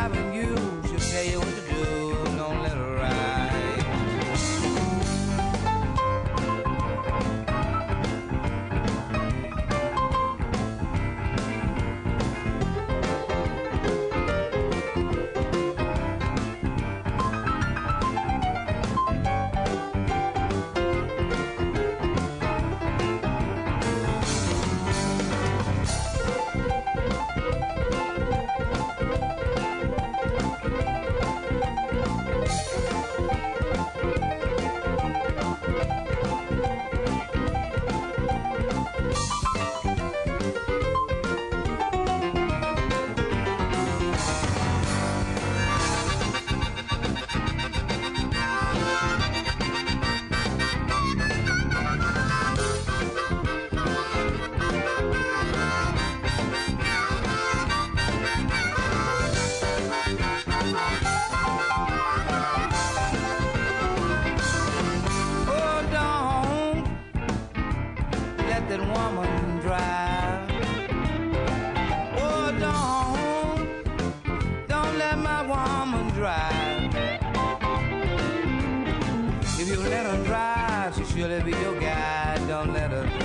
driving you, she'll tell you what to do, don't let her ride. Surely be your guide, don't let her drive.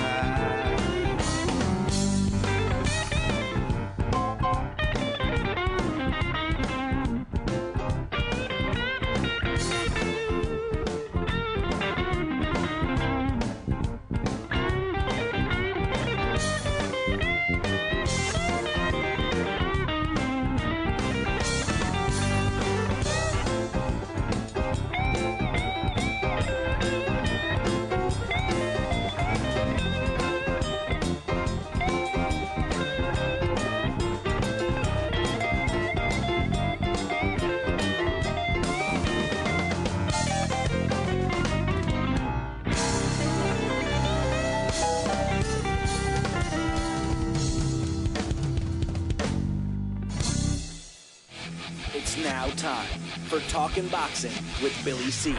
Time for Talkin' Boxing with Billy C.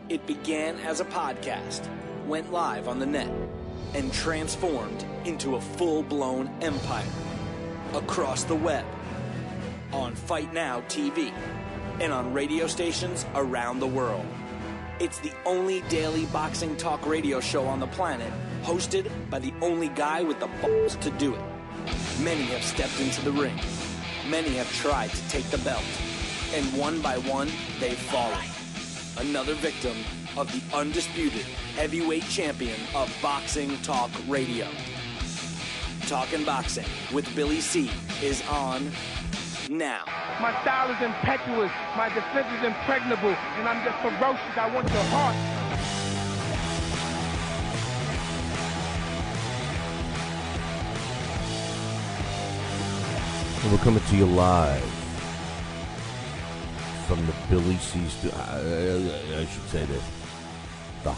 It began as a podcast, went live on the net, and transformed into a full-blown empire. Across the web, on Fight Now TV, and on radio stations around the world. It's the only daily boxing talk radio show on the planet, hosted by the only guy with the balls to do it. Many have stepped into the ring. Many have tried to take the belt. And one by one, they've fallen. Another victim of the undisputed heavyweight champion of boxing talk radio. Talkin' Boxing with Billy C is on now. My style is impetuous, my defense is impregnable, and I'm just ferocious. I want your heart. And we're coming to you live from the Billy C studio. I should say the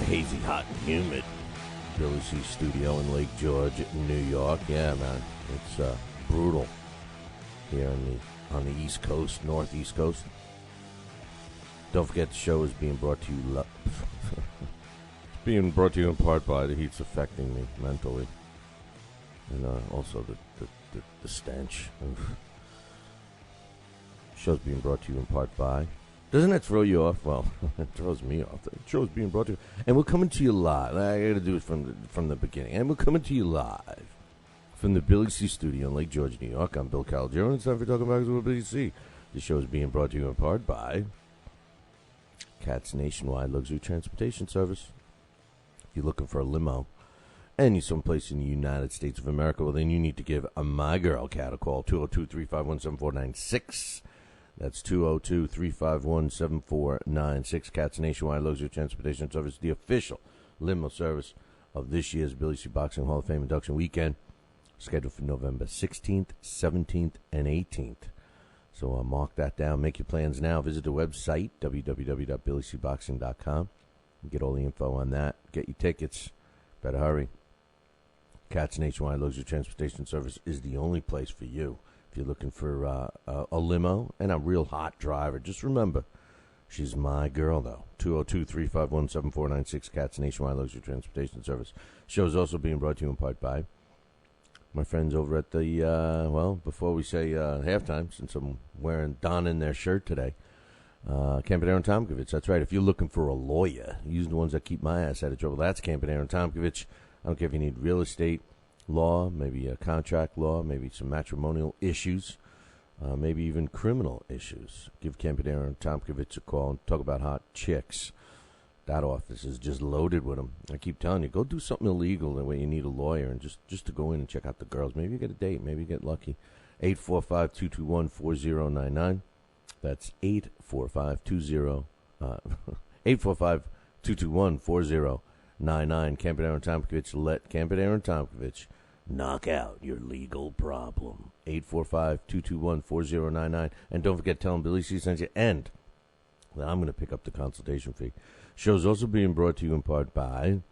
hazy, hot, and humid Billy C studio in Lake George, New York. Yeah, man, it's brutal here on the East Coast, Northeast Coast. Don't forget the show is being brought to you. It's being brought to you in part by the heat's affecting me mentally, and also the stench. Show's being brought to you in part by. Doesn't that throw you off? Well, it throws me off. The show's being brought to you. And we're coming to you live. I got to do it from the beginning. And we're coming to you live from the Billy C studio in Lake George, New York. I'm Bill Calogero, and it's time for Talking Boxing with Billy C. The show is being brought to you in part by Cat's Nationwide Luxury Transportation Service. If you're looking for a limo and you're someplace in the United States of America, well, then you need to give my girl Cat a call, 202-351-7496. That's 202-351-7496. Cat's Nationwide Luxury Transportation Service, the official limo service of this year's BillyCBoxing Hall of Fame induction weekend, scheduled for November 16th, 17th, and 18th. So mark that down. Make your plans now. Visit the website, www.BillyCBoxing.com. Get all the info on that. Get your tickets. Better hurry. Cat's Nationwide Luxury Transportation Service is the only place for you. If you're looking for a limo and a real hot driver, just remember, she's my girl, though. 202-351-7496, Cat's Nationwide Luxury Transportation Service. Show is also being brought to you in part by my friends over at the, before we say halftime, since I'm donning their shirt today, Campanaro and Tomkovich. That's right. If you're looking for a lawyer, using the ones that keep my ass out of trouble, that's Campanaro and Tomkovich. I don't care if you need real estate law, maybe a contract law, maybe some matrimonial issues, maybe even criminal issues. Give Campanaro and Tomkovich a call and talk about hot chicks. That office is just loaded with them. I keep telling you, go do something illegal the way you need a lawyer, and just to go in and check out the girls. Maybe you get a date. Maybe you get lucky. 845-221-4099. That's 845-221-4099. Campanaro and Tomkovich. Let Campanaro and Tomkovich knock out your legal problem. 845-221-4099. And don't forget, tell them Billy C sent you. And that I'm going to pick up the consultation fee. Show's also being brought to you in part by,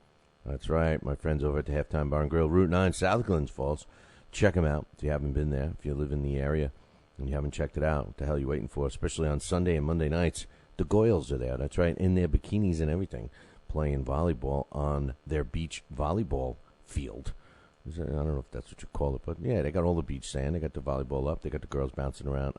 that's right, my friends over at the Halftime Bar and Grill, Route 9, South Glens Falls. Check them out if you haven't been there. If you live in the area and you haven't checked it out, what the hell are you waiting for? Especially on Sunday and Monday nights. The Goyles are there, that's right, in their bikinis and everything, playing volleyball on their beach volleyball field. I don't know if that's what you call it, but yeah, they got all the beach sand. They got the volleyball up. They got the girls bouncing around.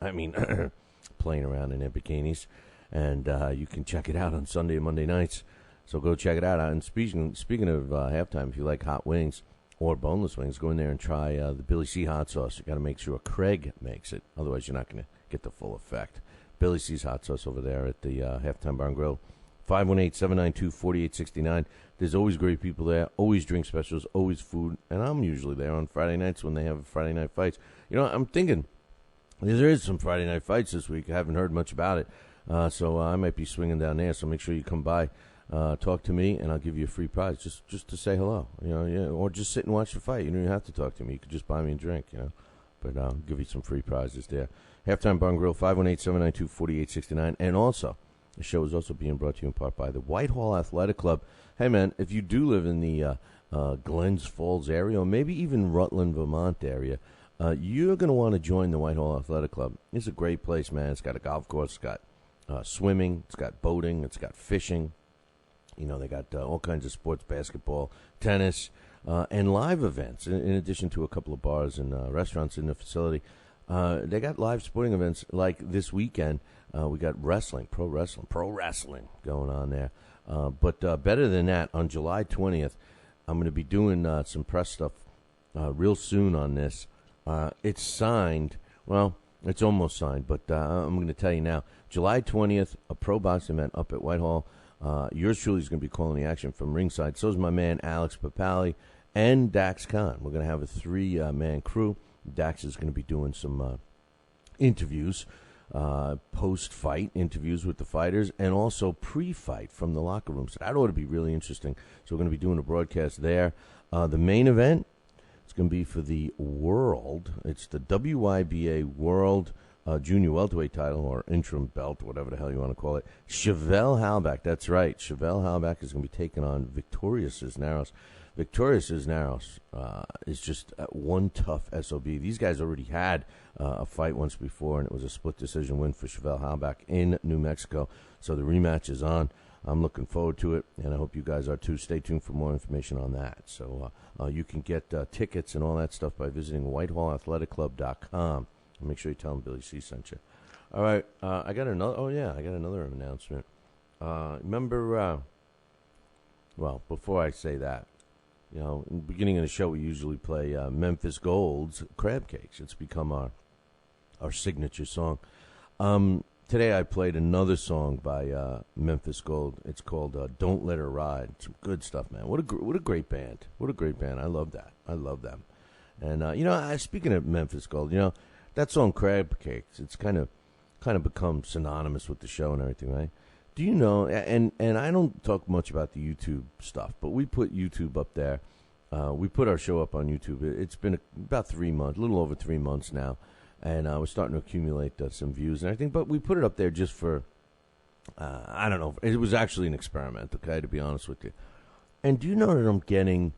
Playing around in their bikinis. And you can check it out on Sunday and Monday nights. So go check it out. And speaking of halftime, if you like hot wings or boneless wings, go in there and try the Billy C hot sauce. You got to make sure Craig makes it. Otherwise, you're not going to get the full effect. Billy C's hot sauce over there at the Halftime Bar and Grill. 518-792-4869. There's always great people there. Always drink specials. Always food. And I'm usually there on Friday nights when they have Friday night fights. You know, I'm thinking there is some Friday night fights this week. I haven't heard much about it. So I might be swinging down there. So make sure you come by, talk to me, and I'll give you a free prize just to say hello. You know, yeah, or just sit and watch the fight. You don't even have to talk to me. You could just buy me a drink. You know, but I'll give you some free prizes there. Halftime Bar and Grill, 518-792-4869, and also the show is also being brought to you in part by the Whitehall Athletic Club. Hey man, if you do live in the Glens Falls area, or maybe even Rutland, Vermont area, you're going to want to join the Whitehall Athletic Club. It's a great place, man. It's got a golf course. It's got swimming, it's got boating, it's got fishing. You know, they got all kinds of sports, basketball, tennis, and live events, in addition to a couple of bars and restaurants in the facility. They got live sporting events like this weekend. We got pro wrestling going on there. But better than that, on July 20th, I'm going to be doing some press stuff real soon on this. It's signed. Well, it's almost signed, but I'm going to tell you now. July 20th, a pro boxing event up at Whitehall. Yours truly is going to be calling the action from ringside. So is my man Alex Papali and Daxx Khan. We're going to have a three-man crew. Dax is going to be doing some interviews, post-fight interviews with the fighters, and also pre-fight from the locker room. So that ought to be really interesting. So we're going to be doing a broadcast there. The main event, it's going to be for the world. It's the WYBA World Junior Welterweight title, or interim belt, whatever the hell you want to call it. Chevelle Halbach, that's right. Chevelle Halbach is going to be taking on Victoria Cisneros. Victoria Cisneros is just one tough SOB. These guys already had a fight once before, and it was a split decision win for Chevelle Halbach in New Mexico. So the rematch is on. I'm looking forward to it, and I hope you guys are too. Stay tuned for more information on that. So you can get tickets and all that stuff by visiting WhiteHallAthleticClub.com. Make sure you tell them Billy C sent you. All right, I got another. Oh yeah, I got another announcement. Remember? Well, before I say that, you know, in the beginning of the show, we usually play Memphis Gold's Crab Cakes. It's become our signature song. Today I played another song by Memphis Gold. It's called "Don't Let Her Ride." Some good stuff, man. What a great band. What a great band. I love that. I love them. And you know, speaking of Memphis Gold, you know, that song "Crab Cakes," it's kind of become synonymous with the show and everything, right? Do you know? And I don't talk much about the YouTube stuff, but we put YouTube up there. We put our show up on YouTube. It's been about 3 months, a little over 3 months now, and we're starting to accumulate some views and everything. But we put it up there just for, I don't know. It was actually an experiment, okay, to be honest with you. And do you know that I'm getting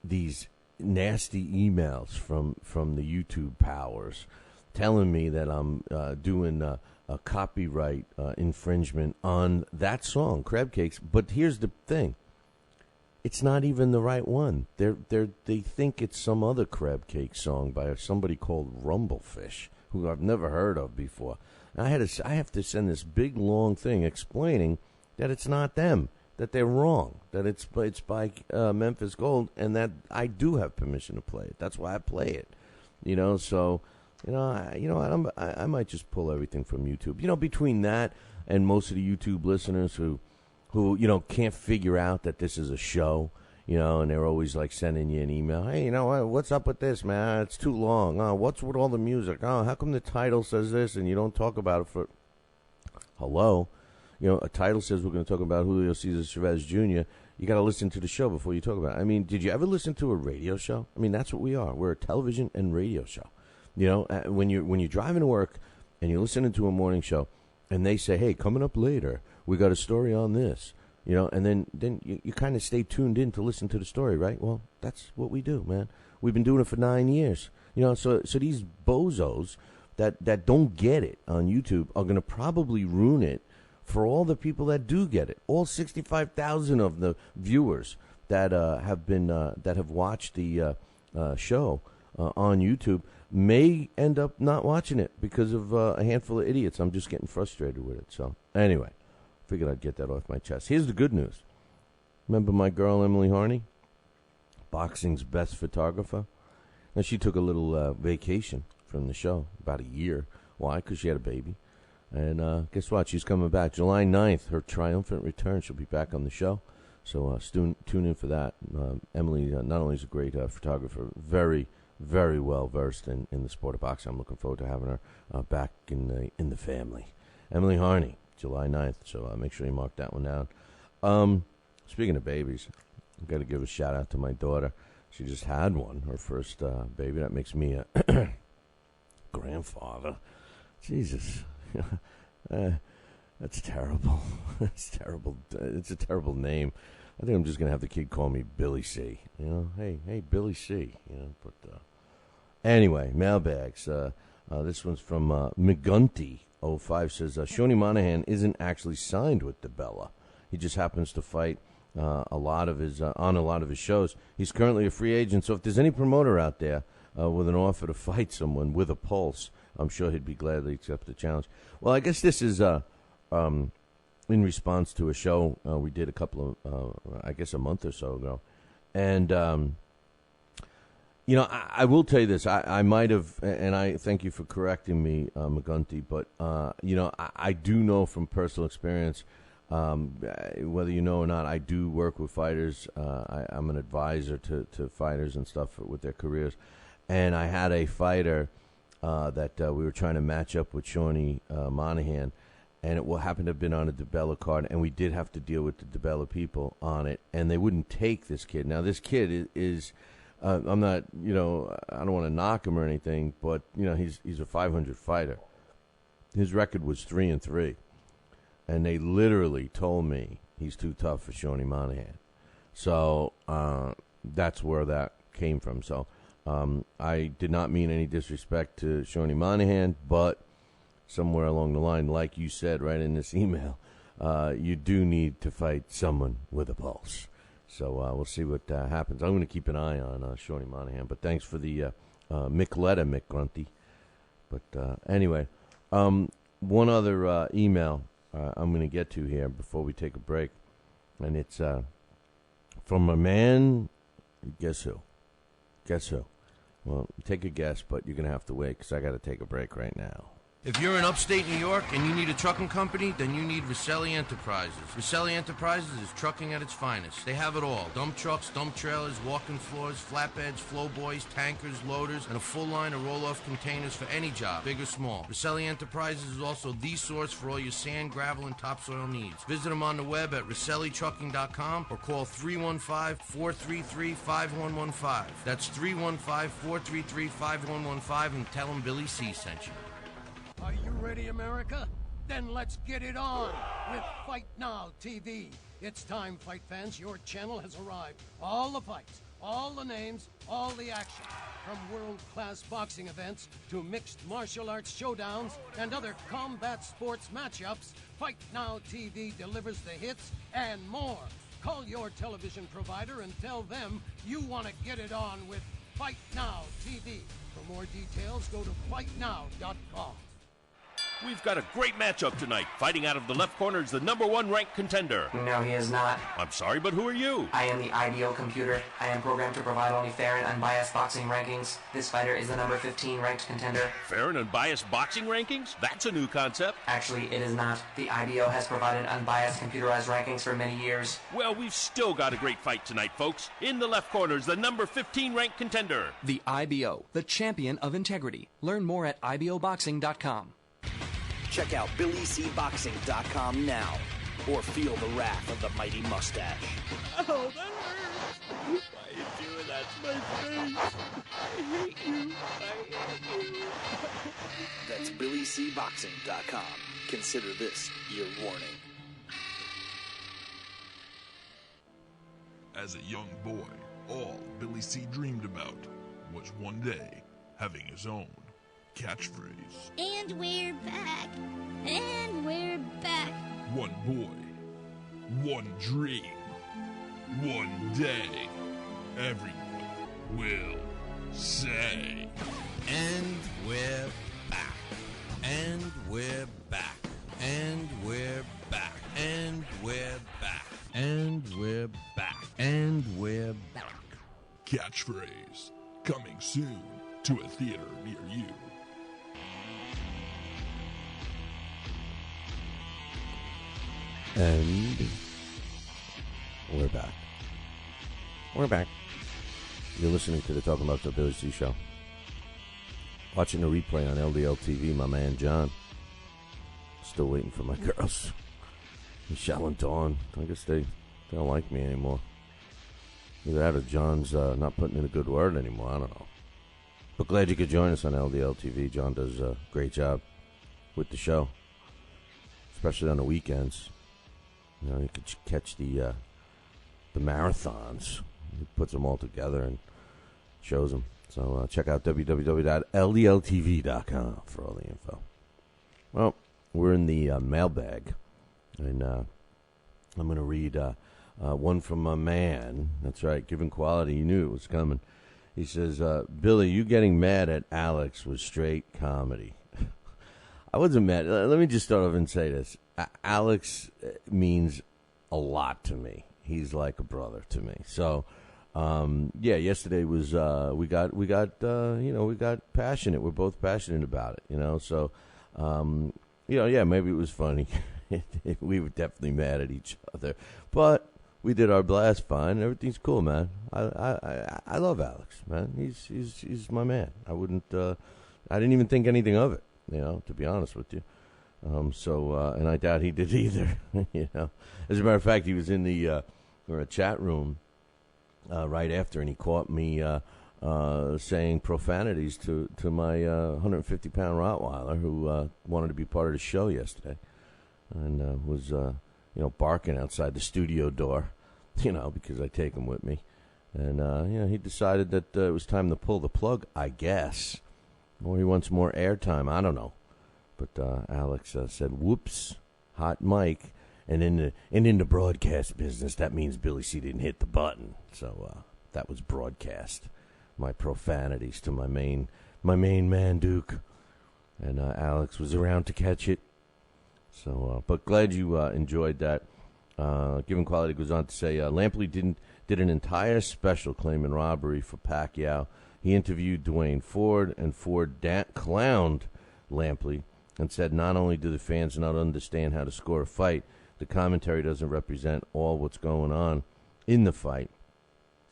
these nasty emails from the YouTube powers telling me that I'm doing a copyright infringement on that song, Crab Cakes. But here's the thing. it's not even the right one. They think it's some other crab cake song by somebody called Rumblefish, who I've never heard of before. And I have to send this big long thing explaining that it's not them, that they're wrong, that it's by Memphis Gold, and that I do have permission to play it. That's why I play it. So I might just pull everything from YouTube. Between that and most of the YouTube listeners who can't figure out that this is a show, and they're always like sending you an email. Hey, what's up with this, man? It's too long. Oh, what's with all the music? Oh, how come the title says this and you don't talk about it for? Hello, a title says we're going to talk about Julio Cesar Chavez Jr. You got to listen to the show before you talk about it. I mean, did you ever listen to a radio show? I mean, that's what we are. We're a television and radio show. When you're driving to work and you're listening to a morning show, and they say, "Hey, coming up later, we got a story on this," and then you kind of stay tuned in to listen to the story, right? Well, that's what we do, man. We've been doing it for 9 years, So these bozos that don't get it on YouTube are going to probably ruin it for all the people that do get it. All 65,000 of the viewers that have watched the show on YouTube may end up not watching it because of a handful of idiots. I'm just getting frustrated with it. So anyway, figured I'd get that off my chest. Here's the good news. Remember my girl Emily Harney, boxing's best photographer? Now, she took a little vacation from the show, about a year. Why? Because she had a baby. And guess what? She's coming back July 9th, her triumphant return. She'll be back on the show. So tune in for that. Emily not only is a great photographer, very, very well versed in the sport of boxing. I'm looking forward to having her back in the family. Emily Harney, July 9th. So make sure you mark that one down. Speaking of babies, I've got to give a shout out to my daughter. She just had one, her first baby. That makes me a grandfather. Jesus. That's terrible. That's terrible. It's a terrible name. I think I'm just gonna have the kid call me Billy C. Hey, Billy C. But anyway, mailbags. This one's from McGunty05 says Shawnee Monahan isn't actually signed with DiBella. He just happens to fight on a lot of his shows. He's currently a free agent. So if there's any promoter out there with an offer to fight someone with a pulse, I'm sure he'd be glad to accept the challenge. Well, I guess this is in response to a show we did a couple of, a month or so ago. And, I will tell you this. I might have, and I thank you for correcting me, McGunty, but, I do know from personal experience, whether you know or not, I do work with fighters. I'm an advisor to fighters and stuff with their careers. And I had a fighter that we were trying to match up with Shawnee Monahan, and it will happen to have been on a DiBella card, and we did have to deal with the DiBella people on it, and they wouldn't take this kid. Now, this kid is I'm not, I don't want to knock him or anything, but, he's a 500 fighter. His record was 3-3, and they literally told me he's too tough for Shawnee Monahan. So that's where that came from. So I did not mean any disrespect to Shawnee Monahan, but somewhere along the line, like you said right in this email, you do need to fight someone with a pulse. So we'll see what happens. I'm going to keep an eye on Shawnee Monahan, but thanks for the Mick Grunty. But anyway, one other email I'm going to get to here before we take a break, and it's from a man, guess who? Guess who? Well, take a guess, but you're going to have to wait because I got to take a break right now. If you're in upstate New York and you need a trucking company, then you need Rosselli Enterprises. Rosselli Enterprises is trucking at its finest. They have it all. Dump trucks, dump trailers, walk-in floors, flatbeds, flow boys, tankers, loaders, and a full line of roll-off containers for any job, big or small. Rosselli Enterprises is also the source for all your sand, gravel, and topsoil needs. Visit them on the web at RosselliTrucking.com or call 315-433-5115. That's 315-433-5115 and tell them Billy C sent you. Are you ready, America? Then let's get it on with Fight Now TV. It's time, fight fans. Your channel has arrived. All the fights, all the names, all the action. From world-class boxing events to mixed martial arts showdowns and other combat sports matchups, Fight Now TV delivers the hits and more. Call your television provider and tell them you want to get it on with Fight Now TV. For more details, go to fightnow.com. We've got a great matchup tonight. Fighting out of the left corner is the #1 ranked contender. No, he is not. I'm sorry, but who are you? I am the IBO computer. I am programmed to provide only fair and unbiased boxing rankings. This fighter is the #15 ranked contender. Fair and unbiased boxing rankings? That's a new concept. Actually, it is not. The IBO has provided unbiased computerized rankings for many years. Well, we've still got a great fight tonight, folks. In the left corner is the #15 ranked contender. The IBO, the champion of integrity. Learn more at IBOBoxing.com. Check out BillyCBoxing.com now, or feel the wrath of the mighty mustache. Oh, that hurts. Why are you doing that to my face? I hate you. I hate you. That's BillyCBoxing.com. Consider this your warning. As a young boy, all Billy C dreamed about was one day having his own catchphrase. And we're back. And we're back. One boy, one dream, one day, everyone will say. And we're back. And we're back. And we're back. And we're back. And we're back. And we're back. Catchphrase coming soon to a theater near you. And we're back. We're back. You're listening to the Talking About the Billy C Show. Watching the replay on LDL TV, my man John. Still waiting for my girls. Michelle and Dawn. I guess they don't like me anymore. Either that or John's not putting in a good word anymore. I don't know. But glad you could join us on LDL TV. John does a great job with the show, especially on the weekends. You know, you could catch the marathons. He puts them all together and shows them. So check out www.ldltv.com for all the info. Well, we're in the mailbag, and I'm going to read one from a man. That's right, Given Quality. He knew it was coming. He says, Billy, you getting mad at Alex was straight comedy. I wasn't mad. Let me just start off and say this. Alex means a lot to me. He's like a brother to me. So, yeah, yesterday was we got passionate. We're both passionate about it, you know. So, yeah, maybe it was funny. We were definitely mad at each other, but we did our blast fine. Everything's cool, man. I love Alex, man. He's my man. I didn't even think anything of it, you know, to be honest with you. And I doubt he did either. You know, as a matter of fact, he was in the chat room right after, and he caught me saying profanities to my 150-pound Rottweiler who wanted to be part of the show yesterday, and was barking outside the studio door, you know, because I take him with me, and he decided that it was time to pull the plug, I guess, or he wants more airtime. I don't know. But Alex said, "Whoops, hot mic," and in the broadcast business, that means Billy C didn't hit the button. So that was broadcast. My profanities to my main man Duke, and Alex was around to catch it. So, but glad you enjoyed that. Given Quality goes on to say, Lampley did an entire special claiming robbery for Pacquiao. He interviewed Dwayne Ford, and Ford clowned Lampley and said not only do the fans not understand how to score a fight, the commentary doesn't represent all what's going on in the fight.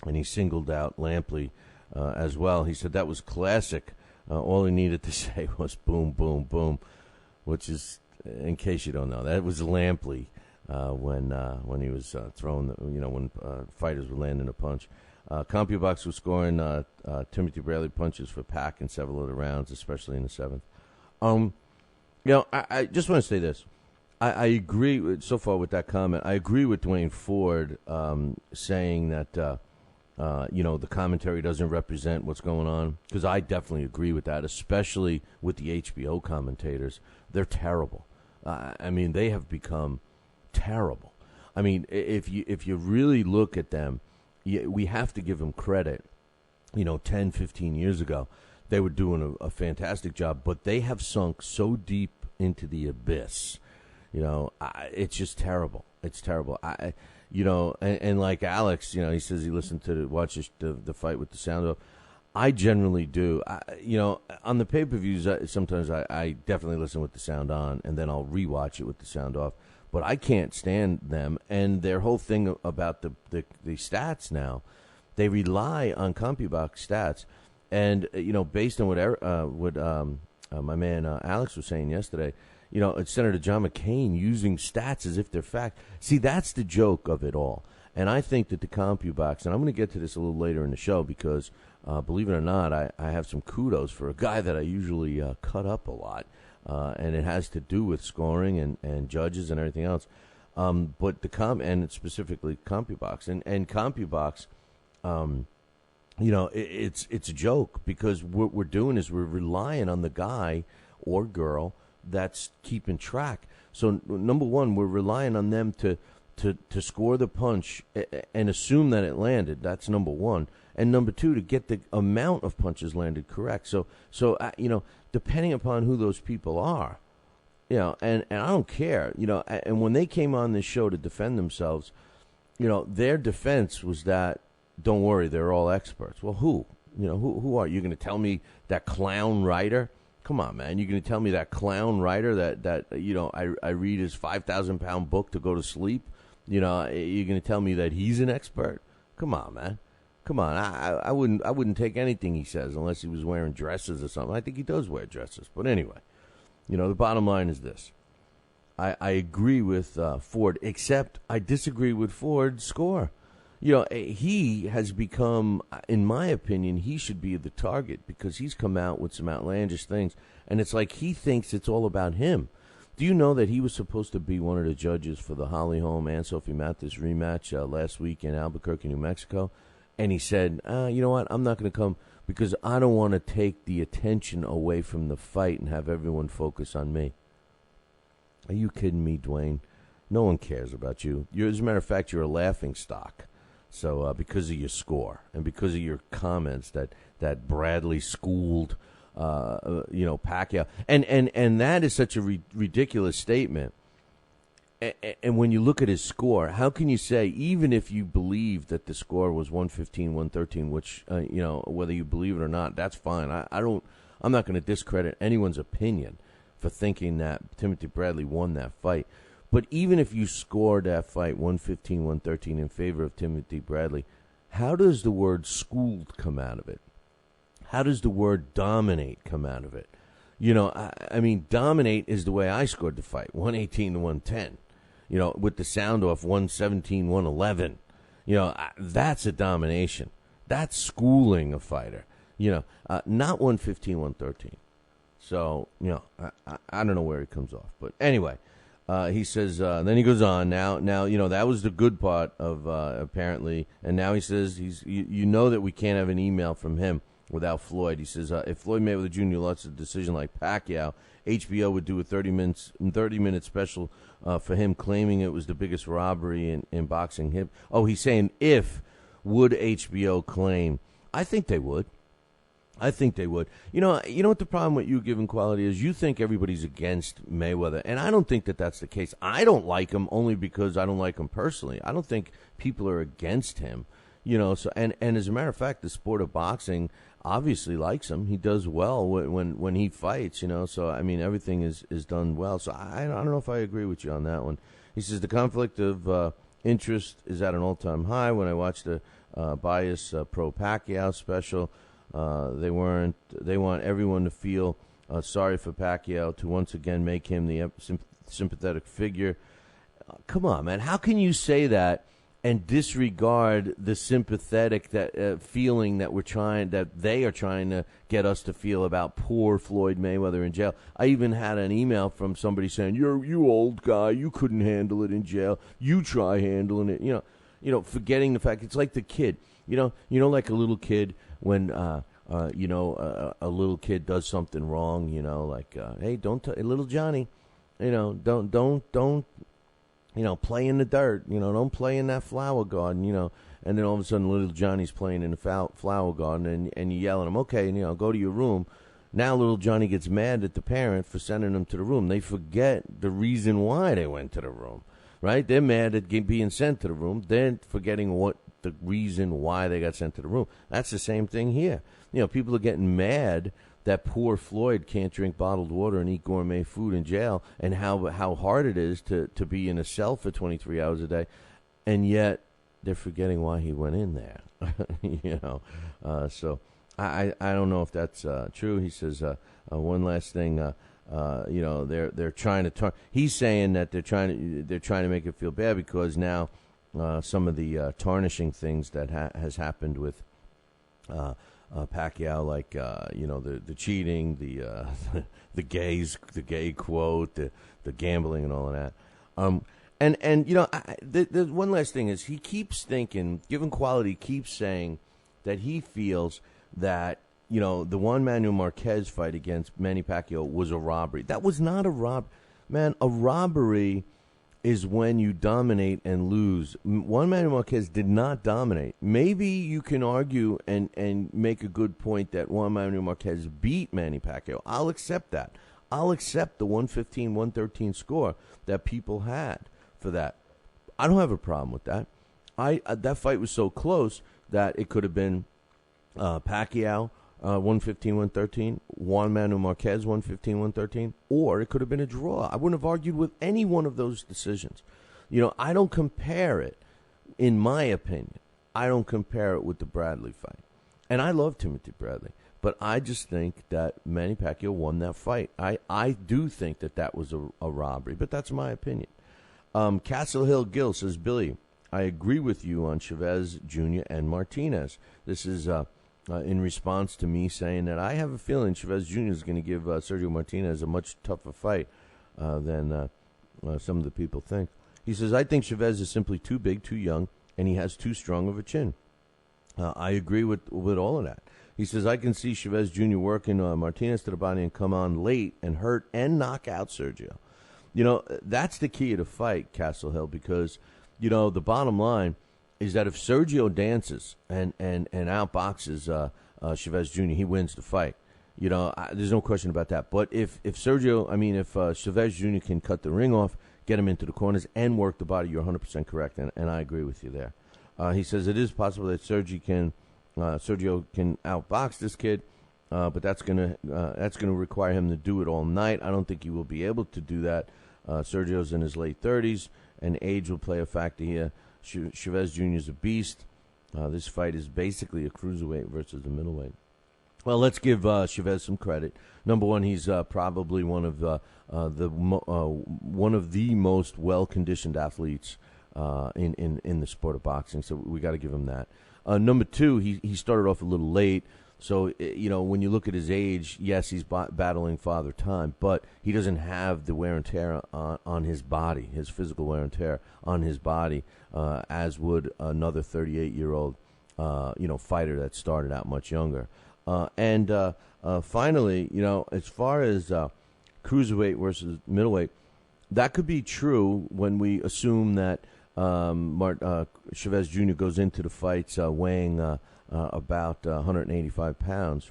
And he singled out Lampley as well. He said that was classic. All he needed to say was boom, boom, boom, which is, in case you don't know, that was Lampley when he was throwing, when fighters were landing a punch. CompuBox was scoring Timothy Bradley punches for Pac in several of the rounds, especially in the seventh. I just want to say this. I agree so far with that comment. I agree with Dwayne Ford saying that, the commentary doesn't represent what's going on, because I definitely agree with that, especially with the HBO commentators. They're terrible. They have become terrible. I mean, if you really look at them, we have to give them credit. 10, 15 years ago, they were doing a fantastic job, but they have sunk so deep into the abyss. It's just terrible. It's terrible. And like Alex, he says he listened to watch the fight with the sound off. I generally do. On the pay-per-views, sometimes I definitely listen with the sound on, and then I'll rewatch it with the sound off. But I can't stand them, and their whole thing about the stats now, they rely on CompuBox stats, and based on what my man Alex was saying yesterday, it's Senator John McCain using stats as if they're fact. See, that's the joke of it all. And I think that the CompuBox, and I'm going to get to this a little later in the show because, believe it or not, I have some kudos for a guy that I usually cut up a lot, and it has to do with scoring and judges and everything else. But and specifically CompuBox and CompuBox, it's a joke because what we're doing is we're relying on the guy or girl that's keeping track. So number one, we're relying on them to score the punch and assume that it landed. That's number one. And number two, to get the amount of punches landed correct. So depending upon who those people are, and I don't care, and when they came on this show to defend themselves, their defense was that, don't worry, they're all experts. Well, who? Who are you? Going to tell me that clown writer? Come on, man. You're going to tell me that clown writer that I read his 5,000-pound book to go to sleep? You're going to tell me that he's an expert? Come on, man. Come on. I wouldn't take anything he says unless he was wearing dresses or something. I think he does wear dresses. But anyway, the bottom line is this. I agree with Ford, except I disagree with Ford's score. He has become, in my opinion, he should be the target because he's come out with some outlandish things. And it's like he thinks it's all about him. Do you know that he was supposed to be one of the judges for the Holly Holm and Sophie Mathis rematch last week in Albuquerque, New Mexico? And he said, you know what, I'm not going to come because I don't want to take the attention away from the fight and have everyone focus on me. Are you kidding me, Dwayne? No one cares about you. As a matter of fact, you're a laughing stock. So because of your score and because of your comments that Bradley schooled, Pacquiao, and that is such a ridiculous statement. And when you look at his score, how can you say, even if you believe that the score was 115, 113, which whether you believe it or not, that's fine. I'm not going to discredit anyone's opinion for thinking that Timothy Bradley won that fight. But even if you scored that fight 115, 113 in favor of Timothy Bradley, how does the word schooled come out of it? How does the word dominate come out of it? I mean, dominate is the way I scored the fight, 118 to 110. With the sound off 117, 111. That's a domination. That's schooling a fighter. Not 115, 113. So, I don't know where he comes off. But anyway. He says, then he goes on, now, that was the good part of, apparently, and now he says, you know that we can't have an email from him without Floyd. He says, if Floyd Mayweather Jr. lost a decision like Pacquiao, HBO would do a 30-minute special for him claiming it was the biggest robbery in boxing. He's saying would HBO claim? I think they would. You know what the problem with you giving quality is? You think everybody's against Mayweather, and I don't think that that's the case. I don't like him only because I don't like him personally. I don't think people are against him, So and as a matter of fact, the sport of boxing obviously likes him. He does well when he fights, So I mean, everything is done well. So I don't know if I agree with you on that one. He says the conflict of interest is at an all-time high. When I watched the Bias Pro Pacquiao special. They want everyone to feel sorry for Pacquiao, to once again make him the sympathetic figure. Come on, man. How can you say that and disregard the sympathetic feeling that they are trying to get us to feel about poor Floyd Mayweather in jail? I even had an email from somebody saying, "You old guy, you couldn't handle it in jail. You try handling it." Forgetting the fact it's like the kid. Like a little kid when a little kid does something wrong. Hey, don't little Johnny, don't play in the dirt. Don't play in that flower garden. And then all of a sudden, little Johnny's playing in the flower garden, and you yell at him, okay, go to your room. Now little Johnny gets mad at the parent for sending him to the room. They forget the reason why they went to the room, right? They're mad at being sent to the room. They're forgetting what the reason why they got sent to the room. That's the same thing here. People are getting mad that poor Floyd can't drink bottled water and eat gourmet food in jail, and how hard it is to be in a cell for 23 hours a day, and yet they're forgetting why he went in there. So I don't know if that's true. He says one last thing. They're trying to he's saying that they're trying to make it feel bad because now some of the tarnishing things that has happened with Pacquiao, like the cheating, the gay quote, the gambling, and all of that. The one last thing is he keeps thinking, given quality, keeps saying that he feels that the Juan Manuel Marquez fight against Manny Pacquiao was a robbery. That was not a man. A robbery is when you dominate and lose. Juan Manuel Marquez did not dominate. Maybe you can argue and make a good point that Juan Manuel Marquez beat Manny Pacquiao. I'll accept that. I'll accept the 115-113 score that people had for that. I don't have a problem with that. That fight was so close that it could have been Pacquiao 115-113, Juan Manuel Marquez 115-113, or it could have been a draw. I wouldn't have argued with any one of those decisions. I don't compare it, in my opinion. I don't compare it with the Bradley fight. And I love Timothy Bradley, but I just think that Manny Pacquiao won that fight. I do think that was a robbery, but that's my opinion. Castle Hill Gill says, Billy, I agree with you on Chavez, Jr., and Martinez. This is in response to me saying that I have a feeling Chavez Jr. is going to give Sergio Martinez a much tougher fight than some of the people think. He says, I think Chavez is simply too big, too young, and he has too strong of a chin. I agree with all of that. He says, I can see Chavez Jr. working Martinez to the body and come on late and hurt and knock out Sergio. That's the key of the fight, Castle Hill, because, the bottom line is that if Sergio dances and outboxes Chavez Jr., he wins the fight. There's no question about that. But if Chavez Jr. can cut the ring off, get him into the corners, and work the body, you're 100% correct, and I agree with you there. He says it is possible that Sergio can outbox this kid, but that's gonna require him to do it all night. I don't think he will be able to do that. Sergio's in his late 30s, and age will play a factor here. Chavez Jr. is a beast. This fight is basically a cruiserweight versus a middleweight. Well, let's give Chavez some credit. Number one, he's probably one of the most well-conditioned athletes in the sport of boxing. So we got to give him that. Number two, he started off a little late. So, when you look at his age, yes, he's battling father time, but he doesn't have the wear and tear on his body, his physical wear and tear on his body, as would another 38-year-old, fighter that started out much younger. And finally, as far as cruiserweight versus middleweight, that could be true when we assume that Chavez Jr. goes into the fights weighing about 185 pounds.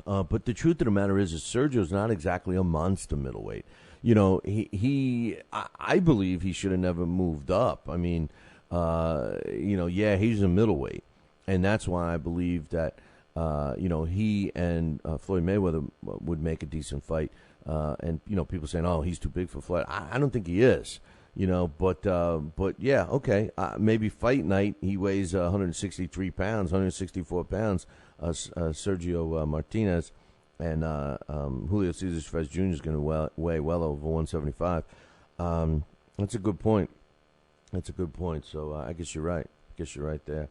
But the truth of the matter is Sergio's not exactly a monster middleweight. I believe he should have never moved up. I mean, he's a middleweight. And that's why I believe that, he and Floyd Mayweather would make a decent fight. And, people saying, oh, he's too big for Floyd. I don't think he is. But yeah, okay. Maybe fight night, he weighs 163 pounds, 164 pounds, Sergio Martinez, and Julio Cesar Chavez Jr. is going to weigh well over 175. That's a good point. So I guess you're right. There.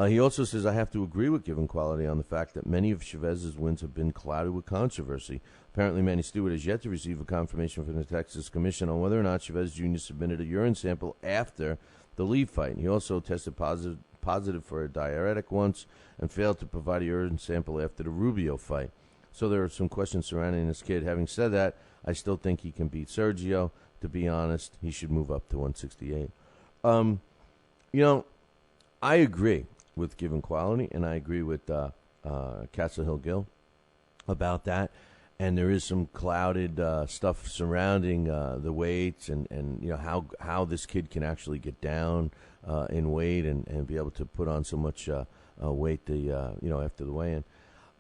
He also says, I have to agree with Given Quality on the fact that many of Chavez's wins have been clouded with controversy. Apparently, Manny Stewart has yet to receive a confirmation from the Texas Commission on whether or not Chavez Jr. submitted a urine sample after the Lee fight. He also tested positive for a diuretic once and failed to provide a urine sample after the Rubio fight. So there are some questions surrounding this kid. Having said that, I still think he can beat Sergio. to be honest, he should move up to 168. I agree with Given Quality, and I agree with Castle Hill Gill about that. And there is some clouded stuff surrounding the weights and how this kid can actually get down in weight and be able to put on so much weight after the weigh-in.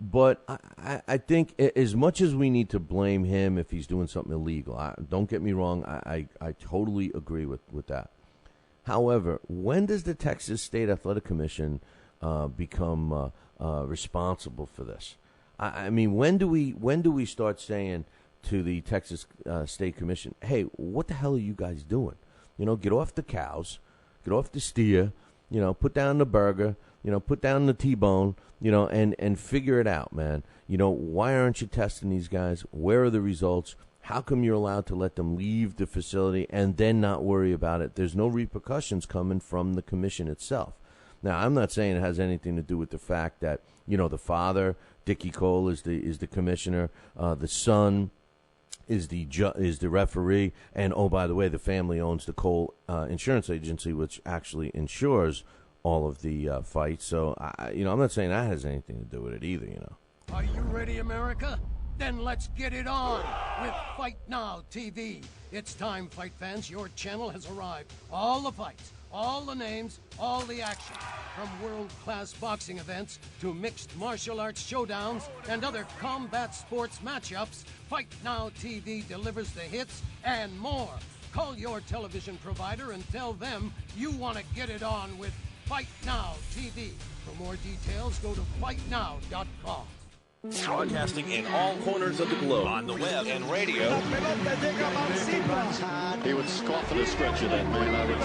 But I think as much as we need to blame him if he's doing something illegal, don't get me wrong, I totally agree with that. However, when does the Texas State Athletic Commission become responsible for this? I mean, when do we start saying to the Texas State Commission, hey, what the hell are you guys doing? Get off the cows, get off the steer, put down the burger, put down the T-bone, and figure it out, man. Why aren't you testing these guys? Where are the results? How come you're allowed to let them leave the facility and then not worry about it? There's no repercussions coming from the commission itself. Now, I'm not saying it has anything to do with the fact that, the father, Dickie Cole, is the commissioner, the son is the referee, and oh, by the way, the family owns the Cole Insurance Agency, which actually insures all of the fights. So, I'm not saying that has anything to do with it either. Are you ready, America? Then let's get it on with Fight Now TV. It's time, fight fans. Your channel has arrived. All the fights, all the names, all the action. From world-class boxing events to mixed martial arts showdowns and other combat sports matchups, Fight Now TV delivers the hits and more. Call your television provider and tell them you want to get it on with Fight Now TV. For more details, go to fightnow.com. Broadcasting in all corners of the globe, on the web and radio. He would scoff at a stretch of that man, I would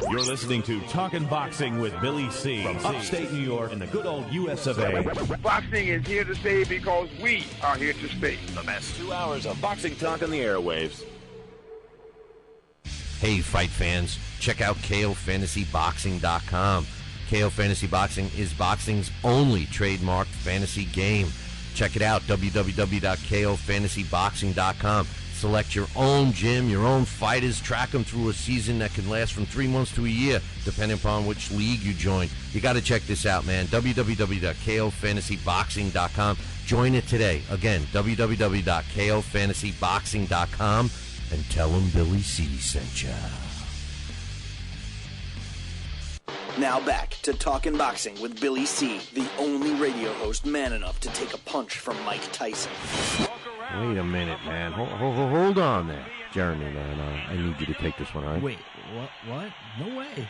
think. You're listening to Talkin' Boxing with Billy C. from upstate New York in the good old US of A. Boxing is here to stay because we are here to stay. The best 2 hours of boxing talk on the airwaves. Hey, fight fans, check out KOFantasyBoxing.com. KO Fantasy Boxing is boxing's only trademarked fantasy game. Check it out, www.KOFantasyBoxing.com. Select your own gym, your own fighters, track them through a season that can last from 3 months to a year, depending upon which league you join. You got to check this out, man, www.KOFantasyBoxing.com. Join it today. Again, www.KOFantasyBoxing.com. And tell him Billy C sent ya. Now back to Talkin' Boxing with Billy C, the only radio host man enough to take a punch from Mike Tyson. Wait a minute, man. Hold on there. Jeremy, man, I need you to take this one, all right? Wait, what? No way.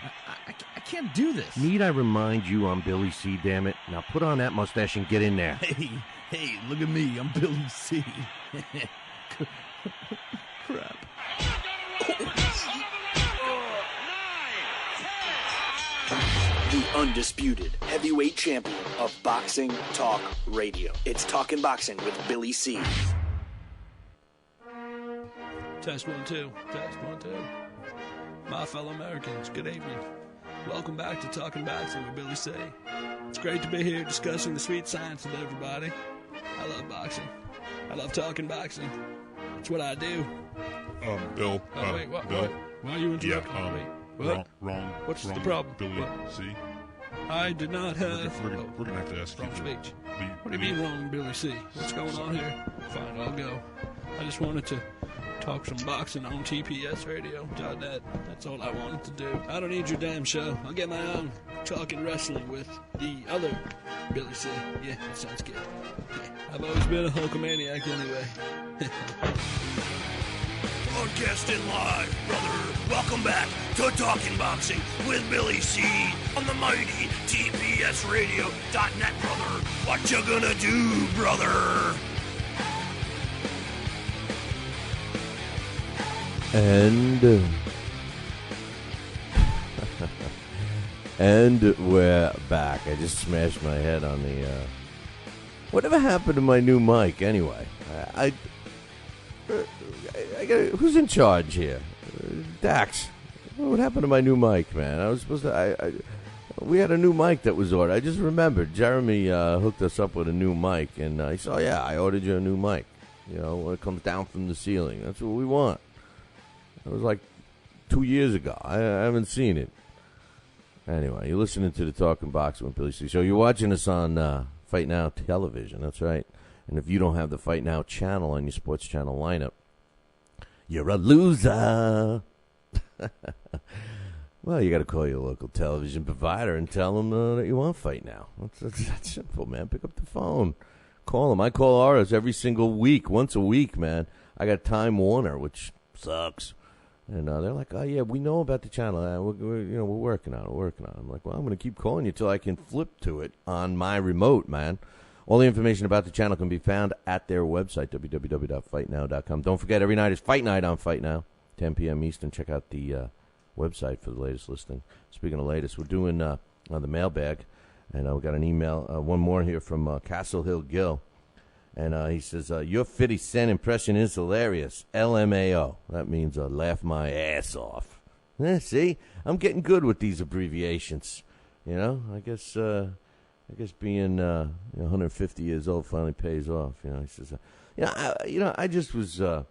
I can't do this. Need I remind you I'm Billy C, damn it? Now put on that mustache and get in there. Hey, look at me. I'm Billy C. Crap. The undisputed heavyweight champion of Boxing Talk Radio. It's Talkin' Boxing with Billy C. Test 1 2. Test 1 2. My fellow Americans, good evening. Welcome back to Talkin' Boxing with Billy C. It's great to be here discussing the sweet science with everybody. I love boxing. I love talking boxing. It's what I do. Bill. Wait, what? Bill. What? Why are you interrupting me? What? Wrong. What's the problem? Billy, what? C. I did not have... We're gonna have to ask wrong you. Speech. What do you mean wrong, Billy C? What's going on here? Fine, I'll go. I just wanted to talk some boxing on TPSradio.net. That's all I wanted to do. I don't need your damn show. I'll get my own talking wrestling with the other Billy C. Yeah, that sounds good. Yeah, I've always been a Hulkamaniac anyway. Broadcasting live, brother. Welcome back to Talking Boxing with Billy C. on the mighty TPSradio.net, brother. What you gonna do, brother? And we're back. I just smashed my head on the whatever happened to my new mic anyway? I who's in charge here? Daxx. What happened to my new mic, man? I was supposed to We had a new mic that was ordered. I just remembered. Jeremy hooked us up with a new mic, and he said, yeah, I ordered you a new mic. When it comes down from the ceiling. That's what we want. It was like 2 years ago. I haven't seen it. Anyway, you're listening to the Talking Boxing with Billy C. Show. You're watching us on Fight Now television. That's right. And if you don't have the Fight Now channel on your sports channel lineup, you're a loser. Well, you got to call your local television provider and tell them that you want Fight Now. That's simple, man. Pick up the phone. Call them. I call ours every single week, once a week, man. I got Time Warner, which sucks. And they're like, oh, yeah, we know about the channel. We're working on it. I'm like, well, I'm going to keep calling you until I can flip to it on my remote, man. All the information about the channel can be found at their website, www.fightnow.com. Don't forget, every night is Fight Night on Fight Now, 10 p.m. Eastern. Check out the website for the latest listing. Speaking of latest, we're doing the mailbag, and we got an email, one more here from Castle Hill Gil, and he says, your 50 Cent impression is hilarious, LMAO. That means laugh my ass off. See, I'm getting good with these abbreviations. I guess being 150 years old finally pays off. He says, I just was, I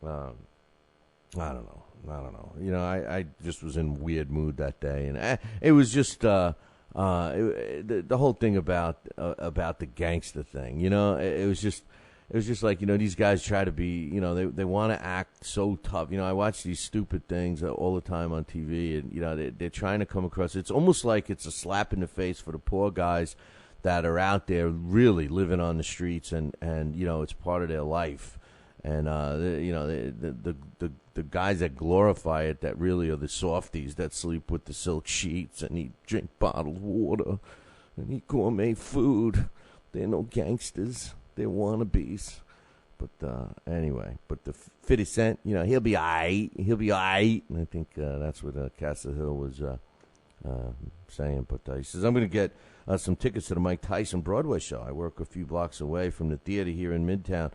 don't know. I just was in a weird mood that day, and it was just the whole thing about the gangster thing. It was just like these guys try to be, they want to act so tough. I watch these stupid things all the time on TV, and they're trying to come across. It's almost like it's a slap in the face for the poor guys that are out there really living on the streets, and it's part of their life. And the guys that glorify it, that really are the softies that sleep with the silk sheets and drink bottled water and eat gourmet food. They're no gangsters. They're wannabes. But anyway, the 50 Cent, he'll be all right. He'll be all right. And I think that's what Castle Hill was saying. But he says, I'm going to get some tickets to the Mike Tyson Broadway show. I work a few blocks away from the theater here in Midtown.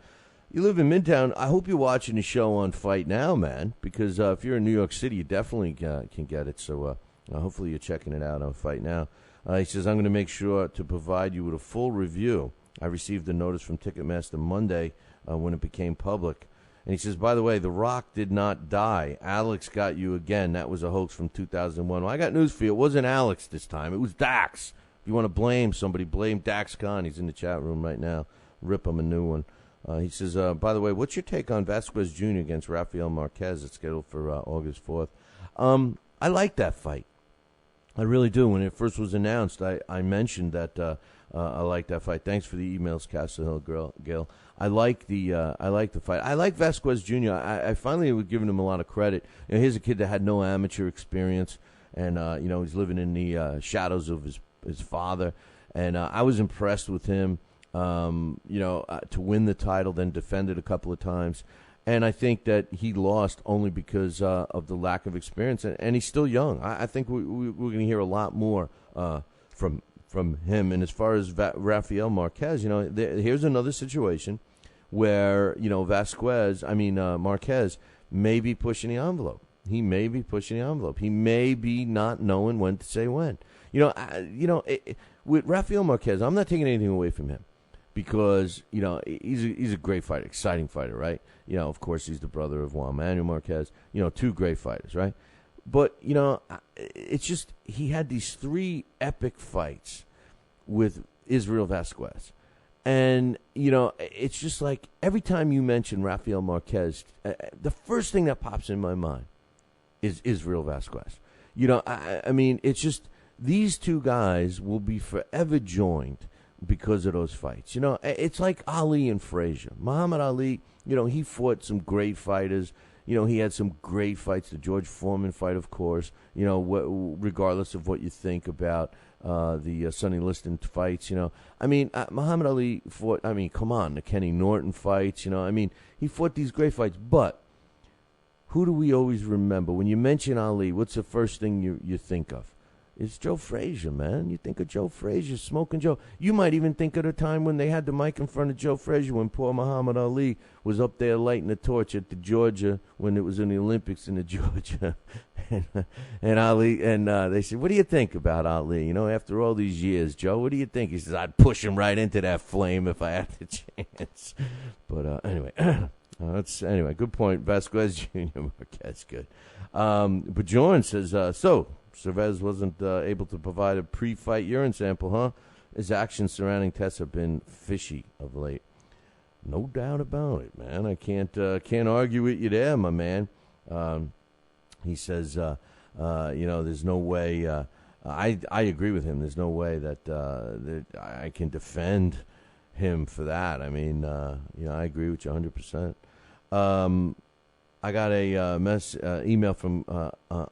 You live in Midtown, I hope you're watching the show on Fight Now, man, because if you're in New York City, you definitely can get it. So hopefully you're checking it out on Fight Now. He says, I'm going to make sure to provide you with a full review. I received a notice from Ticketmaster Monday when it became public. And he says, by the way, The Rock did not die. Alex got you again. That was a hoax from 2001. Well, I got news for you. It wasn't Alex this time. It was Daxx. If you want to blame somebody, blame Daxx Khan. He's in the chat room right now. Rip him a new one. He says, by the way, what's your take on Vasquez Jr. against Rafael Marquez? It's scheduled for August 4th. I like that fight. I really do. When it first was announced, I mentioned that I like that fight. Thanks for the emails, Castle Hill Gil. I like the fight. I like Vasquez Jr. I finally was giving him a lot of credit. Here's a kid that had no amateur experience, and he's living in the shadows of his father. And I was impressed with him. To win the title, then defend it a couple of times. And I think that he lost only because of the lack of experience. And he's still young. I think we're going to hear a lot more from him. And as far as Rafael Marquez, here's another situation where, Marquez may be pushing the envelope. He may be pushing the envelope. He may be not knowing when to say when. With Rafael Marquez, I'm not taking anything away from him. Because, he's a great fighter, exciting fighter, right? Of course, he's the brother of Juan Manuel Marquez. Two great fighters, right? But, it's just he had these 3 epic fights with Israel Vasquez. And, it's just like every time you mention Rafael Marquez, the first thing that pops in my mind is Israel Vasquez. It's just these 2 guys will be forever joined because of those fights. It's like Ali and Frazier. Muhammad Ali, he fought some great fighters. He had some great fights. The George Foreman fight, of course. Regardless of what you think about the Sonny Liston fights. Muhammad Ali fought, come on, the Kenny Norton fights. He fought these great fights. But who do we always remember? When you mention Ali, what's the first thing you think of? is Joe Frazier, man. You think of Joe Frazier, Smoking Joe. You might even think of the time when they had the mic in front of Joe Frazier when poor Muhammad Ali was up there lighting the torch at the Georgia when it was in the Olympics in the Georgia. and Ali, and they said, what do you think about Ali? You know, after all these years, Joe, what do you think? He says, I'd push him right into that flame if I had the chance. But anyway, anyway, good point. Vasquez Jr., Marquez, good. But Jordan says, so Chavez wasn't able to provide a pre-fight urine sample, huh? His actions surrounding tests have been fishy of late. No doubt about it, man. I can't argue with you there, my man. He says, there's no way. I agree with him. There's no way that I can defend him for that. I mean, I agree with you 100%. I got a email from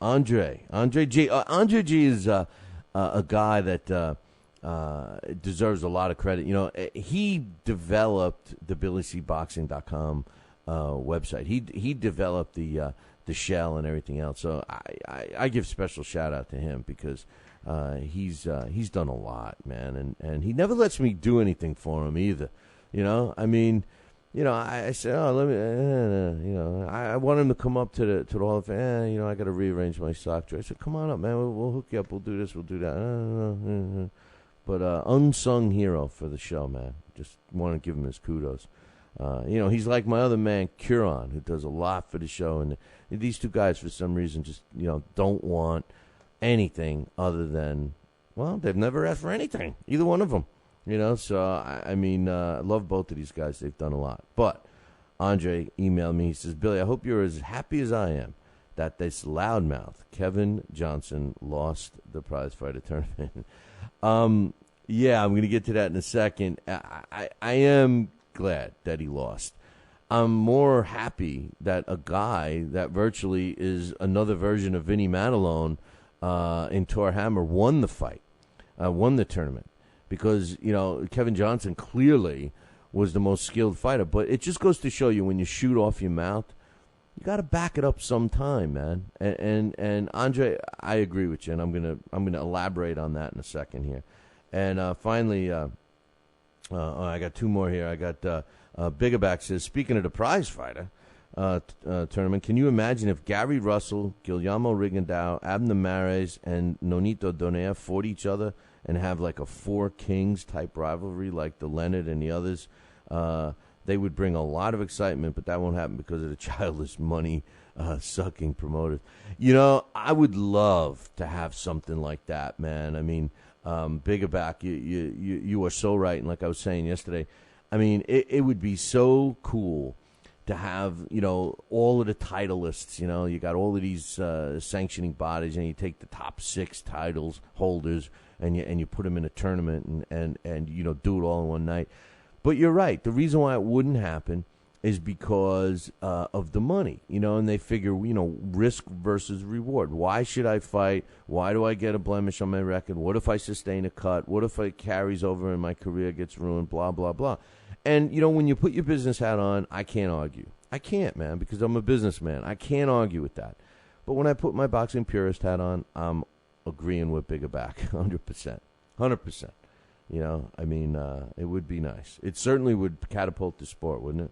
Andre. Andre G. Andre G is a guy that deserves a lot of credit. You know, he developed the BillyCBoxing.com website. He developed the shell and everything else. So I give special shout out to him because he's done a lot, man, and he never lets me do anything for him either. You know, I mean. You know, I said, let me, I want him to come up to the Hall of Fame. I got to rearrange my sock drawer. I said, come on up, man. We'll hook you up. We'll do this. We'll do that. But unsung hero for the show, man. Just want to give him his kudos. He's like my other man, Curon, who does a lot for the show. And these two guys, for some reason, just, don't want anything other than, well, they've never asked for anything. Either one of them. So, I love both of these guys. They've done a lot. But Andre emailed me. He says, Billy, I hope you're as happy as I am that this loudmouth, Kevin Johnson, lost the Prizefighter tournament. Yeah, I'm going to get to that in a second. I am glad that he lost. I'm more happy that a guy that virtually is another version of Vinny Matalone in Tor Hammer won the fight, won the tournament. Because, Kevin Johnson clearly was the most skilled fighter. But it just goes to show you when you shoot off your mouth, you got to back it up sometime, man. And Andre, I agree with you, and I'm gonna elaborate on that in a second here. And finally, I got two more here. I got Bigaback says, speaking of the Prizefighter tournament, can you imagine if Gary Russell, Guillermo Rigondeaux, Abner Mares, and Nonito Donaire fought each other and have like a Four Kings type rivalry like the Leonard and the others? They would bring a lot of excitement, but that won't happen because of the childish money sucking promoters. I would love to have something like that, man. I mean, Bigaback, you are so right. And like I was saying yesterday, I mean, it would be so cool to have, all of the titleists, you got all of these sanctioning bodies, and you take the top 6 titles holders and you put them in a tournament and do it all in one night. But you're right. The reason why it wouldn't happen is because of the money, and they figure, risk versus reward. Why should I fight? Why do I get a blemish on my record? What if I sustain a cut? What if it carries over and my career gets ruined? Blah, blah, blah. And, when you put your business hat on, I can't argue. I can't, man, because I'm a businessman. I can't argue with that. But when I put my boxing purist hat on, I'm agreeing with Bigaback, 100%. 100%. It would be nice. It certainly would catapult the sport, wouldn't it?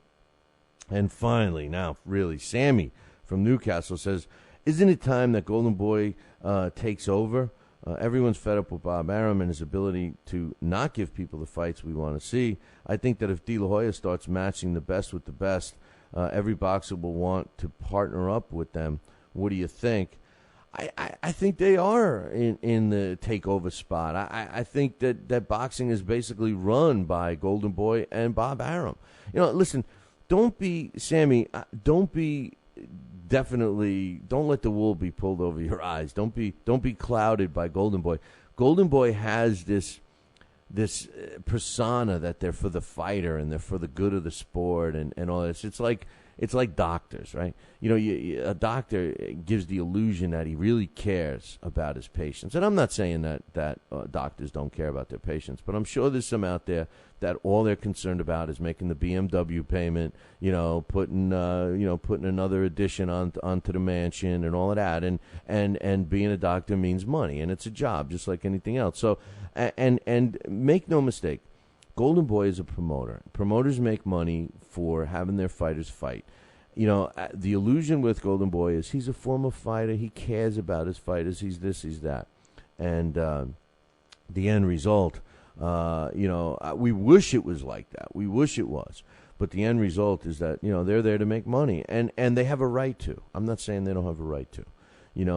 And finally, now, really, Sammy from Newcastle says, isn't it time that Golden Boy takes over? Everyone's fed up with Bob Arum and his ability to not give people the fights we want to see. I think that if De La Hoya starts matching the best with the best, every boxer will want to partner up with them. What do you think? I think they are in the takeover spot. I think that boxing is basically run by Golden Boy and Bob Arum. Listen, don't be don't let the wool be pulled over your eyes. Don't be clouded by Golden Boy. Golden Boy has this persona that they're for the fighter and they're for the good of the sport and all this. It's like it's like doctors, right? A doctor gives the illusion that he really cares about his patients. And I'm not saying that doctors don't care about their patients, but I'm sure there's some out there that all they're concerned about is making the BMW payment, putting another addition onto the mansion and all of that. And being a doctor means money, and it's a job just like anything else. So, and make no mistake, Golden Boy is a promoter. Promoters make money for having their fighters fight. The illusion with Golden Boy is he's a former fighter. He cares about his fighters. He's this, he's that. And the end result, we wish it was like that. We wish it was. But the end result is that, they're there to make money. And they have a right to. I'm not saying they don't have a right to.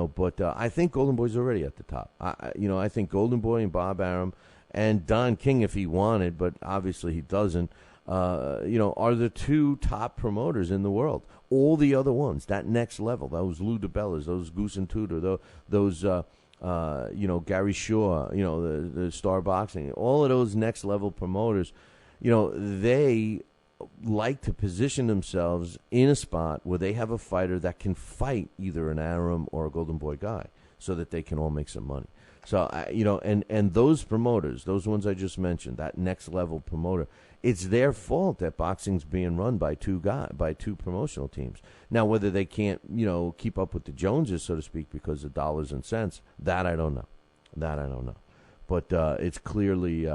But I think Golden Boy's already at the top. I think Golden Boy and Bob Arum and Don King, if he wanted, but obviously he doesn't, are the two top promoters in the world. All the other ones, that next level, those Lou DiBellas, those Goose and Tudor, those Gary Shaw, the Star Boxing, all of those next level promoters, they like to position themselves in a spot where they have a fighter that can fight either an Arum or a Golden Boy guy so that they can all make some money. So, and those promoters, those ones I just mentioned, that next level promoter, it's their fault that boxing's being run by two promotional teams. Now, whether they can't, keep up with the Joneses, so to speak, because of dollars and cents, that I don't know. But it's clearly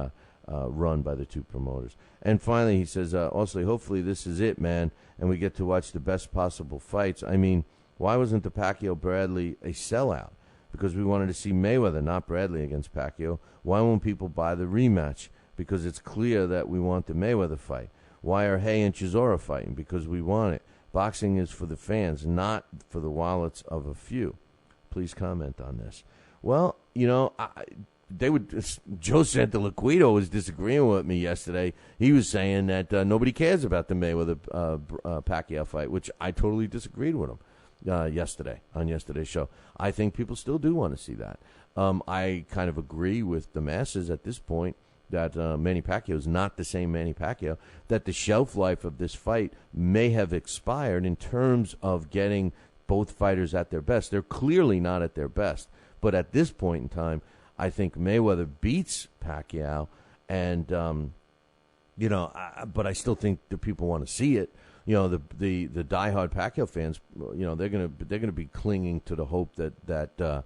run by the two promoters. And finally, he says, also, hopefully this is it, man, and we get to watch the best possible fights. I mean, why wasn't the Pacquiao-Bradley a sellout? Because we wanted to see Mayweather, not Bradley, against Pacquiao. Why won't people buy the rematch? Because it's clear that we want the Mayweather fight. Why are Hay and Chisora fighting? Because we want it. Boxing is for the fans, not for the wallets of a few. Please comment on this. Well, Joe Santoliquito was disagreeing with me yesterday. He was saying that nobody cares about the Mayweather Pacquiao fight, which I totally disagreed with him. Yesterday on yesterday's show. I think people still do want to see that. I kind of agree with the masses at this point that Manny Pacquiao is not the same Manny Pacquiao, that the shelf life of this fight may have expired in terms of getting both fighters at their best. They're clearly not at their best, but at this point in time, I think Mayweather beats Pacquiao, and but I still think the people want to see it. The diehard Pacquiao fans, they're gonna be clinging to the hope that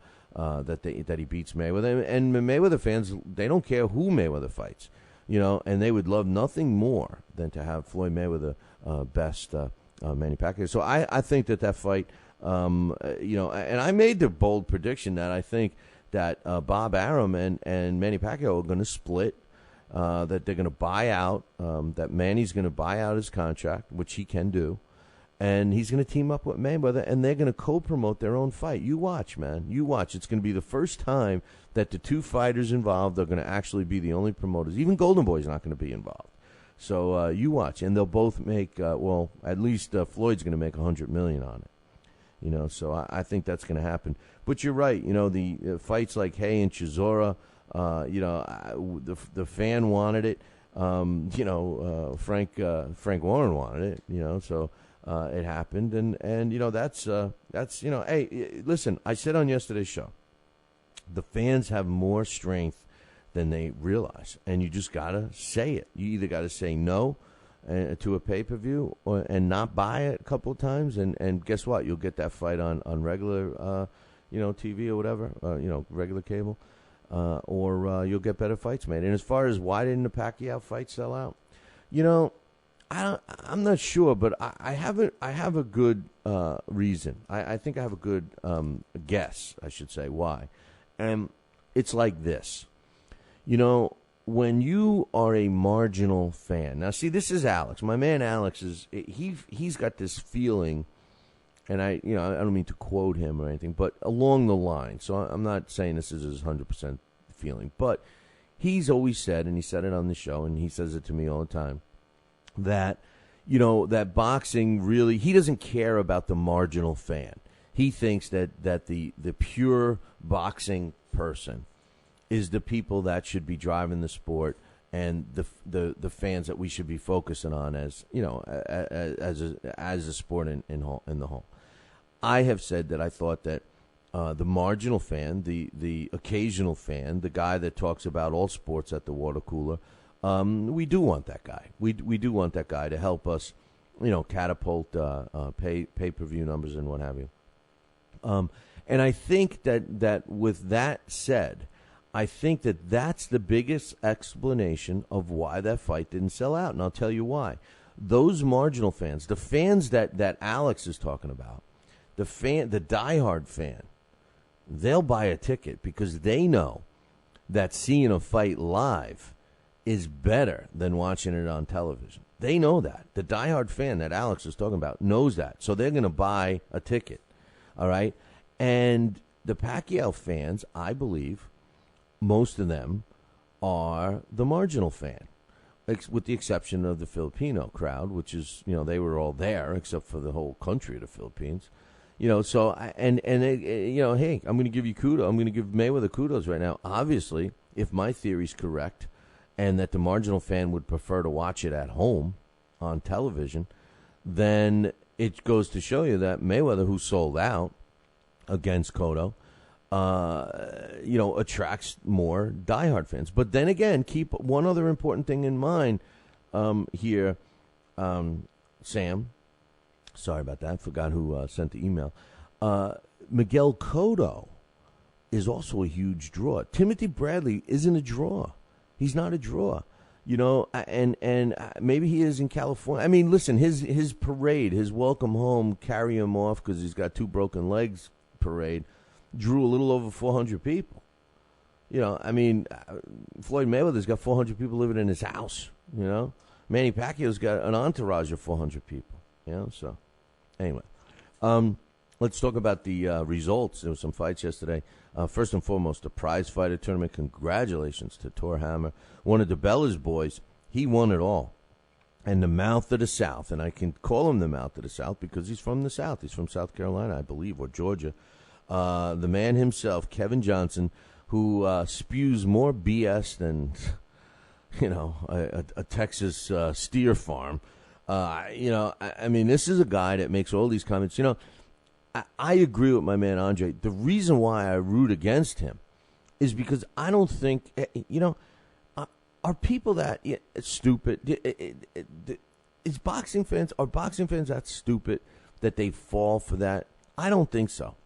he beats Mayweather, and Mayweather fans, they don't care who Mayweather fights, and they would love nothing more than to have Floyd Mayweather best Manny Pacquiao. So I think that fight, and I made the bold prediction that I think that Bob Arum and Manny Pacquiao are going to split. That they're going to buy out, that Manny's going to buy out his contract, which he can do, and he's going to team up with Mayweather, and they're going to co-promote their own fight. You watch, man. You watch. It's going to be the first time that the two fighters involved are going to actually be the only promoters. Even Golden Boy's not going to be involved. So you watch, and they'll both make, at least Floyd's going to make $100 million on it. So I think that's going to happen. But you're right. The fights like Hay and Chisora, the fan wanted it. Frank Warren wanted it. So it happened, and that's hey, listen. I said on yesterday's show, the fans have more strength than they realize, and you just gotta say it. You either gotta say no to a pay-per-view and not buy it a couple of times, and guess what? You'll get that fight on regular TV or whatever, regular cable. Or you'll get better fights made. And as far as why didn't the Pacquiao fight sell out, I'm not sure, but I have a good reason. I think I have a good guess, I should say, why. And it's like this. When you are a marginal fan. Now, see, this is Alex. My man Alex he's got this feeling. And I don't mean to quote him or anything, but along the line. So I'm not saying this is his 100% feeling, but he's always said, and he said it on the show, and he says it to me all the time, that that boxing really, he doesn't care about the marginal fan. He thinks that the pure boxing person is the people that should be driving the sport and the fans that we should be focusing on as a sport in the whole. I have said that I thought that the marginal fan, the occasional fan, the guy that talks about all sports at the water cooler, we do want that guy. We do want that guy to help us, catapult pay-per-view numbers and what have you. And I think that with that said, I think that that's the biggest explanation of why that fight didn't sell out, and I'll tell you why. Those marginal fans, the fans that Alex is talking about, the diehard fan, they'll buy a ticket because they know that seeing a fight live is better than watching it on television. They know that. The diehard fan that Alex is talking about knows that, so they're going to buy a ticket, all right? And the Pacquiao fans, I believe, most of them are the marginal fan, with the exception of the Filipino crowd, which is, they were all there except for the whole country of the Philippines. Hey, I'm going to give you kudos. I'm going to give Mayweather kudos right now. Obviously, if my theory's correct and that the marginal fan would prefer to watch it at home on television, then it goes to show you that Mayweather, who sold out against Cotto, attracts more diehard fans. But then again, keep one other important thing in mind here, Sam. Sorry about that. Forgot who sent the email. Miguel Cotto is also a huge draw. Timothy Bradley isn't a draw. He's not a draw. And maybe he is in California. I mean, listen, his parade, his welcome home, carry him off because he's got 2 broken legs parade, drew a little over 400 people. Floyd Mayweather's got 400 people living in his house. Manny Pacquiao's got an entourage of 400 people. So anyway, let's talk about the results. There were some fights yesterday. First and foremost, the Prizefighter tournament. Congratulations to Tor Hammer, one of DeBella's boys. He won it all. And the mouth of the South, and I can call him the mouth of the South because he's from the South. He's from South Carolina, I believe, or Georgia. The man himself, Kevin Johnson, who spews more BS than, a Texas steer farm. This is a guy that makes all these comments. I agree with my man Andre. The reason why I root against him is because I don't think, are people that stupid? Are boxing fans that stupid that they fall for that? I don't think so.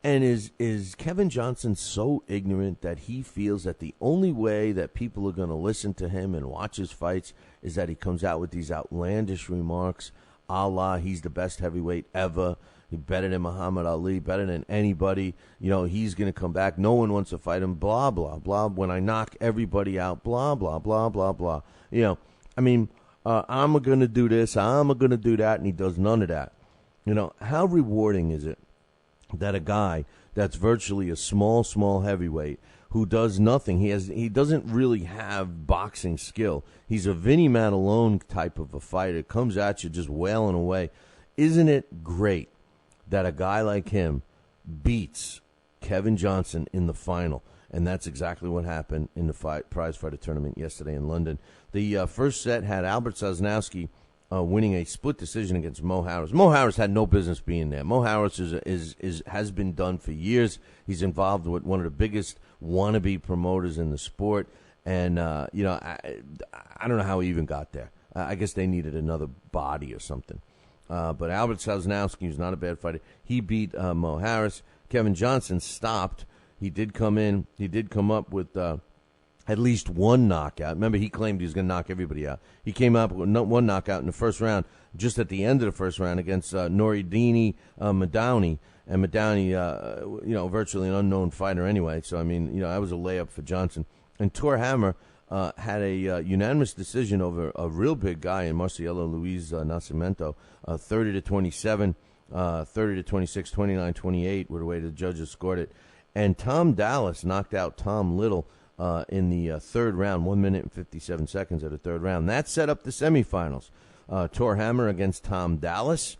And is Kevin Johnson so ignorant that he feels that the only way that people are going to listen to him and watch his fights is that he comes out with these outlandish remarks, a la he's the best heavyweight ever, he's better than Muhammad Ali, better than anybody, he's going to come back, no one wants to fight him, blah, blah, blah, when I knock everybody out, blah, blah, blah, blah, blah. I'm going to do this, I'm going to do that, and he does none of that. How rewarding is it that a guy that's virtually a small heavyweight who does nothing, he doesn't really have boxing skill. He's a Vinny Matalone type of a fighter, comes at you just wailing away. Isn't it great that a guy like him beats Kevin Johnson in the final? And that's exactly what happened in the Prizefighter tournament yesterday in London. The first set had Albert Sosnowski winning a split decision against Mo Harris. Mo Harris had no business being there. Mo Harris has been done for years. He's involved with one of the biggest wannabe promoters in the sport, and I don't know how he even got there. I guess they needed another body or something. But Albert Sosnowski, who's not a bad fighter, he beat Mo Harris. Kevin Johnson stopped. He did come in. He did come up with at least one knockout. Remember, he claimed he was going to knock everybody out. He came up with one knockout in the first round, just at the end of the first round against Noureddin Madani. And Madani, virtually an unknown fighter anyway. So, that was a layup for Johnson. And Tor Hammer had a unanimous decision over a real big guy in Marcelo Luis Nascimento, 30-27, 30-26, 29-28 were the way the judges scored it. And Tom Dallas knocked out Tom Little in the third round, 1 minute and 57 seconds of the third round. That set up the semifinals. Tor Hammer against Tom Dallas,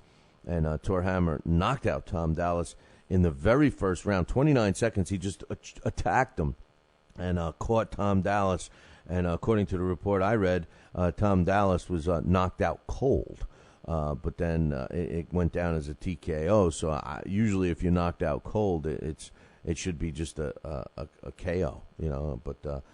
and Tor Hammer knocked out Tom Dallas in the very first round. 29 seconds, he just attacked him and caught Tom Dallas. And according to the report I read, Tom Dallas was knocked out cold. But then it went down as a TKO. So usually if you're knocked out cold, it should be just a KO, you know. But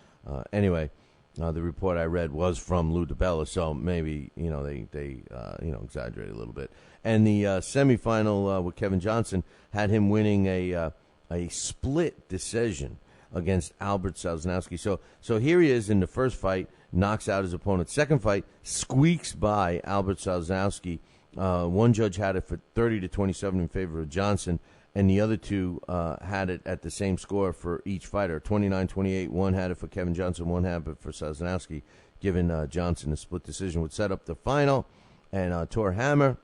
anyway, the report I read was from Lou DiBella, so maybe, you know, they exaggerated a little bit. And the semifinal with Kevin Johnson had him winning a split decision against Albert Sosnowski. So here he is in the first fight, knocks out his opponent. Second fight, squeaks by Albert Sosnowski. One judge had it for 30-27 in favor of Johnson, and the other two had it at the same score for each fighter, 29-28. One had it for Kevin Johnson, one had it for Sosnowski, giving Johnson a split decision. Would set up the final, and Tor Hammer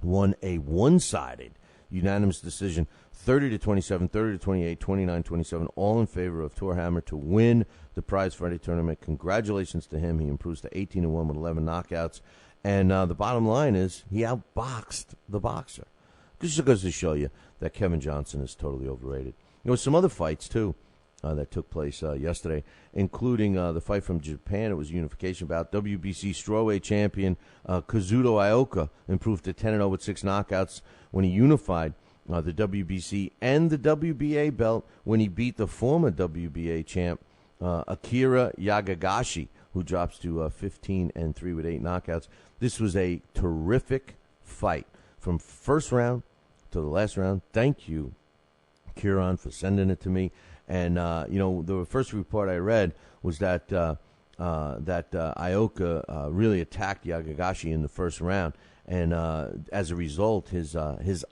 won a one-sided unanimous decision, 30-27, 30-28, 29-27, all in favor of Tor Hammer to win the Prizefighter tournament. Congratulations to him. He improves to 18-1 with 11 knockouts. And the bottom line is he outboxed the boxer. This just goes to show you that Kevin Johnson is totally overrated. There were some other fights, too, that took place yesterday, including the fight from Japan. It was a unification bout. WBC strawweight champion Kazuto Ioka improved to 10-0 with 6 knockouts when he unified the WBC and the WBA belt when he beat the former WBA champ Akira Yagagashi, who drops to 15-3 with 8 knockouts. This was a terrific fight from first round to the last round. Thank you, Kieran, for sending it to me. And, the first report I read was that Ioka really attacked Yagagashi in the first round. And as a result, his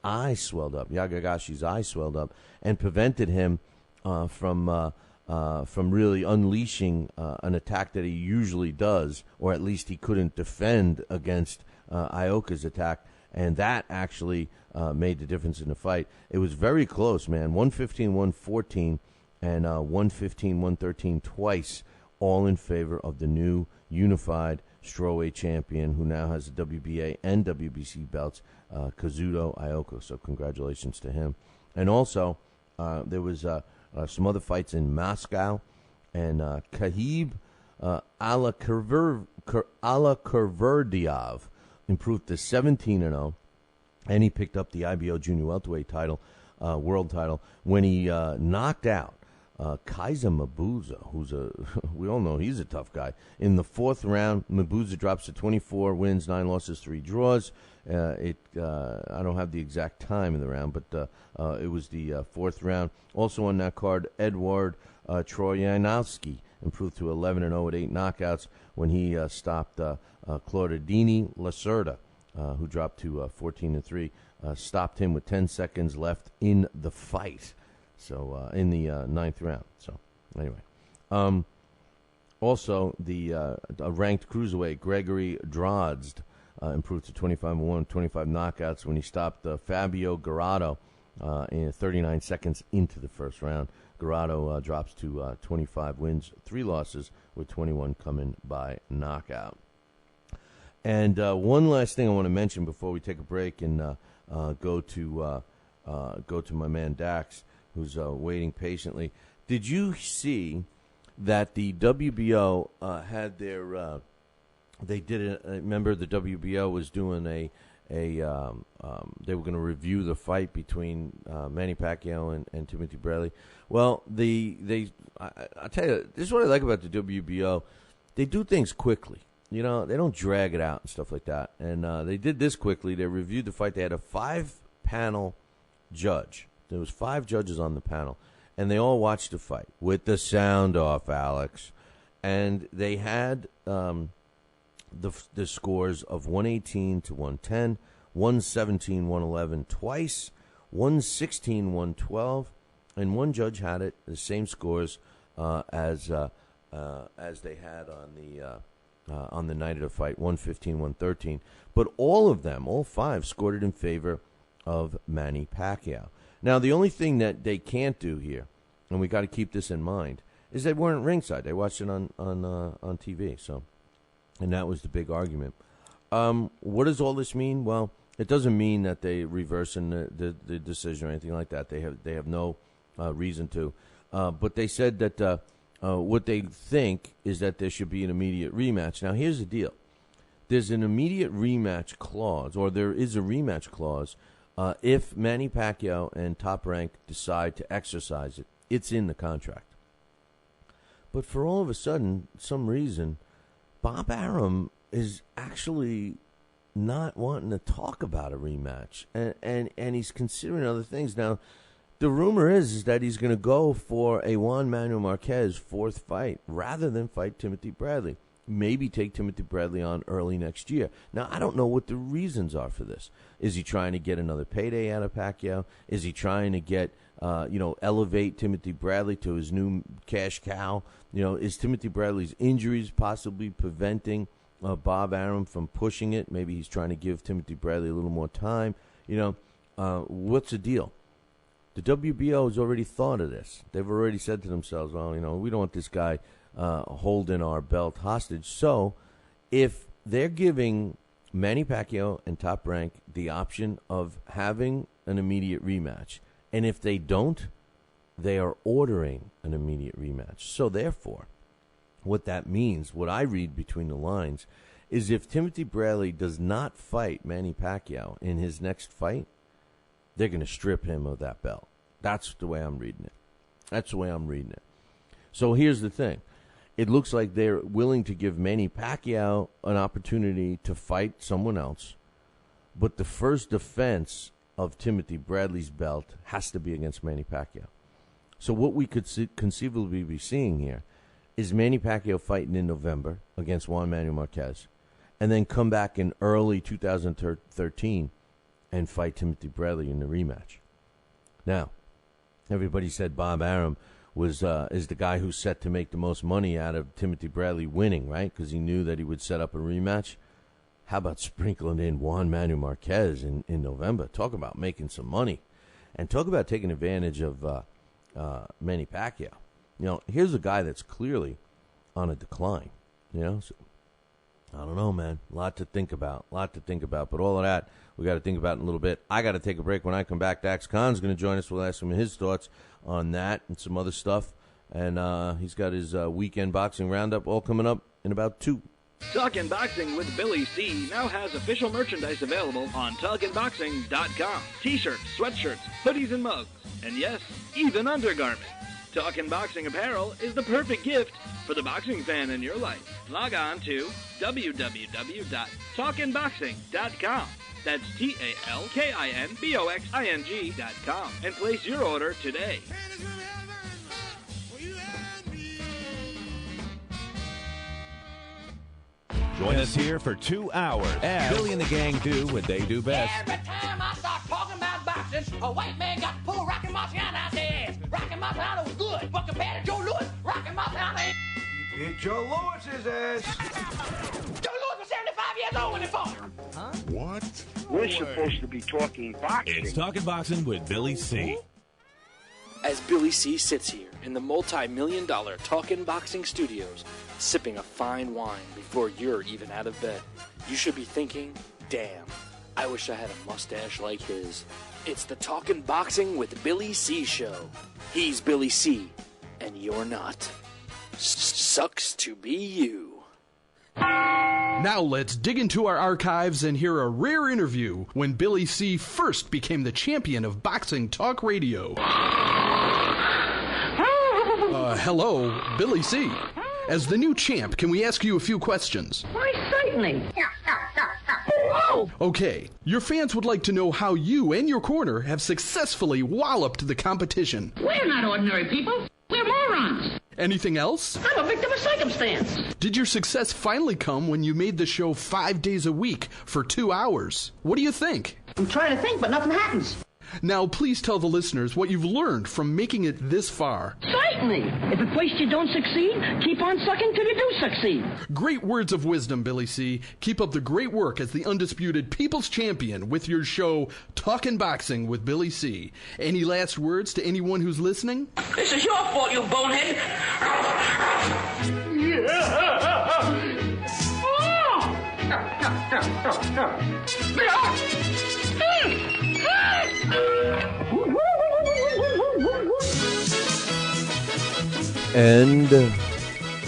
eye swelled up. Yagagashi's eye swelled up and prevented him from really unleashing an attack that he usually does, or at least he couldn't defend against Ioka's attack. And that actually made the difference in the fight. It was very close, man. 115-114 and 115-113 twice, all in favor of the new unified strawweight champion who now has the WBA and WBC belts, Kazuto Ioka. So congratulations to him. And also, there was some other fights in Moscow, and Khabib Alakurverdiyev improved to 17-0, and he picked up the IBO junior welterweight title, world title, when he knocked out Kaiser Mabuza, we all know he's a tough guy. In the fourth round, Mabuza drops to 24 wins, 9 losses, 3 draws. I don't have the exact time in the round, but it was the fourth round. Also on that card, Edward Troyanowski improved to 11-0 with 8 knockouts when he stopped Claudini Lacerda, who dropped to 14-3. Stopped him with 10 seconds left in the fight. So in the ninth round. So anyway, also the ranked cruiserweight Gregory Drodzd improved to 25-1, 25 knockouts when he stopped Fabio Garotto in 39 seconds into the first round. Garotto drops to 25 wins, 3 losses, with 21 coming by knockout. And one last thing I want to mention before we take a break and go to my man Daxx, who's waiting patiently. Did you see that the WBO had their they did it? Remember, the WBO was doing they were going to review the fight between Manny Pacquiao and Timothy Bradley. Well, I tell you, this is what I like about the WBO. They do things quickly. You know, they don't drag it out and stuff like that. And they did this quickly. They reviewed the fight. They had a 5-panel judge. There was 5 judges on the panel, and they all watched the fight with the sound off, Alex. And they had the scores of 118 to 110, 117, 111 twice, 116, 112, and one judge had it the same scores as they had on the night of the fight, 115, 113. But all of them, all 5, scored it in favor of Manny Pacquiao. Now, the only thing that they can't do here, and we got to keep this in mind, is they weren't ringside. They watched it on TV. So, and that was the big argument. What does all this mean? Well, it doesn't mean that they reversing the decision or anything like that. They have no reason to. But they said that what they think is that there should be an immediate rematch. Now, here's the deal. There's an immediate rematch clause, or there is a rematch clause, if Manny Pacquiao and Top Rank decide to exercise it. It's in the contract. But for all of a sudden, some reason, Bob Arum is actually not wanting to talk about a rematch, and he's considering other things. Now, the rumor is that he's going to go for a Juan Manuel Marquez fourth fight rather than fight Timothy Bradley. Maybe take Timothy Bradley on early next year. Now, I don't know what the reasons are for this. Is he trying to get another payday out of Pacquiao? Is he trying to get, elevate Timothy Bradley to his new cash cow? Is Timothy Bradley's injuries possibly preventing Bob Arum from pushing it? Maybe he's trying to give Timothy Bradley a little more time. What's the deal? The WBO has already thought of this. They've already said to themselves, well, we don't want this guy holding our belt hostage. So if they're giving Manny Pacquiao and Top Rank the option of having an immediate rematch, and if they don't, they are ordering an immediate rematch. So therefore, what that means, what I read between the lines, is if Timothy Bradley does not fight Manny Pacquiao in his next fight, they're going to strip him of that belt. That's the way I'm reading it. So here's the thing. It looks like they're willing to give Manny Pacquiao an opportunity to fight someone else, but the first defense of Timothy Bradley's belt has to be against Manny Pacquiao. So what we could conceivably be seeing here is Manny Pacquiao fighting in November against Juan Manuel Marquez, and then come back in early 2013 and fight Timothy Bradley in the rematch. Now, everybody said Bob Arum is the guy who's set to make the most money out of Timothy Bradley winning, right? Because he knew that he would set up a rematch. How about sprinkling in Juan Manuel Marquez in November? Talk about making some money. And talk about taking advantage of Manny Pacquiao. Here's a guy that's clearly on a decline. So, I don't know, man. A lot to think about. But all of that, we got to think about in a little bit. I got to take a break. When I come back, Daxx Khan's going to join us. We'll ask him his thoughts on that and some other stuff. And he's got his weekend boxing roundup all coming up in about 2. Talkin' Boxing with Billy C. now has official merchandise available on TalkinBoxing.com. T-shirts, sweatshirts, hoodies, and mugs. And yes, even undergarments. Talkin' Boxing apparel is the perfect gift for the boxing fan in your life. Log on to www.talkinboxing.com. That's TalkinBoxing.com and place your order today. Join us here for 2 hours as Billy and the gang do what they do best. Every time I start talking about boxing, a white man got to pull Rocky Marciano out their ass. Rocky Marciano was good, but compared to Joe Louis, Rocky Marciano ain't... Beat Joe Louis's ass. Joe Louis was 75 years old when he fought. Huh? What? We're supposed to be talking boxing. It's Talking Boxing with Billy C. As Billy C sits here in the multi-million-dollar Talkin' Boxing studios, sipping a fine wine before you're even out of bed, you should be thinking, damn, I wish I had a mustache like his. It's the Talkin' Boxing with Billy C show. He's Billy C, and you're not. Sucks to be you. Now let's dig into our archives and hear a rare interview when Billy C first became the champion of boxing talk radio. Hello, Billy C. As the new champ, can we ask you a few questions? Why, certainly. Okay, your fans would like to know how you and your corner have successfully walloped the competition. We're not ordinary people. We're morons. Anything else? I'm a victim of circumstance. Did your success finally come when you made the show 5 days a week for 2 hours? What do you think? I'm trying to think, but nothing happens. Now, please tell the listeners what you've learned from making it this far. Certainly. If at first you don't succeed, keep on sucking till you do succeed. Great words of wisdom, Billy C. Keep up the great work as the undisputed People's Champion with your show, Talkin' Boxing with Billy C. Any last words to anyone who's listening? This is your fault, you bonehead. And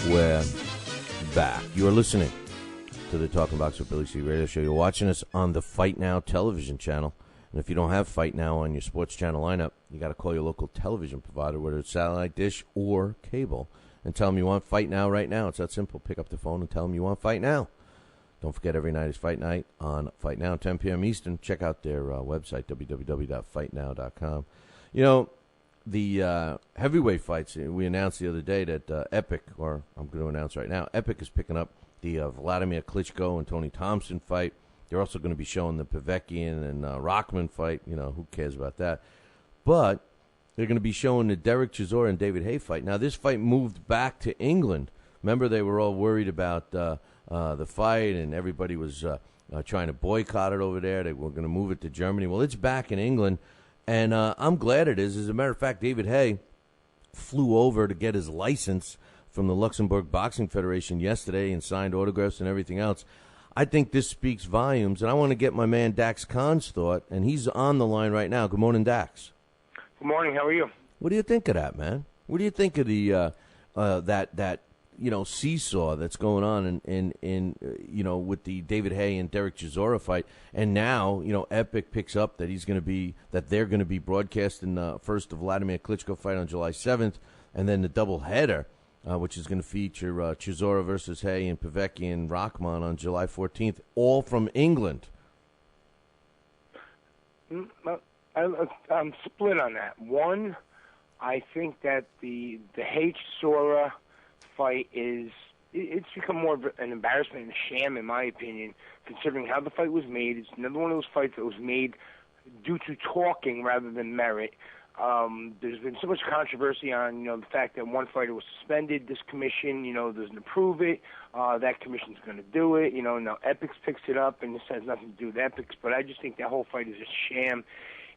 we're back. You are listening to the Talking Box with Billy C radio show. You're watching us on the Fight Now television channel. And if you don't have Fight Now on your sports channel lineup, you got to call your local television provider, whether it's satellite dish or cable, and tell them you want Fight Now right now. It's that simple. Pick up the phone and tell them you want Fight Now. Don't forget, every night is Fight Night on Fight Now, 10 p.m. Eastern. Check out their website, www.fightnow.com. You know, the heavyweight fights, we announced the other day that Epic, or I'm going to announce right now, Epic is picking up the Vladimir Klitschko and Tony Thompson fight. They're also going to be showing the Povetkian and Rockman fight. You know, who cares about that? But they're going to be showing the Derek Chisora and David Haye fight. Now, this fight moved back to England. Remember, they were all worried about the fight, and everybody was trying to boycott it over there. They were going to move it to Germany. Well, it's back in England. And I'm glad it is. As a matter of fact, David Haye flew over to get his license from the Luxembourg Boxing Federation yesterday and signed autographs and everything else. I think this speaks volumes, and I want to get my man Daxx Khan's thought, and he's on the line right now. Good morning, Dax. Good morning. How are you? What do you think of that, man? What do you think of the that seesaw that's going on in with the David Haye and Derek Chisora fight, and now Epic picks up that they're going to be broadcasting first the Vladimir Klitschko fight on July 7th, and then the doubleheader, which is going to feature Chisora versus Haye and Povetkian and Rockman on July 14th, all from England. I'm split on that. One, I think that the Haye Chisora fight it's become more of an embarrassment and a sham, in my opinion, considering how the fight was made. It's another one of those fights that was made due to talking rather than merit. There's been so much controversy on the fact that one fighter was suspended. This commission doesn't approve it. That commission's going to do it. Now Epix picks it up, and this has nothing to do with Epix, but I just think that whole fight is a sham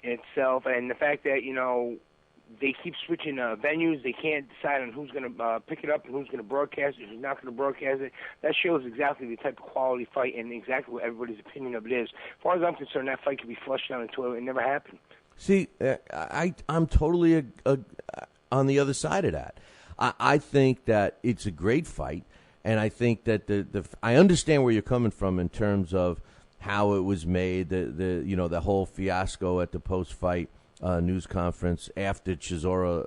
in itself. And the fact that they keep switching venues. They can't decide on who's going to pick it up and who's going to broadcast it, who's not going to broadcast it. That shows exactly the type of quality fight and exactly what everybody's opinion of it is. As far as I'm concerned, that fight could be flushed down the toilet. It never happened. See, I'm totally on the other side of that. I think that it's a great fight, and I think that I understand where you're coming from in terms of how it was made, the whole fiasco at the post-fight news conference after Chisora,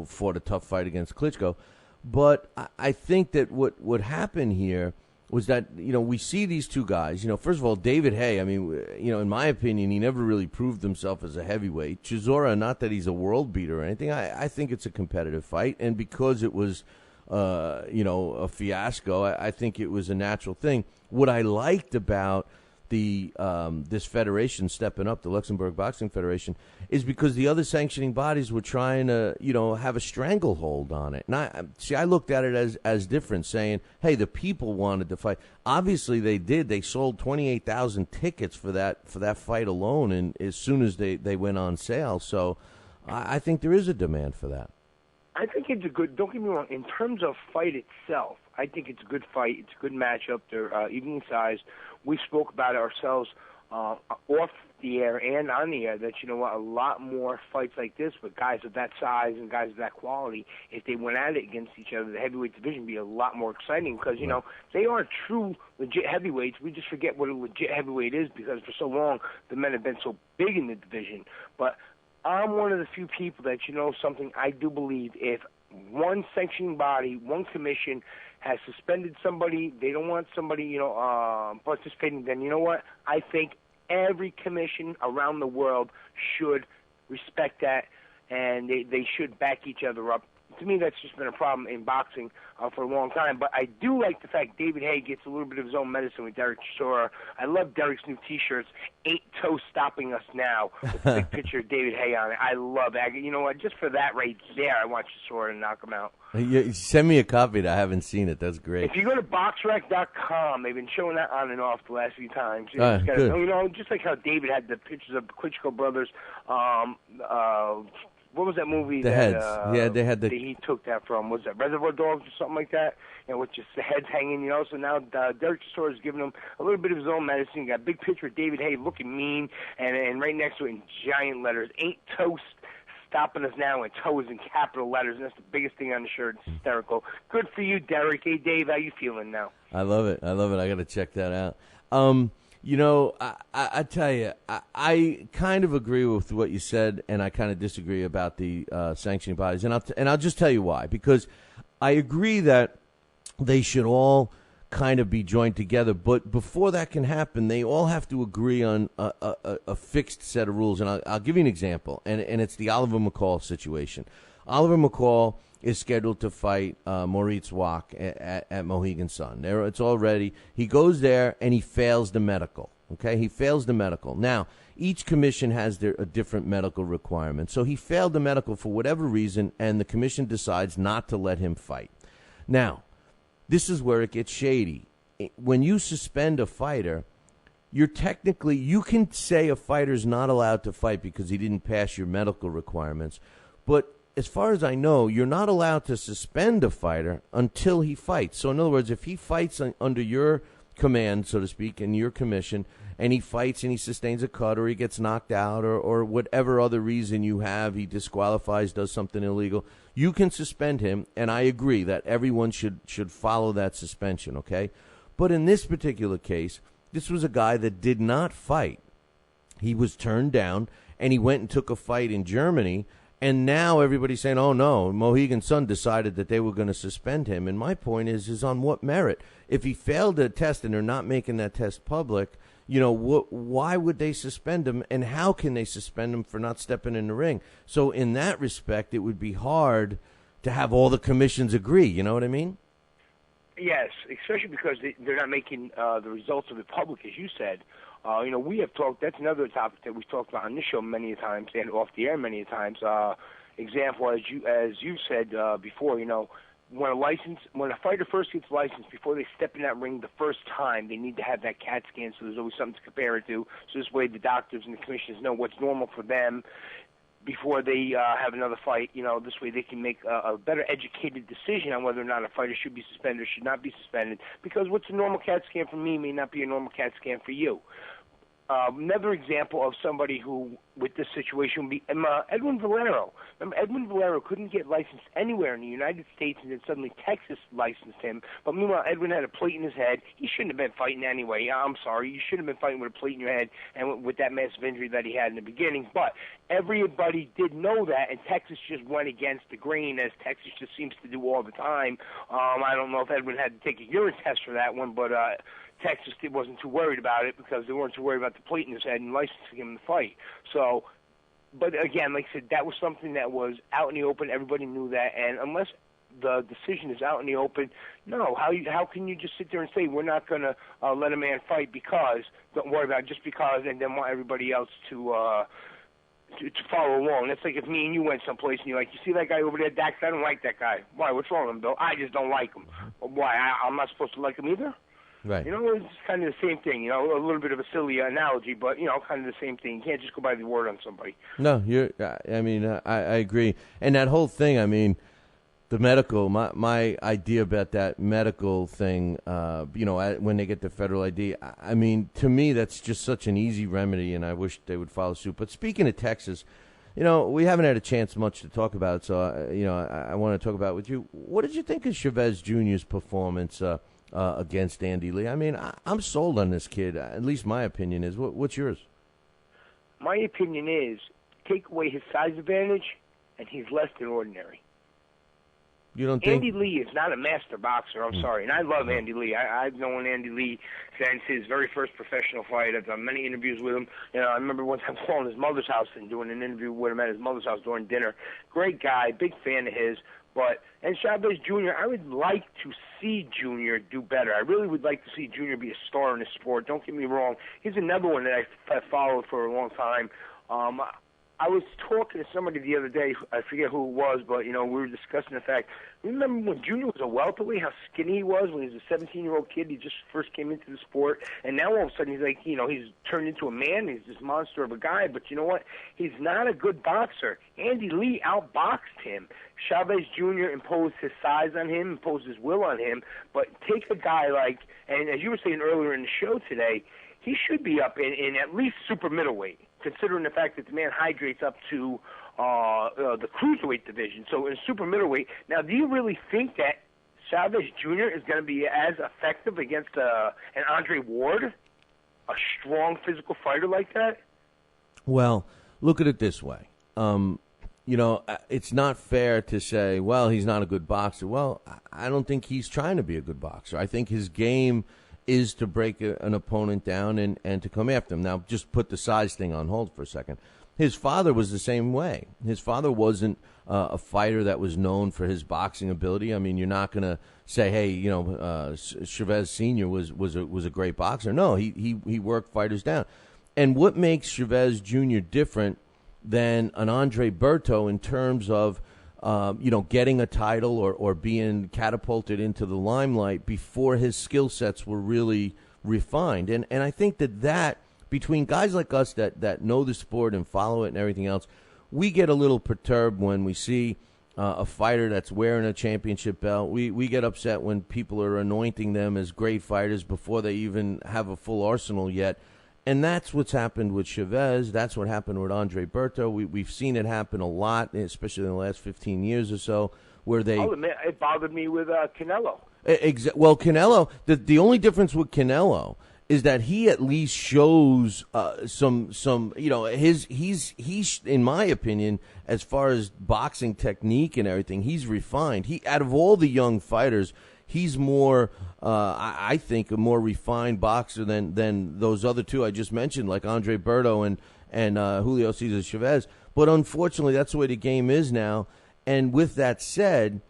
fought a tough fight against Klitschko. But I think that what happened here was that, we see these two guys. First of all, David Haye, in my opinion, he never really proved himself as a heavyweight. Chisora, not that he's a world beater or anything. I think it's a competitive fight. And because it was, a fiasco, I think it was a natural thing. What I liked about this federation stepping up, the Luxembourg Boxing Federation, is because the other sanctioning bodies were trying to, have a stranglehold on it. And I looked at it as different, saying, hey, the people wanted to fight. Obviously they did. They sold 28,000 tickets for that fight alone, and as soon as they went on sale. So I think there is a demand for that. I think it's a good, don't get me wrong, in terms of fight itself, I think it's a good fight. It's a good matchup. They're evenly sized. We spoke about it ourselves off the air and on the air that, a lot more fights like this with guys of that size and guys of that quality, if they went at it against each other, the heavyweight division would be a lot more exciting because, they are true, legit heavyweights. We just forget what a legit heavyweight is because for so long the men have been so big in the division. But I'm one of the few people that, something I do believe, if one sanctioning body, one commission has suspended somebody, they don't want somebody, participating, then you know what? I think every commission around the world should respect that, and they should back each other up. To me, that's just been a problem in boxing for a long time. But I do like the fact David Haye gets a little bit of his own medicine with Derek Chisora. I love Derek's new T-shirts, "Ain't Toe Stopping Us Now," with the big picture of David Haye on it. I love it. You know what? Just for that right there, I want Chisora to knock him out. Yeah, send me a copy. I haven't seen it. That's great. If you go to BoxRec.com, they've been showing that on and off the last few times. Good. Just like how David had the pictures of the Klitschko brothers. What was that movie? The Heads. Yeah, they had the. He took that from. Was that Reservoir Dogs or something like that? With just the heads hanging. So now Derek Chisora is giving him a little bit of his own medicine. You got a big picture of David Haye looking mean, and right next to it in giant letters, "Ain't Toast stopping us now in toes in capital letters, and that's the biggest thing on the shirt. It's hysterical. Good for you, Derek. Hey, Dave, how you feeling now? I love it. I got to check that out. I tell you, I kind of agree with what you said, and I kind of disagree about the sanctioning bodies, and I'll just tell you why. Because I agree that they should all kind of be joined together, but before that can happen, they all have to agree on a fixed set of rules. And I'll give you an example, and it's the Oliver McCall situation. Oliver McCall is scheduled to fight Moritz Wach at Mohegan Sun. It's all ready. He goes there, and he fails the medical. Okay, he fails the medical. Now, each commission has a different medical requirement. So he failed the medical for whatever reason, and the commission decides not to let him fight. Now, this is where it gets shady. When you suspend a fighter, you can say a fighter's not allowed to fight because he didn't pass your medical requirements. But as far as I know, you're not allowed to suspend a fighter until he fights. So in other words, if he fights under your command, so to speak, in your commission, and he fights and he sustains a cut or he gets knocked out or whatever other reason you have, he disqualifies, does something illegal, you can suspend him, and I agree that everyone should follow that suspension, okay? But in this particular case, this was a guy that did not fight. He was turned down, and he went and took a fight in Germany, and now everybody's saying, oh, no, Mohegan Sun decided that they were going to suspend him. And my point is on what merit? If he failed a test and they're not making that test public, why would they suspend him, and how can they suspend him for not stepping in the ring? So in that respect, it would be hard to have all the commissions agree. You know what I mean? Yes, especially because they're not making the results of it public, as you said. We have talked. That's another topic that we've talked about on this show many times and off the air many times. Example, as you said before, when a fighter first gets licensed, before they step in that ring the first time, they need to have that CAT scan, so there's always something to compare it to. So this way the doctors and the commissioners know what's normal for them before they have another fight. This way they can make a better educated decision on whether or not a fighter should be suspended or should not be suspended, because what's a normal CAT scan for me may not be a normal CAT scan for you. Another example of somebody who, with this situation, would be Edwin Valero. Remember, Edwin Valero couldn't get licensed anywhere in the United States, and then suddenly Texas licensed him. But meanwhile, Edwin had a plate in his head. He shouldn't have been fighting anyway. I'm sorry. You shouldn't have been fighting with a plate in your head and with that massive injury that he had in the beginning. But everybody did know that, and Texas just went against the grain, as Texas just seems to do all the time. I don't know if Edwin had to take a urine test for that one, but Texas wasn't too worried about it because they weren't too worried about the plate in his head and licensing him to fight. So, but again, like I said, that was something that was out in the open. Everybody knew that, and unless the decision is out in the open, no, how can you just sit there and say we're not going to let a man fight because, don't worry about it, just because, and then want everybody else to follow along. That's like if me and you went someplace and you're like, you see that guy over there, Daxx? I don't like that guy. Why? What's wrong with him, Bill? I just don't like him. Why? I'm not supposed to like him either? Right. It's kind of the same thing. A little bit of a silly analogy, but kind of the same thing. You can't just go by the word on somebody. No, I agree. And that whole thing, the medical, my idea about that medical thing, when they get the federal ID, to me that's just such an easy remedy, and I wish they would follow suit. But speaking of Texas, we haven't had a chance much to talk about it, so I want to talk about it with you. What did you think of Chavez Jr.'s performance against Andy Lee? I'm sold on this kid. At least my opinion is. What's yours? My opinion is take away his size advantage, and he's less than ordinary. You don't think? Andy Lee is not a master boxer. I'm sorry, and I love Andy Lee. I've known Andy Lee since his very first professional fight. I've done many interviews with him. I remember one time calling his mother's house and doing an interview with him at his mother's house during dinner. Great guy, big fan of his. And Chavez Jr., I would like to see Jr. do better. I really would like to see Jr. be a star in the sport. Don't get me wrong. He's another one that I followed for a long time. I was talking to somebody the other day, I forget who it was, but, we were discussing the fact, remember when Junior was a welterweight, how skinny he was when he was a 17-year-old kid? He just first came into the sport, and now all of a sudden he's like, he's turned into a man. He's this monster of a guy, but you know what? He's not a good boxer. Andy Lee outboxed him. Chavez Jr. imposed his size on him, imposed his will on him, but take a guy and as you were saying earlier in the show today, he should be up in at least super middleweight. considering the fact that the man hydrates up to the cruiserweight division. So in super middleweight, now do you really think that Chavez Jr. is going to be as effective against an Andre Ward, a strong physical fighter like that? Well, look at it this way. It's not fair to say, well, he's not a good boxer. Well, I don't think he's trying to be a good boxer. I think his game is to break an opponent down and to come after him. Now, just put the size thing on hold for a second. His father was the same way. His father wasn't a fighter that was known for his boxing ability. I mean, you're not going to say, hey, Chavez Sr. was a great boxer. No, he worked fighters down. And what makes Chavez Jr. different than an Andre Berto in terms of getting a title or being catapulted into the limelight before his skill sets were really refined. And I think that between guys like us that know the sport and follow it and everything else, we get a little perturbed when we see a fighter that's wearing a championship belt. We get upset when people are anointing them as great fighters before they even have a full arsenal yet. And that's what's happened with Chavez. That's what happened with Andre Berto. We've seen it happen a lot, especially in the last 15 years or so, where they... I'll admit, it bothered me with Canelo. Well, Canelo, the only difference with Canelo is that he at least shows some he's in my opinion, as far as boxing technique and everything, he's refined. He, out of all the young fighters, he's more, I think, a more refined boxer than those other two I just mentioned, like Andre Berto and Julio Cesar Chavez. But unfortunately, that's the way the game is now. And with that said,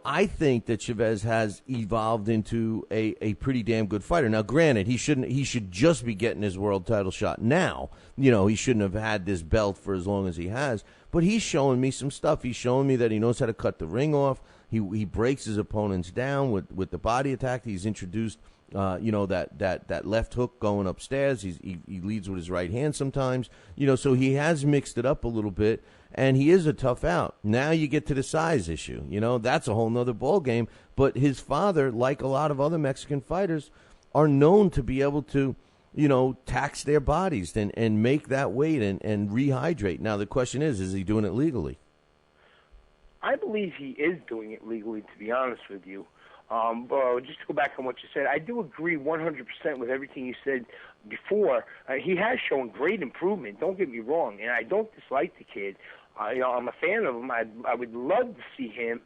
I think that Chavez has evolved into a pretty damn good fighter. Now, granted, he should just be getting his world title shot now. He shouldn't have had this belt for as long as he has. But he's showing me some stuff. He's showing me that he knows how to cut the ring off. He breaks his opponents down with the body attack. He's introduced, that left hook going upstairs. He leads with his right hand sometimes. So he has mixed it up a little bit, and he is a tough out. Now you get to the size issue. That's a whole nother ball game. But his father, like a lot of other Mexican fighters, are known to be able to, tax their bodies and make that weight and rehydrate. Now the question is he doing it legally? I believe he is doing it legally, to be honest with you. Just to go back on what you said, I do agree 100% with everything you said before. He has shown great improvement, don't get me wrong, and I don't dislike the kid. I'm a fan of him. I would love to see him,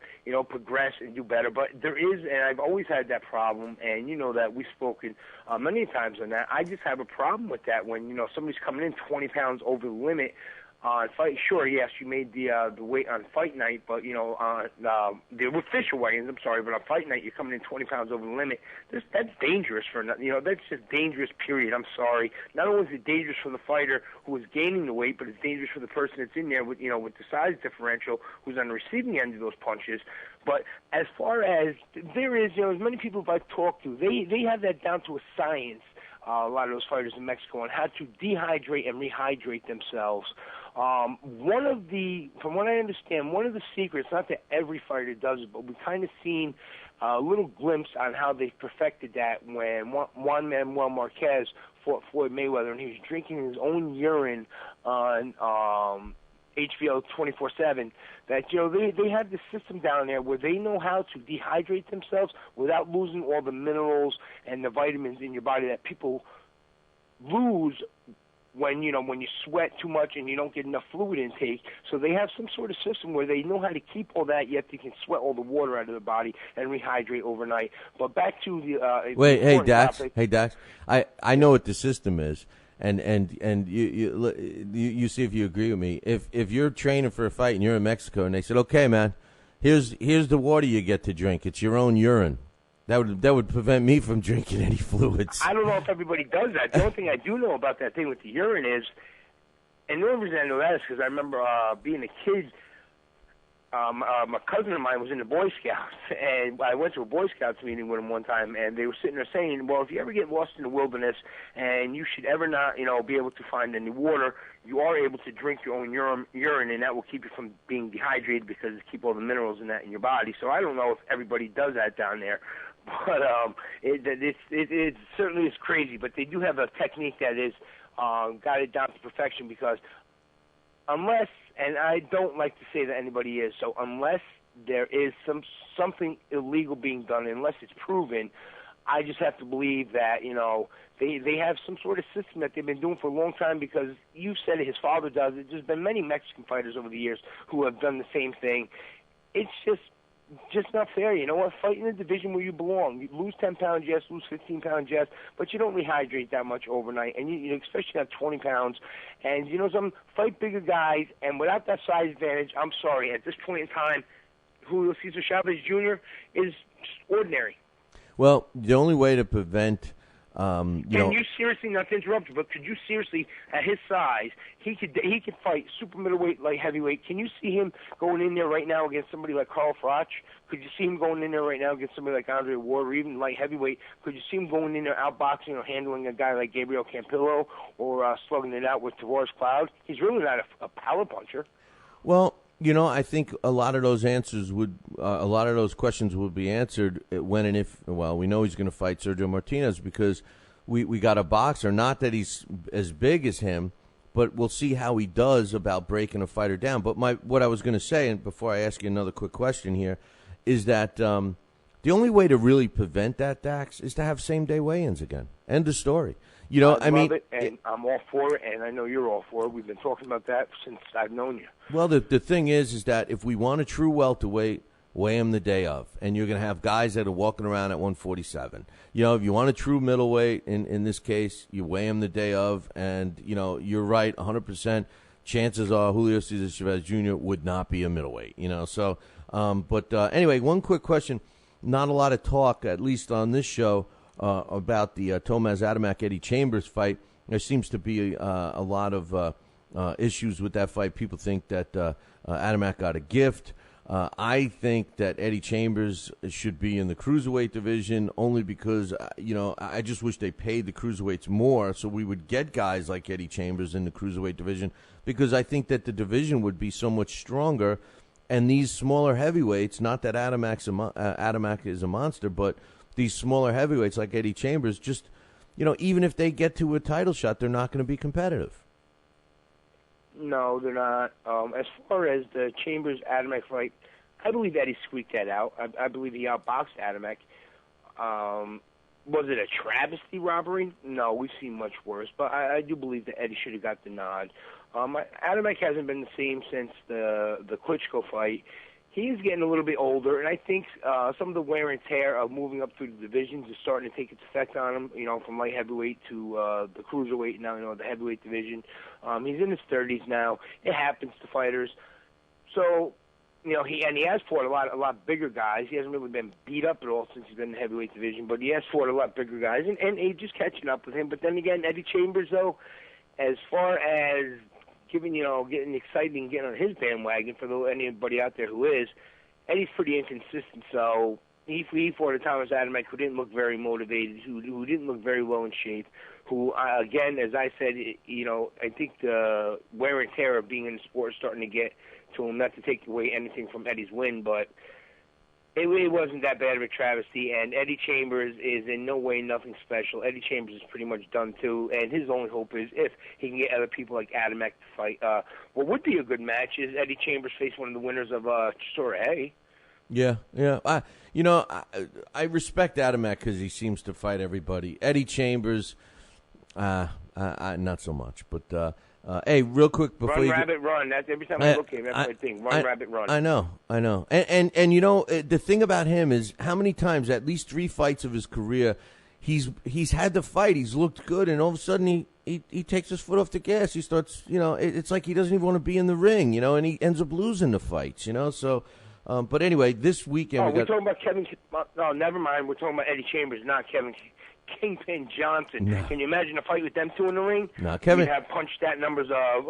progress and do better. But there is, and I've always had that problem, and that we've spoken many times on that. I just have a problem with that when, somebody's coming in 20 pounds over the limit on fight. Sure, yes, you made the weight on fight night, but the official weigh-ins. I'm sorry, but on fight night you're coming in 20 pounds over the limit. That's dangerous for that's just dangerous. Period. I'm sorry. Not only is it dangerous for the fighter who is gaining the weight, but it's dangerous for the person that's in there with with the size differential who's on the receiving end of those punches. But as far as there is, as many people as I've talked to, they have that down to a science. A lot of those fighters in Mexico on how to dehydrate and rehydrate themselves. From what I understand, one of the secrets, not that every fighter does it, but we've kind of seen a little glimpse on how they've perfected that when Juan Manuel Marquez fought Floyd Mayweather, and he was drinking his own urine on HBO 24/7. That they have this system down there where they know how to dehydrate themselves without losing all the minerals and the vitamins in your body that people lose when you sweat too much and you don't get enough fluid intake. So they have some sort of system where they know how to keep all that, yet they can sweat all the water out of the body and rehydrate overnight. But back to the hey Daxx, I know what the system is. And you see if you agree with me. If you're training for a fight and you're in Mexico and they said, okay, man, here's the water you get to drink. It's your own urine. That would prevent me from drinking any fluids. I don't know if everybody does that. The only thing I do know about that thing with the urine is, and the only reason I know that is because I remember being a kid. My cousin of mine was in the Boy Scouts, and I went to a Boy Scouts meeting with him one time, and they were sitting there saying, well, if you ever get lost in the wilderness and you should ever not, be able to find any water, you are able to drink your own urine, and that will keep you from being dehydrated because it keeps all the minerals in that in your body. So I don't know if everybody does that down there, but it certainly is crazy. But they do have a technique that is got it down to perfection, because unless, and I don't like to say that anybody is, so unless there is something illegal being done, unless it's proven, I just have to believe that, you know, they have some sort of system that they've been doing for a long time, because you said it, his father does it. There's been many Mexican fighters over the years who have done the same thing. It's just not fair. You know what? Fight in the division where you belong. You lose 10 pounds, yes. Lose 15 pounds, yes. But you don't rehydrate that much overnight, and you especially have 20 pounds. And you know, some fight bigger guys, and without that size advantage, I'm sorry, at this point in time, Julio Cesar Chavez Jr. is just ordinary. Well, the only way to prevent, Can you seriously, not to interrupt you, but could you seriously, at his size, he could fight super middleweight, light heavyweight? Can you see him going in there right now against somebody like Carl Froch? Could you see him going in there right now against somebody like Andre Ward, or even light heavyweight? Could you see him going in there outboxing or handling a guy like Gabriel Campillo, or slugging it out with Tavares Cloud? He's really not a power puncher. Well, you know, I think a lot of those questions would be answered when and if. Well, we know he's going to fight Sergio Martinez, because we got a boxer. Not that he's as big as him, but we'll see how he does about breaking a fighter down. But what I was going to say, and before I ask you another quick question here, is that the only way to really prevent that, Dax, is to have same-day weigh-ins again. End of story. You know, I love it, and I'm all for it, and I know you're all for it. We've been talking about that since I've known you. Well, the thing is that if we want a true welterweight, weigh him the day of, and you're going to have guys that are walking around at 147. You know, if you want a true middleweight, in this case, you weigh him the day of, and, you know, you're right, 100%. Chances are Julio Cesar Chavez Jr. would not be a middleweight, you know. So, anyway, one quick question. Not a lot of talk, at least on this show, about the Tomaz Adamek-Eddie Chambers fight. There seems to be a lot of issues with that fight. People think that Adamek got a gift. I think that Eddie Chambers should be in the cruiserweight division, only because, you know, I just wish they paid the cruiserweights more so we would get guys like Eddie Chambers in the cruiserweight division, because I think that the division would be so much stronger. And these smaller heavyweights, not that Adamek is a monster, but these smaller heavyweights like Eddie Chambers, just, you know, even if they get to a title shot, they're not going to be competitive. No, they're not. As far as the Chambers-Adamek fight, I believe Eddie squeaked that out. I believe he outboxed Adamek. Was it a travesty robbery? No, we've seen much worse. But I do believe that Eddie should have got the nod. Adamek hasn't been the same since the Klitschko fight. He's getting a little bit older, and I think some of the wear and tear of moving up through the divisions is starting to take its effect on him, you know, from light heavyweight to the cruiserweight, now, you know, the heavyweight division. He's in his 30s now. It happens to fighters. So, you know, he has fought a lot bigger guys. He hasn't really been beat up at all since he's been in the heavyweight division, but he has fought a lot bigger guys, and age is catching up with him. But then again, Eddie Chambers, though, as far as getting excited and getting on his bandwagon for anybody out there who is, Eddie's pretty inconsistent. So he fought a Thomas Adamek who didn't look very motivated, who didn't look very well in shape, who, again, as I said, you know, I think the wear and tear of being in the sport is starting to get to him, not to take away anything from Eddie's win, but it really wasn't that bad of a travesty, and Eddie Chambers is in no way nothing special. Eddie Chambers is pretty much done, too, and his only hope is if he can get other people like Adamek to fight. What would be a good match is Eddie Chambers face one of the winners of Chisora A. Yeah. I respect Adamek because he seems to fight everybody. Eddie Chambers, not so much, but... hey, real quick before run. That's every time I look at him. That's what I think. Rabbit, run. I know. And you know, the thing about him is how many times, at least 3 fights of his career, he's had to fight. He's looked good, and all of a sudden he takes his foot off the gas. He starts, you know, it's like he doesn't even want to be in the ring, you know, and he ends up losing the fights, you know. So, but anyway, this weekend we're talking about Kevin. No, never mind. We're talking about Eddie Chambers, not Kevin Kingpin Johnson. No. Can you imagine a fight with them two in the ring? No, Kevin. You'd have punch stat numbers of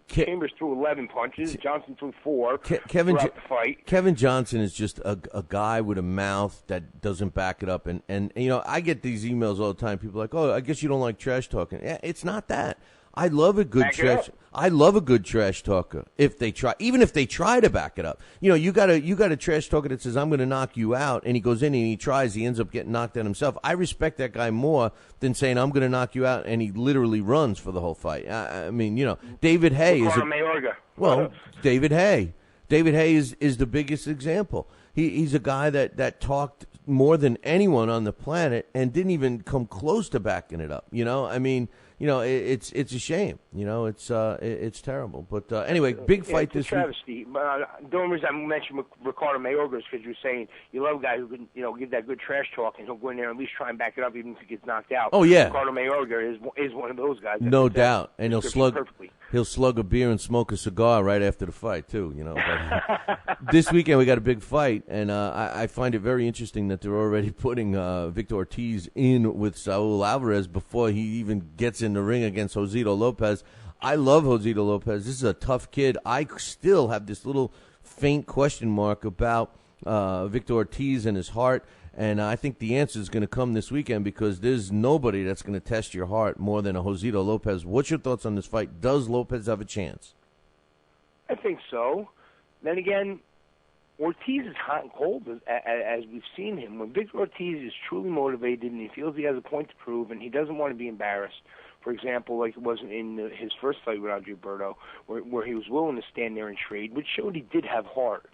Chambers threw 11 punches, Johnson threw 4 throughout the fight. Kevin Johnson is just a guy with a mouth that doesn't back it up, and you know, I get these emails all the time. People are like, oh, I guess you don't like trash talking. Yeah, it's not that. I love a good trash. I love a good trash talker. If they try, even if they try to back it up, you got a trash talker that says I'm going to knock you out, and he goes in and he tries, he ends up getting knocked out himself. I respect that guy more than saying I'm going to knock you out, and he literally runs for the whole fight. I mean, David Hay is David Hay. David Hay is the biggest example. He's a guy that talked more than anyone on the planet and didn't even come close to backing it up. I mean, it's a shame. It's terrible. But anyway, big fight this week. It's a travesty. The only reason I mentioned Ricardo Mayorga is because you're saying you love a guy who can, give that good trash talk, and he'll go in there and at least try and back it up even if he gets knocked out. Oh, yeah. Ricardo Mayorga is one of those guys. No doubt. And he'll slug a beer and smoke a cigar right after the fight, too. But this weekend we got a big fight, and I find it very interesting that they're already putting Victor Ortiz in with Saul Alvarez before he even gets in the ring against Josito Lopez. I love Josito Lopez. This is a tough kid. I still have this little faint question mark about Victor Ortiz and his heart, and I think the answer is going to come this weekend because there's nobody that's going to test your heart more than a Josito Lopez. What's your thoughts on this fight? Does Lopez have a chance? I think so. Then again, Ortiz is hot and cold as we've seen him. When Victor Ortiz is truly motivated and he feels he has a point to prove and he doesn't want to be embarrassed, for example, like it was in his first fight with Andre Berto, where he was willing to stand there and trade, which showed he did have heart.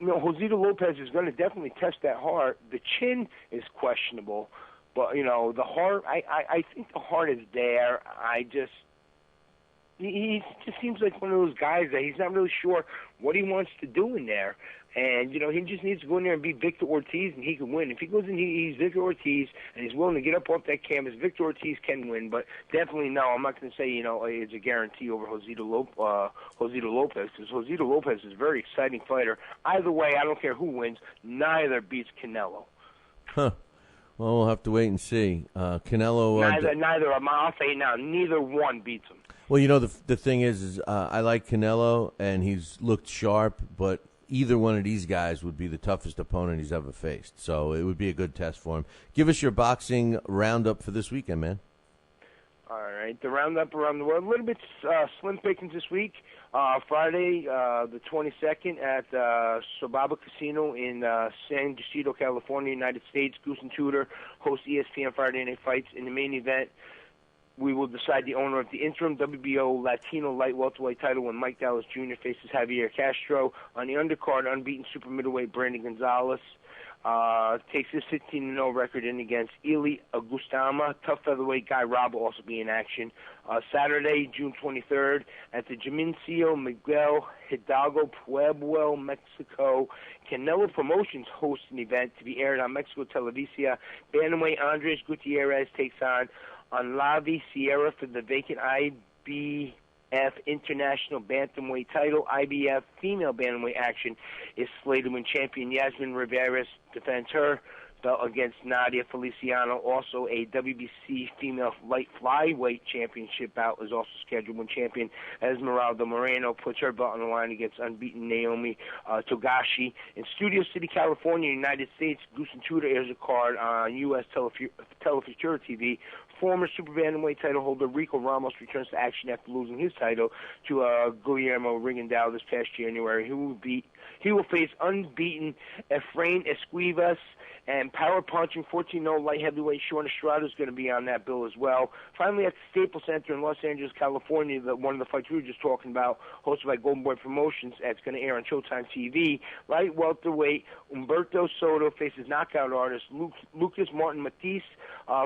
Josito Lopez is going to definitely test that heart. The chin is questionable, but, the heart, I think the heart is there. He just seems like one of those guys that he's not really sure what he wants to do in there. And, he just needs to go in there and be Victor Ortiz, and he can win. If he goes in, he's Victor Ortiz, and he's willing to get up off that canvas, Victor Ortiz can win. But definitely, no, I'm not going to say, it's a guarantee over Josito Lopez, because Josito Lopez is a very exciting fighter. Either way, I don't care who wins. Neither beats Canelo. Huh. Well, we'll have to wait and see. Canelo... Neither. I'll say it now. Neither one beats him. Well, the thing is I like Canelo, and he's looked sharp, but either one of these guys would be the toughest opponent he's ever faced. So it would be a good test for him. Give us your boxing roundup for this weekend, man. All right, the roundup around the world. A little bit slim pickings this week. Friday, the 22nd at Sobaba Casino in San Jacinto, California, United States. Goose and Tudor host ESPN Friday Night Fights. In the main event, we will decide the owner of the interim WBO Latino light welterweight title when Mike Dallas Jr. faces Javier Castro. On the undercard, unbeaten super middleweight Brandon Gonzalez takes his 15-0 record in against Eli Agustama. Tough featherweight Guy Robb will also be in action. Saturday, June 23rd, at the Jimencio Miguel Hidalgo, Pueblo, Mexico. Canelo Promotions hosts an event to be aired on Mexico Televisa. Bantamweight Andres Gutierrez takes on Lavi Sierra for the vacant IBF International Bantamweight title. IBF female bantamweight action is slated when champion Yasmin Rivera defends her belt against Nadia Feliciano. Also, a WBC female light flyweight championship bout is also scheduled when champion Esmeralda Moreno puts her belt on the line against unbeaten Naomi Togashi. In Studio City, California, United States, Goose and Tudor airs a card on U.S. Telefutura TV. Former super bantamweight title holder Rico Ramos returns to action after losing his title to Guillermo Rigondeaux this past January. He will face unbeaten Efrain Esquivas, and power punching 14-0 light heavyweight Sean Estrada is going to be on that bill as well. Finally, at the Staples Center in Los Angeles, California, one of the fights we were just talking about, hosted by Golden Boy Promotions, that's going to air on Showtime TV. Light welterweight Humberto Soto faces knockout artist Lucas Martin Matisse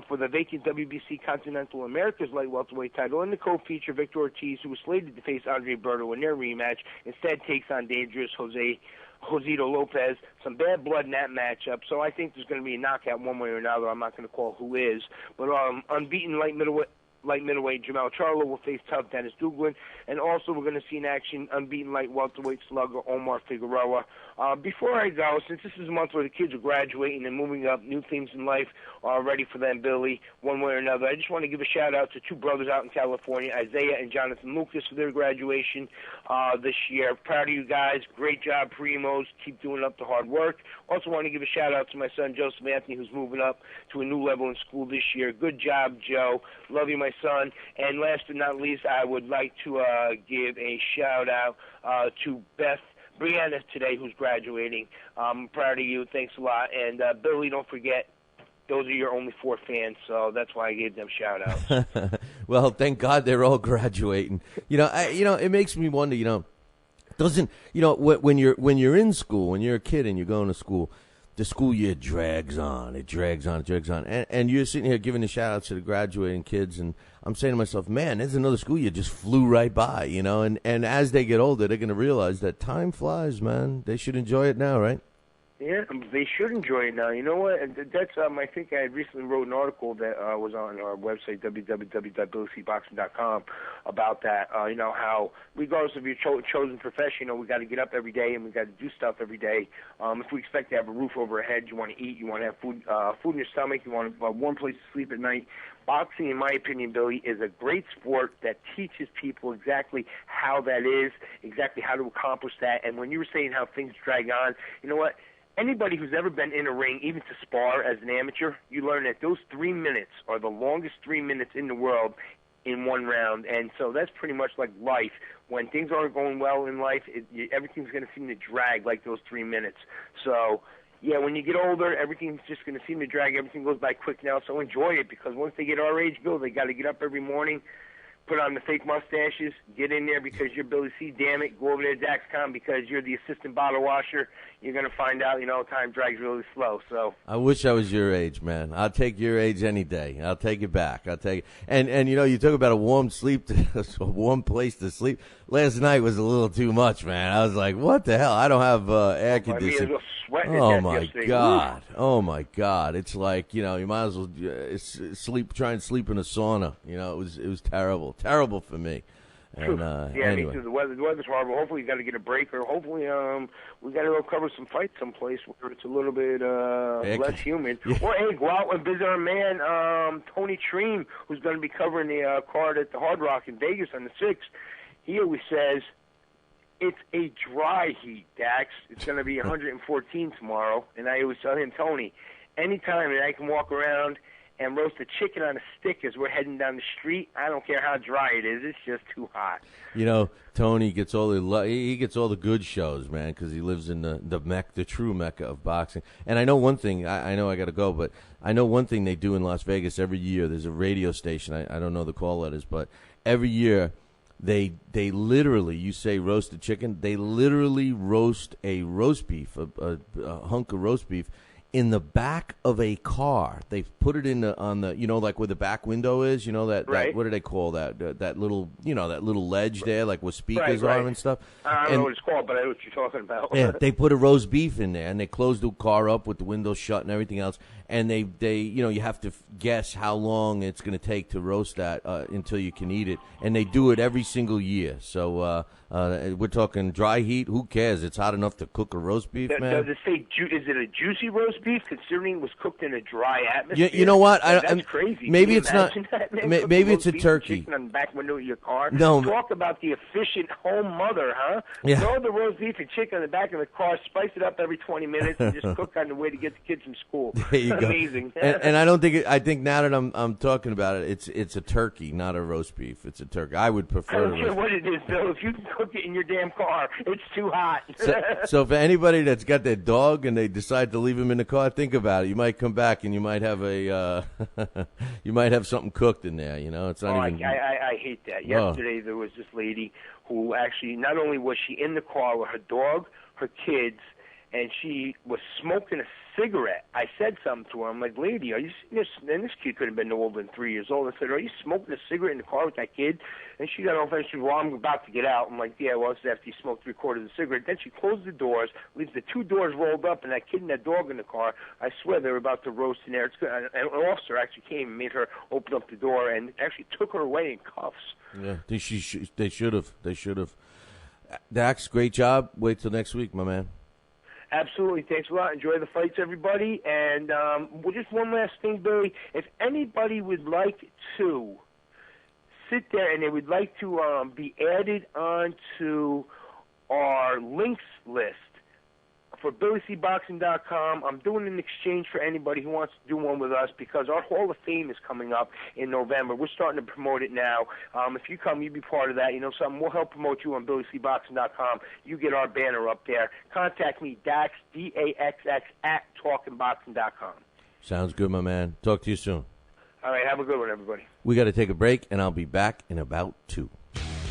for the vacant WBC Continental Americas light welterweight title, and the co-feature Victor Ortiz, who was slated to face Andre Berto in their rematch, instead takes on dangerous Josito Lopez. Some bad blood in that matchup, so I think there's going to be a knockout one way or another. I'm not going to call who is, but unbeaten light middleweight Jamel Charlo will face tough Dennis Duglin, and also we're going to see in action unbeaten light welterweight slugger Omar Figueroa. Before I go, since this is a month where the kids are graduating and moving up, new themes in life are ready for them, Billy, one way or another. I just want to give a shout-out to two brothers out in California, Isaiah and Jonathan Lucas, for their graduation this year. Proud of you guys. Great job, Primos. Keep doing up the hard work. Also want to give a shout-out to my son, Joseph Anthony, who's moving up to a new level in school this year. Good job, Joe. Love you, my my son. And last but not least, I would like to give a shout-out to Beth Brianna today, who's graduating. I'm proud of you. Thanks a lot. And, Billy, don't forget, those are your only 4 fans, so that's why I gave them shout-outs. Well, thank God they're all graduating. It makes me wonder, when you're in school, when you're a kid and you're going to school, the school year drags on. It drags on. And you're sitting here giving the shout-outs to the graduating kids, and I'm saying to myself, man, there's another school year just flew right by, and as they get older, they're going to realize that time flies, man. They should enjoy it now, right? Yeah, they should enjoy it now. You know what? That's I think I recently wrote an article that was on our website, www.BillyCBoxing.com, about that. How regardless of your chosen profession, we got to get up every day and we got to do stuff every day. If we expect to have a roof over our head, you want to eat, you want to have food in your stomach, you want a warm place to sleep at night. Boxing, in my opinion, Billy, is a great sport that teaches people exactly how that is, exactly how to accomplish that. And when you were saying how things drag on, you know what? Anybody who's ever been in a ring, even to spar as an amateur, you learn that those 3 minutes are the longest 3 minutes in the world in one round. And so that's pretty much like life. When things aren't going well in life, everything's going to seem to drag like those 3 minutes. So, yeah, when you get older, everything's just going to seem to drag. Everything goes by quick now, so enjoy it, because once they get our age, Bill, they got to get up every morning, put on the fake mustaches, get in there because you're Billy C. Damn it, go over there to Daxx Khan because you're the assistant bottle washer. You're going to find out, time drags really slow. So I wish I was your age, man. I'll take your age any day. I'll take it back. I'll take it. And you talk about a warm sleep, a warm place to sleep. Last night was a little too much, man. I was like, what the hell? I don't have air conditioning. Oh my God! Oh my God! It's like you might as well try and sleep in a sauna. It was terrible for me. And, me too. The weather's horrible. Hopefully, you got to get a break, or hopefully, we got to go cover some fights someplace where it's a little bit less humid. Yeah. Or hey, go out and visit our man Tony Treem, who's going to be covering the card at the Hard Rock in Vegas on the 6th. He always says, it's a dry heat, Dax. It's going to be 114 tomorrow. And I always tell him, Tony, anytime that I can walk around and roast a chicken on a stick as we're heading down the street, I don't care how dry it is. It's just too hot. Tony gets all the good shows, man, because he lives in the true mecca of boxing. And I know one thing. I know I got to go, but I know one thing they do in Las Vegas every year. There's a radio station. I don't know the call letters, but every year They literally, you say roasted chicken, they literally roast a roast beef, a hunk of roast beef in the back of a car. They put it on the like where the back window is, that what do they call that? That little, that little ledge there, like where speakers are and stuff. I don't know what it's called, but I know what you're talking about. Yeah, they put a roast beef in there, and they close the car up with the windows shut and everything else. And they you have to guess how long it's going to take to roast that until you can eat it. And they do it every single year. So we're talking dry heat. Who cares? It's hot enough to cook a roast beef, man. Does it say, is it a juicy roast beef, considering it was cooked in a dry atmosphere? You know what? That's crazy. Maybe it's not. Maybe it's a turkey. On the back window of your car. No. Talk about the efficient home mother, huh? Yeah. Throw the roast beef and chicken on the back of the car, spice it up every 20 minutes, and just cook on the way to get the kids from school. There you go. Amazing. And I don't think I think now that I'm talking about it, it's a turkey, not a roast beef. It's a turkey. I would prefer. I don't care what it is, Bill. If you can cook it in your damn car, it's too hot. So for anybody that's got their dog and they decide to leave him in the car, think about it. You might come back and you might have you might have something cooked in there. It's not even. I hate that. Yesterday there was this lady who actually not only was she in the car with her dog, her kids, and she was smoking a cigarette. I said something to her. I'm like, lady, are you sitting there? And this kid could have been no older than 3 years old. I said, are you smoking a cigarette in the car with that kid? And she got off and she said, well, I'm about to get out. I'm like, yeah, well, it's after you smoked 3/4 of the cigarette. Then she closed the doors, leaves the 2 doors rolled up, and that kid and that dog in the car. I swear they were about to roast in there. It's good. An officer actually came and made her open up the door and actually took her away in cuffs. Yeah, they should have. They should have. Dax, great job. Wait till next week, my man. Absolutely. Thanks a lot. Enjoy the fights, everybody. And just one last thing, Billy. If anybody would like to sit there and they would like to be added onto our links list, for BillyCBoxing.com. I'm doing an exchange for anybody who wants to do one with us because our Hall of Fame is coming up in November. We're starting to promote it now. If you come, you be part of that. You know something? We'll help promote you on BillyCBoxing.com. You get our banner up there. Contact me, Daxx, D-A-X-X, at TalkingBoxing.com. Sounds good, my man. Talk to you soon. All right, have a good one, everybody. We got to take a break, and I'll be back in about 2.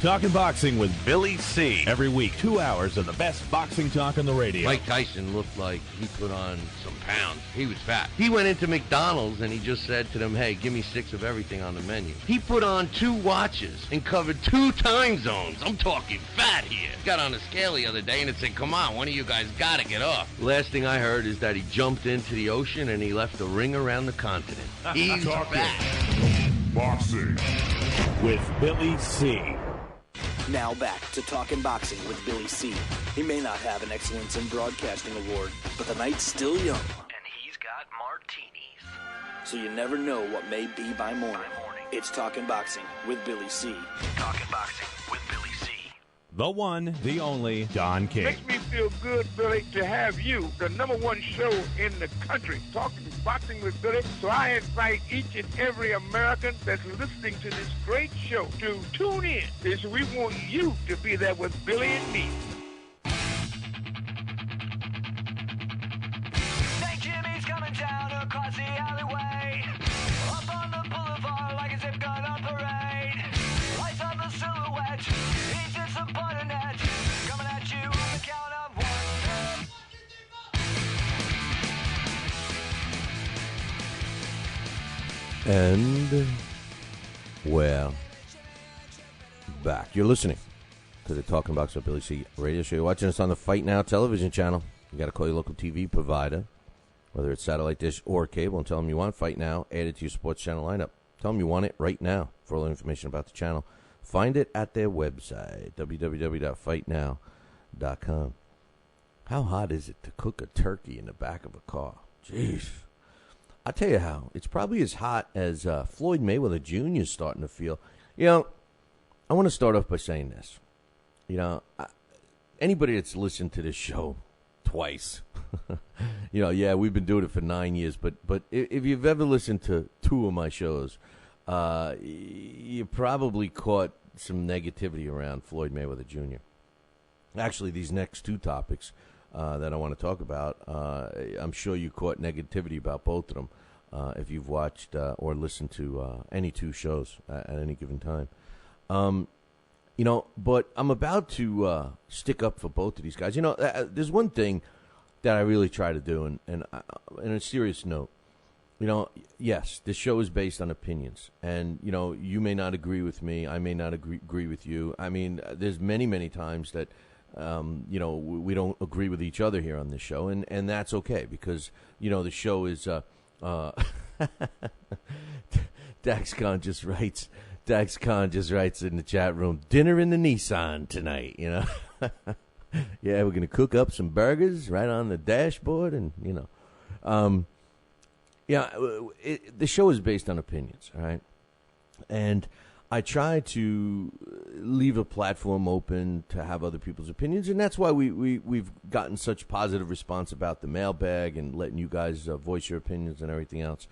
Talking Boxing with Billy C. Every week, 2 hours of the best boxing talk on the radio. Mike Tyson looked like he put on some pounds. He was fat. He went into McDonald's and he just said to them, hey, give me 6 of everything on the menu. He put on 2 watches and covered 2 time zones. I'm talking fat here. Got on a scale the other day and it said, come on, one of you guys got to get off. Last thing I heard is that he jumped into the ocean and he left a ring around the continent. He's fat. Boxing with Billy C. Now back to Talking Boxing with Billy C. He may not have an Excellence in Broadcasting award, but the night's still young. And he's got martinis. So you never know what may be by morning. It's Talking Boxing with Billy C. Talking Boxing with Billy C. The one, the only, Don King. Makes me feel good, Billy, to have you, the #1 show in the country, Talking Boxing with Billy. So I invite each and every American that's listening to this great show to tune in, because we want you to be there with Billy and me. St. Jimmy's coming down across the alleyway, up on the boulevard like a zip gun on parade. Lights on the silhouette, he's in some butter net, coming at you on the count of 1. And we're back. You're listening to the Talking Boxing with Billy C. radio show. You're watching us on the Fight Now television channel. You got to call your local TV provider, whether it's satellite dish or cable, and tell them you want Fight Now added to your sports channel lineup. Tell them you want it right now. For all the information about the channel, find it at their website, www.fightnow.com. How hot is it to cook a turkey in the back of a car? Jeez. I'll tell you how. It's probably as hot as Floyd Mayweather Jr. is starting to feel. You know, I want to start off by saying this. You know, anybody that's listened to this show twice, you know, yeah, we've been doing it for 9 years, but if you've ever listened to 2 of my shows, you probably caught some negativity around Floyd Mayweather Jr. Actually, these next 2 topics that I want to talk about, I'm sure you caught negativity about both of them if you've watched or listened to any 2 shows at any given time. You know, but I'm about to stick up for both of these guys. You know, there's one thing that I really try to do, and on a serious note, you know, yes, this show is based on opinions, and, you know, you may not agree with me, I may not agree with you. I mean, there's many, many times that you know, we don't agree with each other here on this show, and that's okay, because, you know, the show is Daxx Khan just writes in the chat room, dinner in the Nissan tonight, you know. Yeah, we're going to cook up some burgers right on the dashboard, and, you know. Yeah, the show is based on opinions, all right? And I try to leave a platform open to have other people's opinions, and that's why we've gotten such positive response about the mailbag and letting you guys voice your opinions and everything else.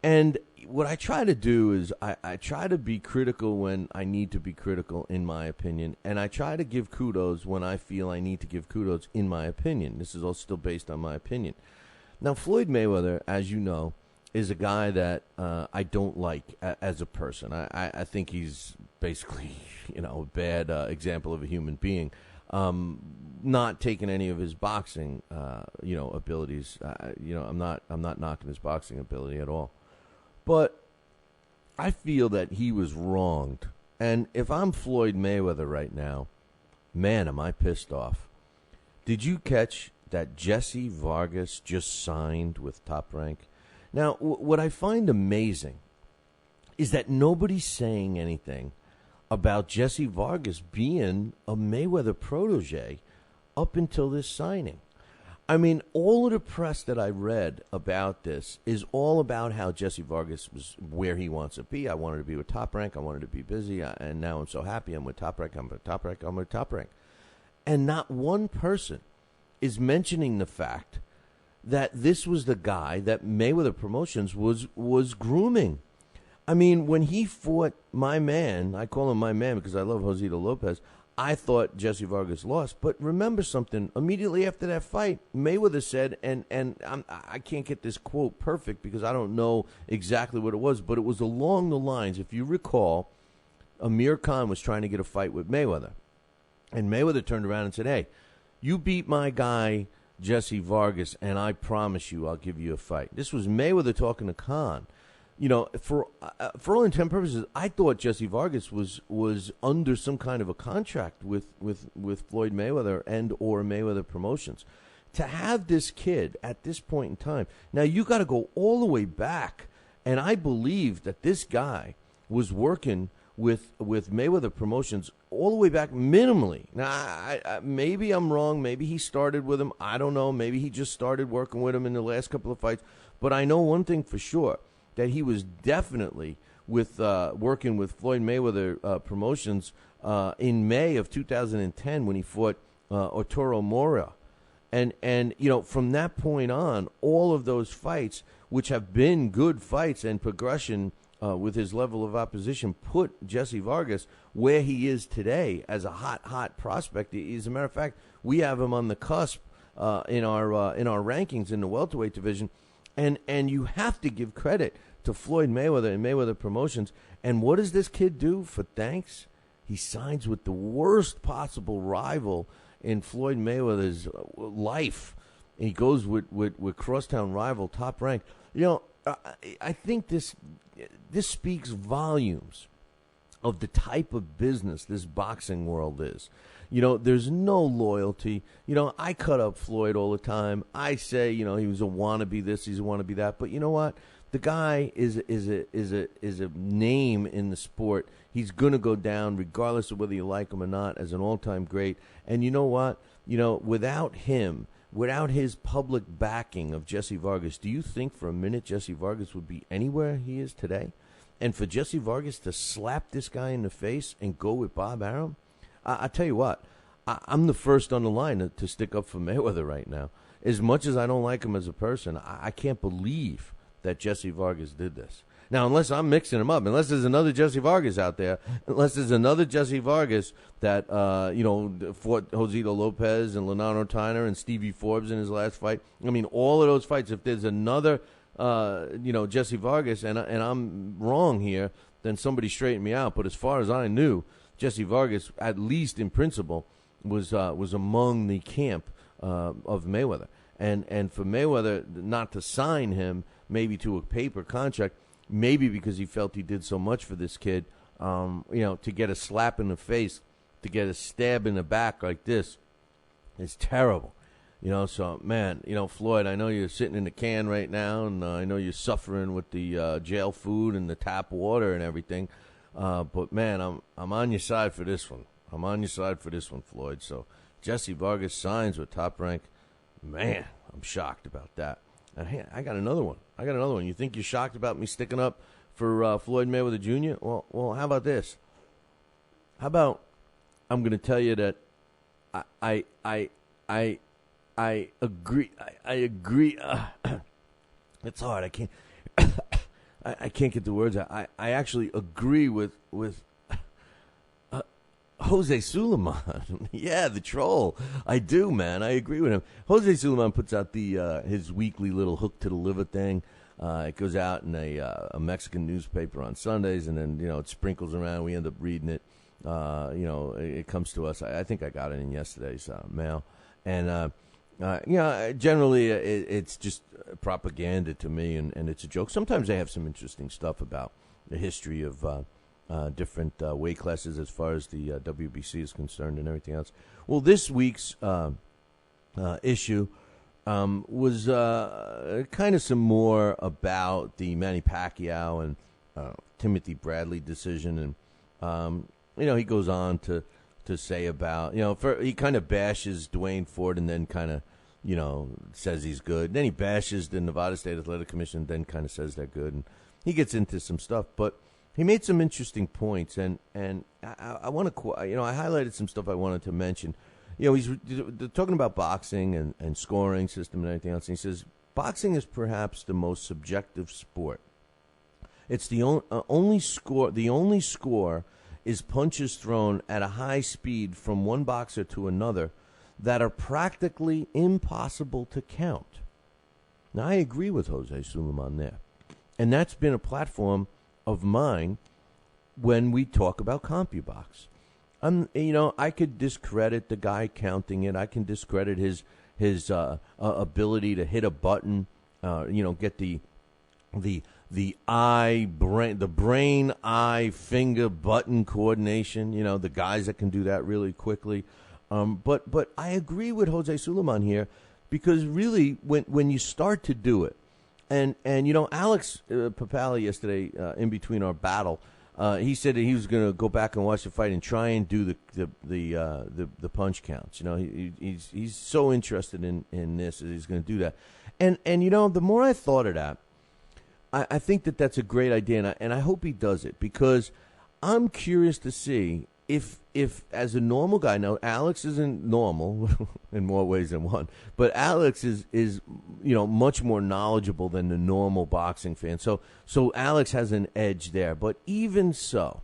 And what I try to do is I try to be critical when I need to be critical, in my opinion, and I try to give kudos when I feel I need to give kudos, in my opinion. This is all still based on my opinion. Now, Floyd Mayweather, as you know, is a guy that I don't like as a person. I think he's basically, you know, a bad example of a human being. Not taking any of his boxing, you know, abilities. You know, I'm not knocking his boxing ability at all. But I feel that he was wronged. And if I'm Floyd Mayweather right now, man, am I pissed off. Did you catch that Jesse Vargas just signed with Top Rank? Now, what I find amazing is that nobody's saying anything about Jesse Vargas being a Mayweather protege up until this signing. I mean, all of the press that I read about this is all about how Jesse Vargas was where he wants to be. I wanted to be with Top Rank. I wanted to be busy. And now I'm so happy I'm with Top Rank. I'm with Top Rank. I'm with Top Rank. And not one person is mentioning the fact that this was the guy that Mayweather Promotions was grooming. I mean, when he fought my man, I call him my man because I love Josito Lopez, I thought Jesse Vargas lost. But remember something, immediately after that fight, Mayweather said, and I can't get this quote perfect because I don't know exactly what it was, but it was along the lines, if you recall, Amir Khan was trying to get a fight with Mayweather. And Mayweather turned around and said, hey, you beat my guy, Jesse Vargas, and I promise you I'll give you a fight. This was Mayweather talking to Khan. You know, for all intent and purposes, I thought Jesse Vargas was under some kind of a contract with Floyd Mayweather and or Mayweather Promotions. To have this kid at this point in time, now you got to go all the way back, and I believe that this guy was working with Mayweather Promotions all the way back minimally. Now, I maybe I'm wrong. Maybe he started with him. I don't know. Maybe he just started working with him in the last couple of fights. But I know one thing for sure, that he was definitely with working with Floyd Mayweather Promotions in May of 2010 when he fought Arturo Mora. And you know, from that point on, all of those fights, which have been good fights and progression with his level of opposition, put Jesse Vargas where he is today as a hot prospect. As a matter of fact, we have him on the cusp in our rankings in the welterweight division. And you have to give credit to Floyd Mayweather and Mayweather Promotions. And what does this kid do for thanks? He signs with the worst possible rival in Floyd Mayweather's life. And he goes with crosstown rival, Top Rank. You know, I think this speaks volumes of the type of business this boxing world is. You know, there's no loyalty. You know, I cut up Floyd all the time. I say, you know, he was a wannabe this, he's a wannabe that. But you know what? The guy is a name in the sport. He's gonna go down regardless of whether you like him or not as an all-time great. And you know what? You know, without him, without his public backing of Jesse Vargas, do you think for a minute Jesse Vargas would be anywhere he is today? And for Jesse Vargas to slap this guy in the face and go with Bob Arum, I tell you what, I'm the first on the line to stick up for Mayweather right now. As much as I don't like him as a person, I can't believe that Jesse Vargas did this. Now, unless I'm mixing him up, unless there's another Jesse Vargas out there, unless there's another Jesse Vargas that, you know, fought Josito Lopez and Leonardo Tyner and Stevie Forbes in his last fight. I mean, all of those fights, if there's another, you know, Jesse Vargas, and I'm wrong here, then somebody straighten me out. But as far as I knew, Jesse Vargas, at least in principle, was among the camp of Mayweather. And for Mayweather not to sign him, maybe to a paper contract, maybe because he felt he did so much for this kid, you know, to get a slap in the face, to get a stab in the back like this is terrible. You know, so, man, you know, Floyd, I know you're sitting in the can right now, and I know you're suffering with the jail food and the tap water and everything. But, man, I'm on your side for this one. I'm on your side for this one, Floyd. So, Jesse Vargas signs with Top Rank. Man, I'm shocked about that. And, hey, I got another one. You think you're shocked about me sticking up for Floyd Mayweather Jr.? Well, how about this? How about I'm going to tell you that I agree. I agree. It's hard. I can't. I can't get the words out. I actually agree with Jose Sulaiman. Yeah, the troll. I do, man. I agree with him. Jose Sulaiman puts out the his weekly little hook to the liver thing. It goes out in a Mexican newspaper on Sundays, and then, you know, it sprinkles around. We end up reading it. You know, it comes to us. I think I got it in yesterday's mail. And, you know, generally it's just propaganda to me, and it's a joke. Sometimes they have some interesting stuff about the history of different weight classes as far as the WBC is concerned and everything else. Well, this week's issue was kind of some more about the Manny Pacquiao and Timothy Bradley decision. And, you know, he goes on to say about, you know, he kind of bashes Dwayne Ford and then kind of, you know, says he's good. Then he bashes the Nevada State Athletic Commission and then kind of says they're good. And he gets into some stuff. But he made some interesting points. And I want to, you know, I highlighted some stuff I wanted to mention. he's talking about boxing and scoring system and everything else. And he says boxing is perhaps the most subjective sport. It's the only score. The only score is punches thrown at a high speed from one boxer to another that are practically impossible to count. Now, I agree with Jose Suleiman there. And that's been a platform of mine when we talk about CompuBox. I could discredit the guy counting it. I can discredit his ability to hit a button, get the brain, eye, finger, button coordination, the guys that can do that really quickly. But I agree with Jose Suleiman here, because really when you start to do it, and Alex Papali yesterday, in between our battle, he said that he was going to go back and watch the fight and try and do the punch counts. He's so interested in this that he's going to do that. And the more I thought of that, I think that that's a great idea, and I hope he does it, because I'm curious to see if as a normal guy, now Alex isn't normal in more ways than one, but Alex is much more knowledgeable than the normal boxing fan. So Alex has an edge there. But even so,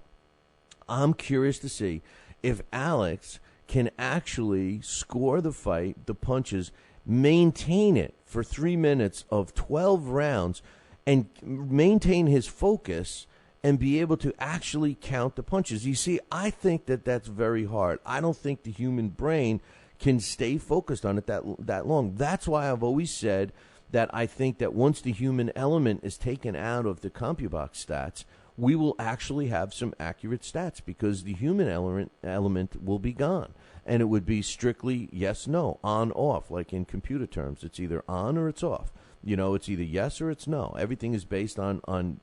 I'm curious to see if Alex can actually score the fight, the punches, maintain it for 3 minutes of 12 rounds, and maintain his focus and be able to actually count the punches. You see, I think that that's very hard. I don't think the human brain can stay focused on it that long. That's why I've always said that I think that once the human element is taken out of the CompuBox stats, we will actually have some accurate stats, because the human element will be gone. And it would be strictly yes, no, on, off, like in computer terms. It's either on or it's off. It's either yes or it's no. Everything is based on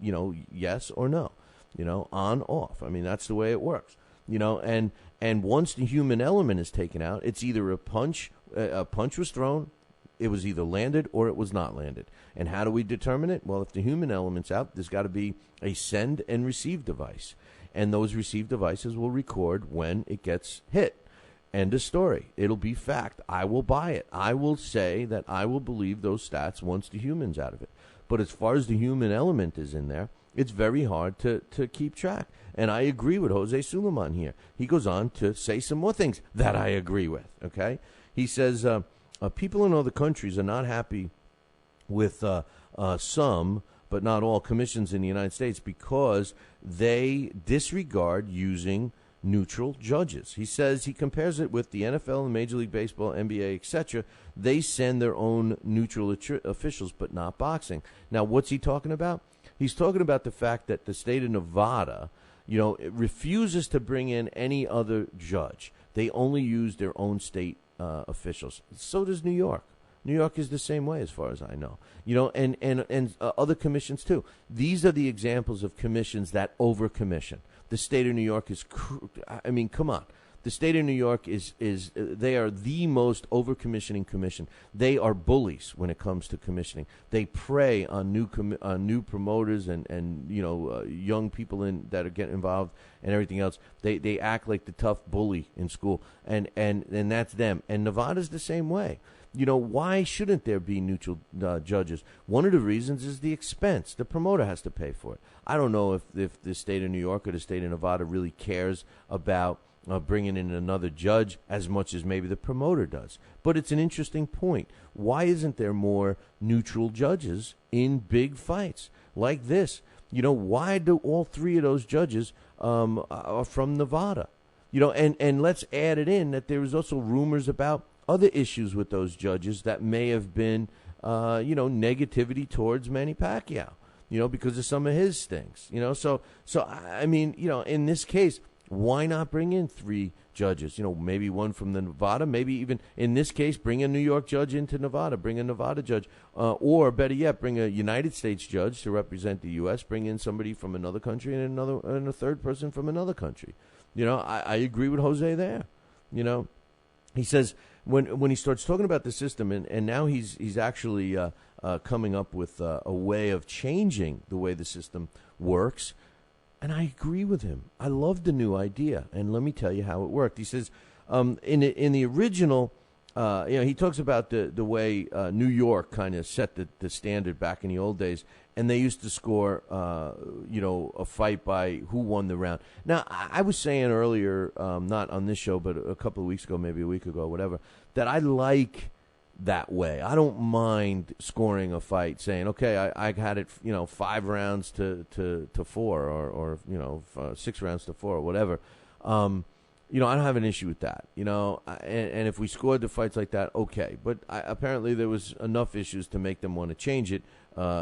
yes or no, on, off. I mean, that's the way it works, and once the human element is taken out, it's either a punch was thrown, it was either landed or it was not landed. And how do we determine it? Well, if the human element's out, there's got to be a send and receive device, and those receive devices will record when it gets hit. End of story. It'll be fact. I will buy it. I will say that I will believe those stats once the human's out of it. But as far as the human element is in there, it's very hard to keep track. And I agree with Jose Suleiman here. He goes on to say some more things that I agree with. Okay? He says people in other countries are not happy with some, but not all, commissions in the United States because they disregard using neutral judges. He says he compares it with the NFL and Major League Baseball, NBA, etc. They send their own neutral officials, but not boxing. Now, what's he talking about? He's talking about the fact that the state of Nevada, it refuses to bring in any other judge. They only use their own state officials. So does New York. New York is the same way, as far as I know. And other commissions too. These are the examples of commissions that overcommission. The state of New York is, come on. The state of New York they are the most overcommissioning commission. They are bullies when it comes to commissioning. They prey on new promoters and young people that are getting involved and everything else. They act like the tough bully in school, and that's them. And Nevada's the same way. Why shouldn't there be neutral judges? One of the reasons is the expense. The promoter has to pay for it. I don't know if the state of New York or the state of Nevada really cares about bringing in another judge as much as maybe the promoter does. But it's an interesting point. Why isn't there more neutral judges in big fights like this? Why do all three of those judges are from Nevada? And let's add it in that there was also rumors about other issues with those judges that may have been, negativity towards Manny Pacquiao, because of some of his things, So I mean, in this case, why not bring in three judges? Maybe one from the Nevada, maybe even in this case, bring a New York judge into Nevada, bring a Nevada judge, or better yet, bring a United States judge to represent the U.S., bring in somebody from another country and a third person from another country. I agree with Jose there. He says when he starts talking about the system, and now he's actually coming up with a way of changing the way the system works. And I agree with him. I love the new idea. And let me tell you how it worked. He says, In the original, he talks about the way New York kind of set the standard back in the old days, and they used to score, a fight by who won the round. Now, I was saying earlier, not on this show, but a couple of weeks ago, maybe a week ago, whatever, that I like that way. I don't mind scoring a fight, saying, okay, I had it, 5 rounds to 4, or 6 rounds to 4, or whatever. I don't have an issue with that, and if we scored the fights like that, okay. But apparently there was enough issues to make them want to change it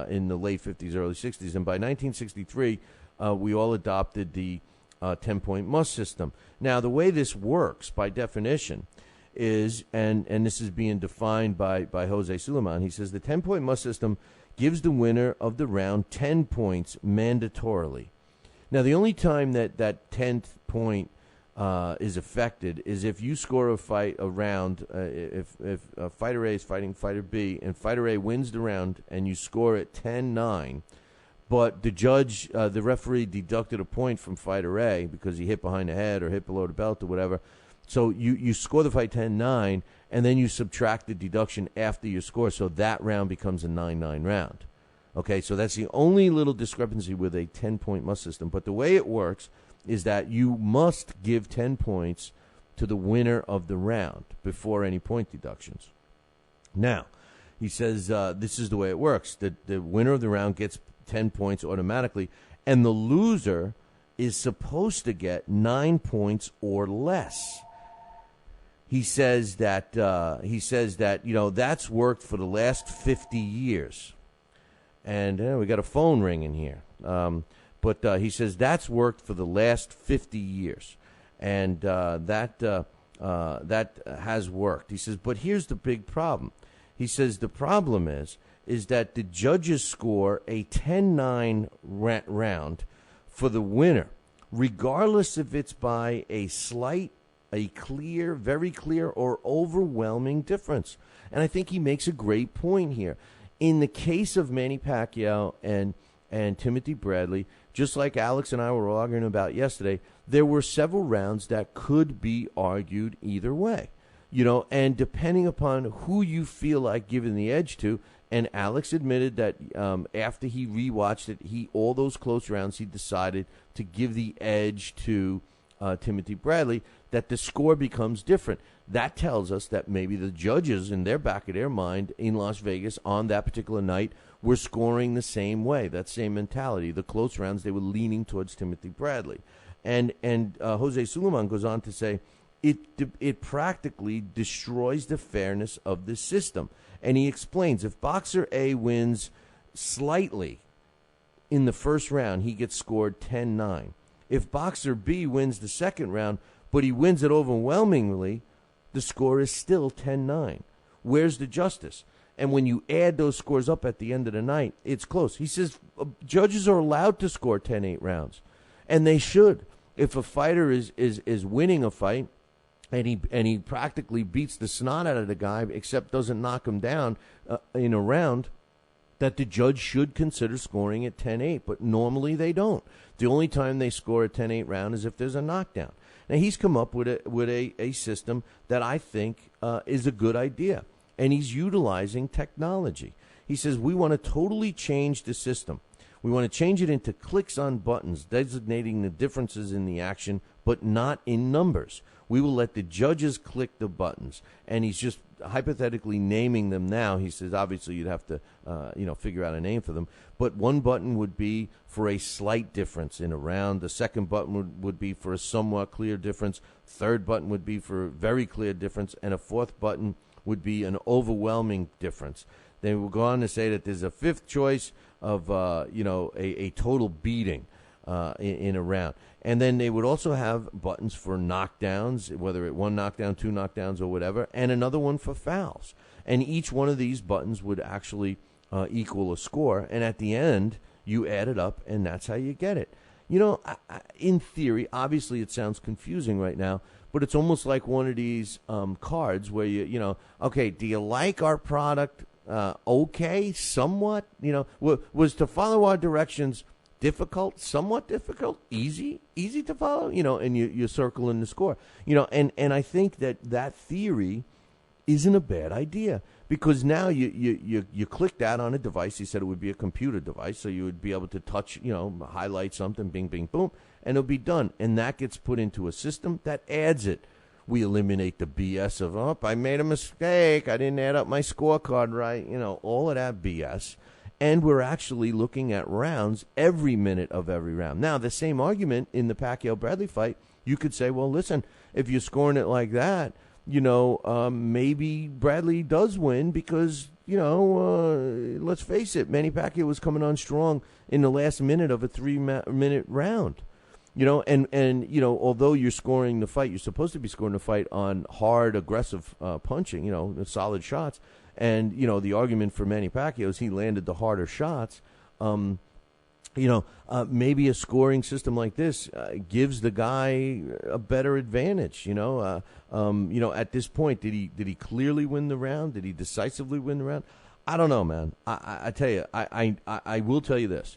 in the late 50s, early 60s. And by 1963, we all adopted the 10-point must system. Now, the way this works, by definition, is, and this is being defined by Jose Suleiman, he says the 10-point must system gives the winner of the round 10 points mandatorily. Now, the only time that 10th point is affected is if you score a round, if Fighter A is fighting Fighter B, and Fighter A wins the round, and you score it 10-9, but the referee deducted a point from Fighter A because he hit behind the head or hit below the belt or whatever. So you score the fight 10-9, and then you subtract the deduction after your score, so that round becomes a 9-9 round. Okay, so that's the only little discrepancy with a 10-point must system. But the way it works is that you must give 10 points to the winner of the round before any point deductions. Now, he says this is the way it works. The winner of the round gets 10 points automatically, and the loser is supposed to get 9 points or less. He says that that's worked for the last 50 years. And we got a phone ringing here. But he says that's worked for the last 50 years, and that has worked. He says, but here's the big problem. He says the problem is that the judges score a 10-9 round for the winner, regardless if it's by a clear, very clear, or overwhelming difference. And I think he makes a great point here. In the case of Manny Pacquiao and Timothy Bradley, just like Alex and I were arguing about yesterday, there were several rounds that could be argued either way. And depending upon who you feel like giving the edge to, and Alex admitted that after he rewatched it, all those close rounds, he decided to give the edge to Timothy Bradley, that the score becomes different. That tells us that maybe the judges, in their back of their mind in Las Vegas on that particular night, were scoring the same way, that same mentality. The close rounds, they were leaning towards Timothy Bradley. And Jose Suleiman goes on to say, it practically destroys the fairness of the system. And he explains, if Boxer A wins slightly in the first round, he gets scored 10-9. If Boxer B wins the second round, but he wins it overwhelmingly, the score is still 10-9. Where's the justice? And when you add those scores up at the end of the night, it's close. He says judges are allowed to score 10-8 rounds, and they should. If a fighter is winning a fight and he practically beats the snot out of the guy, except doesn't knock him down in a round, that the judge should consider scoring at 10-8, but normally they don't. The only time they score a 10-8 round is if there's a knockdown. Now, he's come up with a system that I think is a good idea, and he's utilizing technology. He says, we want to totally change the system. We want to change it into clicks on buttons, designating the differences in the action, but not in numbers. We will let the judges click the buttons. And he's just hypothetically naming them now. He says, obviously, you'd have to, figure out a name for them. But one button would be for a slight difference in a round. The second button would be for a somewhat clear difference. Third button would be for a very clear difference. And a fourth button would be an overwhelming difference. They will go on to say that there's a fifth choice of, a total beating in a round. And then they would also have buttons for knockdowns, whether it one knockdown, two knockdowns, or whatever, and another one for fouls. And each one of these buttons would actually equal a score. And at the end, you add it up, and that's how you get it. In theory, obviously it sounds confusing right now, but it's almost like one of these cards where okay, do you like our product? Okay, somewhat. Was to follow our directions difficult, somewhat difficult, easy to follow, and you're circling the score, and I think that theory isn't a bad idea, because now you click that on a device. He said it would be a computer device, so you would be able to touch, highlight something, bing, bing, boom, and it'll be done. And that gets put into a system that adds it. We eliminate the BS of, I made a mistake, I didn't add up my scorecard right, all of that BS. And we're actually looking at rounds every minute of every round. Now, the same argument in the Pacquiao-Bradley fight, you could say, well, listen, if you're scoring it like that, maybe Bradley does win because, let's face it, Manny Pacquiao was coming on strong in the last minute of a 3-minute round. Although you're scoring the fight, you're supposed to be scoring the fight on hard, aggressive punching, solid shots. And, the argument for Manny Pacquiao is he landed the harder shots. Maybe a scoring system like this gives the guy a better advantage. At this point, did he clearly win the round? Did he decisively win the round? I don't know, man. I tell you, I will tell you this.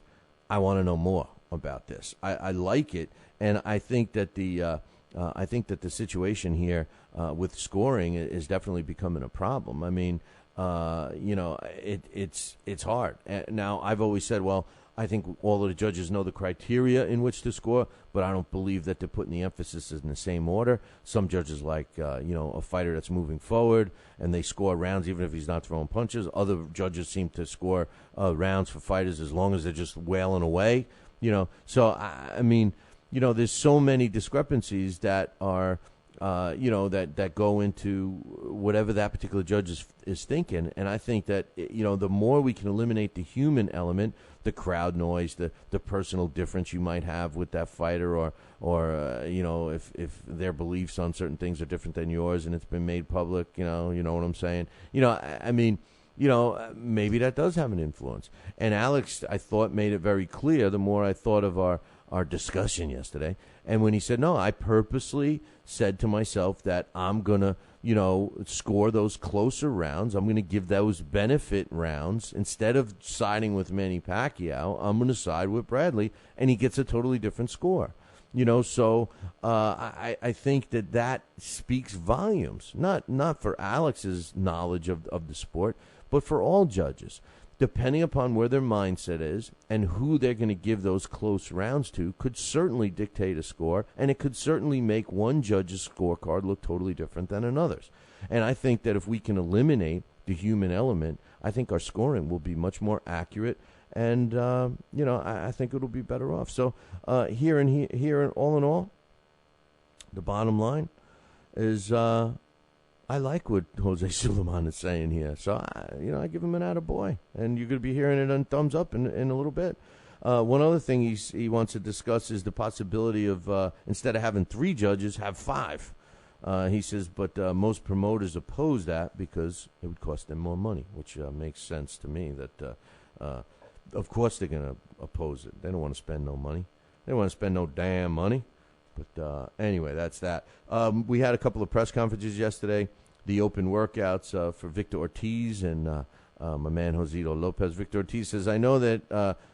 I want to know more about this. I like it, and I think that the situation here with scoring is definitely becoming a problem. I mean, it's hard. Now, I've always said, well, I think all of the judges know the criteria in which to score, but I don't believe that they're putting the emphasis in the same order. Some judges like, a fighter that's moving forward, and they score rounds even if he's not throwing punches. Other judges seem to score rounds for fighters as long as they're just wailing away. So, I mean, there's so many discrepancies that are, that go into whatever that particular judge is thinking. And I think that, the more we can eliminate the human element, the crowd noise, the personal difference you might have with that fighter, or if their beliefs on certain things are different than yours and it's been made public, you know what I'm saying? I mean, maybe that does have an influence. And Alex, I thought, made it very clear the more I thought of our discussion yesterday. And when he said, no, I purposely said to myself that I'm going to, score those closer rounds. I'm going to give those benefit rounds. Instead of siding with Manny Pacquiao, I'm going to side with Bradley, and he gets a totally different score. So I think that speaks volumes, not for Alex's knowledge of the sport, but for all judges. Depending upon where their mindset is and who they're going to give those close rounds to, could certainly dictate a score, and it could certainly make one judge's scorecard look totally different than another's. And I think that if we can eliminate the human element, I think our scoring will be much more accurate, and I think it'll be better off. So here and all in all, the bottom line is I like what Jose Suleiman is saying here. So, I give him an attaboy. And you're going to be hearing it on Thumbs Up in a little bit. One other thing he wants to discuss is the possibility of, instead of having 3 judges, have 5. He says, but most promoters oppose that because it would cost them more money, which makes sense to me that, of course, they're going to oppose it. They don't want to spend no money. They don't want to spend no damn money. But anyway, that's that. We had a couple of press conferences yesterday. The open workouts for Victor Ortiz and my man Josito Lopez. Victor Ortiz says, I know that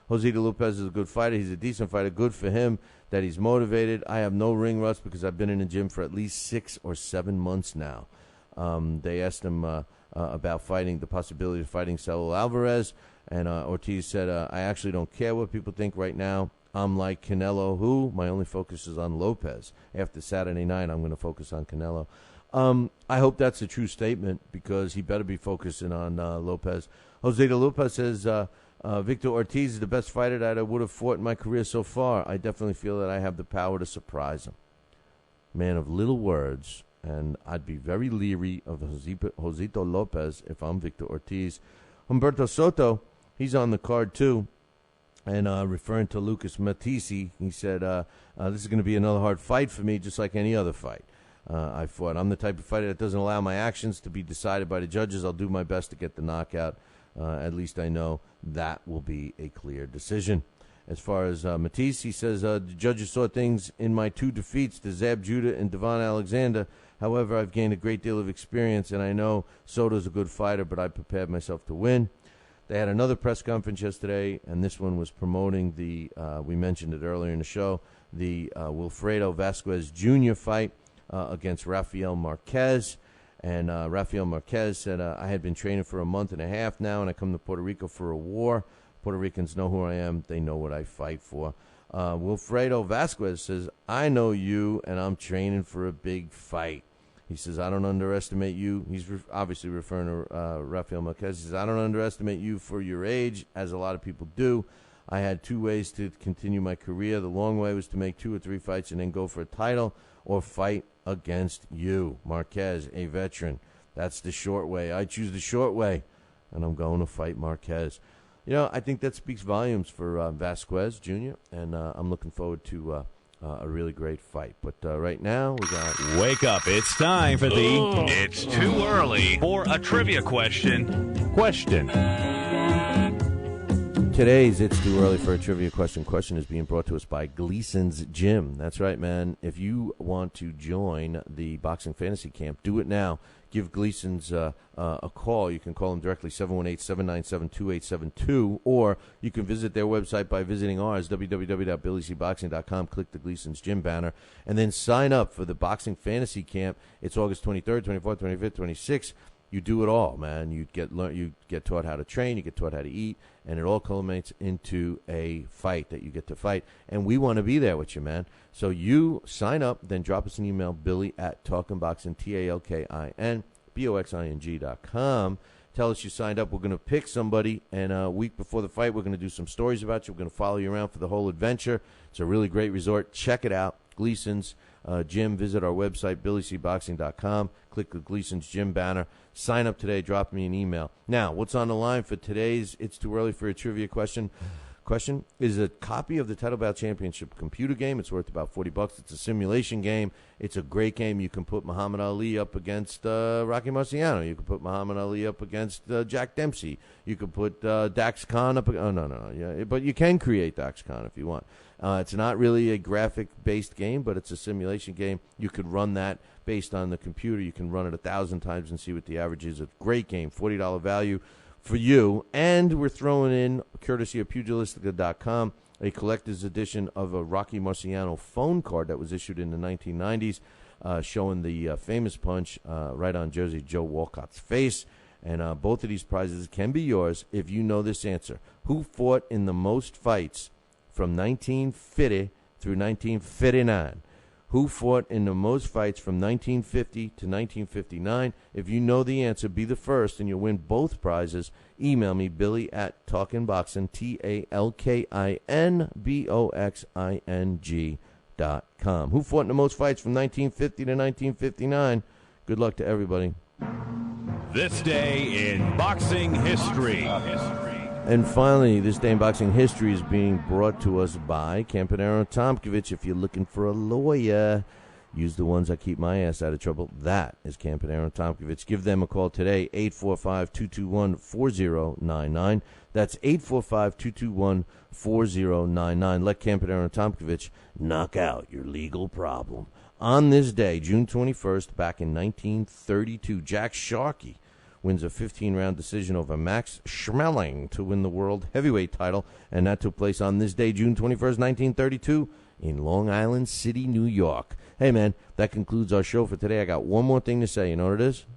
Josito Lopez is a good fighter. He's a decent fighter. Good for him that he's motivated. I have no ring rust because I've been in the gym for at least 6 or 7 months now. They asked him about the possibility of fighting Saul Alvarez. And Ortiz said, I actually don't care what people think right now. I'm like Canelo, who my only focus is on Lopez. After Saturday night, I'm going to focus on Canelo. I hope that's a true statement because he better be focusing on Lopez. Josito Lopez says, Victor Ortiz is the best fighter that I would have fought in my career so far. I definitely feel that I have the power to surprise him. Man of little words, and I'd be very leery of Josito Lopez if I'm Victor Ortiz. Humberto Soto, he's on the card too. And referring to Lucas Matisse, he said, this is going to be another hard fight for me, just like any other fight I fought. I'm the type of fighter that doesn't allow my actions to be decided by the judges. I'll do my best to get the knockout. At least I know that will be a clear decision. As far as Matisse, he says, the judges saw things in my 2 defeats to Zab Judah and Devon Alexander. However, I've gained a great deal of experience, and I know Soto's a good fighter, but I prepared myself to win. They had another press conference yesterday, and this one was promoting the, we mentioned it earlier in the show, the Wilfredo Vasquez Jr. fight against Rafael Marquez. And Rafael Marquez said, I had been training for a month and a half now, and I come to Puerto Rico for a war. Puerto Ricans know who I am. They know what I fight for. Wilfredo Vasquez says, I know you, and I'm training for a big fight. He says, I don't underestimate you. He's obviously referring to Rafael Marquez. He says, I don't underestimate you for your age, as a lot of people do. I had two ways to continue my career. The long way was to make 2 or 3 fights and then go for a title or fight against you, Marquez, a veteran. That's the short way. I choose the short way, and I'm going to fight Marquez. You know, I think that speaks volumes for Vasquez Jr., and I'm looking forward to a really great fight. But right now, we got... Wake up. It's time for the... It's too early for a trivia question. Today's It's Too Early for a Trivia Question. Question is being brought to us by Gleason's Gym. That's right, man. If you want to join the Boxing Fantasy Camp, do it now. Give Gleason's a call. You can call them directly, 718-797-2872, or you can visit their website by visiting ours, www.BillyCBoxing.com. Click the Gleason's Gym banner, and then sign up for the Boxing Fantasy Camp. It's August 23rd, 24th, 25th, 26th. You do it all, man. You get taught how to train, you get taught how to eat, and it all culminates into a fight that you get to fight. And we want to be there with you, man. So you sign up, then drop us an email, Billy@TalkinBoxing, TalkinBoxing.com. Tell us you signed up. We're going to pick somebody, and a week before the fight, we're going to do some stories about you. We're going to follow you around for the whole adventure. It's a really great resort. Check it out. Gleason's Gym. Visit our website, BillyCBoxing.com. Click the Gleason's Gym banner. Sign up today. Drop me an email. Now, what's on the line for today's It's Too Early for a Trivia Question is a copy of the Title Bout Championship computer game. It's worth about $40. It's a simulation game. It's a great game. You can put Muhammad Ali up against Rocky Marciano. You can put Muhammad Ali up against Jack Dempsey. You can put Daxx Khan up. Oh, no. Yeah, but you can create Daxx Khan if you want. It's not really a graphic-based game, but it's a simulation game. You could run that based on the computer. You can run it 1,000 times and see what the average is. It's a great game, $40 value for you. And we're throwing in, courtesy of Pugilistica.com, a collector's edition of a Rocky Marciano phone card that was issued in the 1990s, showing the famous punch right on Jersey Joe Walcott's face. And both of these prizes can be yours if you know this answer. Who fought in the most fights from 1950 through 1959? Who fought in the most fights from 1950 to 1959? If you know the answer, be the first, and you'll win both prizes. Email me, Billy@TalkinBoxing, TalkinBoxing.com. Who fought in the most fights from 1950 to 1959? Good luck to everybody. This day in boxing history. And finally, this day in boxing history is being brought to us by Campanaro Tomkovich. If you're looking for a lawyer, use the ones that keep my ass out of trouble. That is Campanaro Tomkovich. Give them a call today, 845-221-4099. That's 845-221-4099. Let Campanaro Tomkovich knock out your legal problem. On this day, June 21st, back in 1932, Jack Sharkey wins a 15-round decision over Max Schmeling to win the world heavyweight title, and that took place on this day, June 21st, 1932, in Long Island City, New York. Hey, man, that concludes our show for today. I got one more thing to say. You know what it is?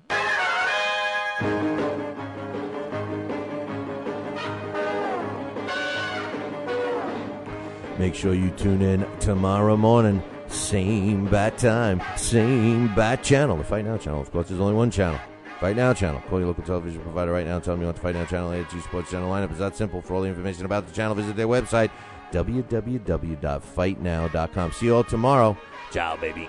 Make sure you tune in tomorrow morning. Same bat time, same bat channel. The Fight Now channel. Of course, there's only one channel. Fight Now channel. Call your local television provider right now. Tell them you want the Fight Now channel. AG Sports channel lineup is that simple. For all the information about the channel, visit their website, www.fightnow.com. See you all tomorrow. Ciao, baby.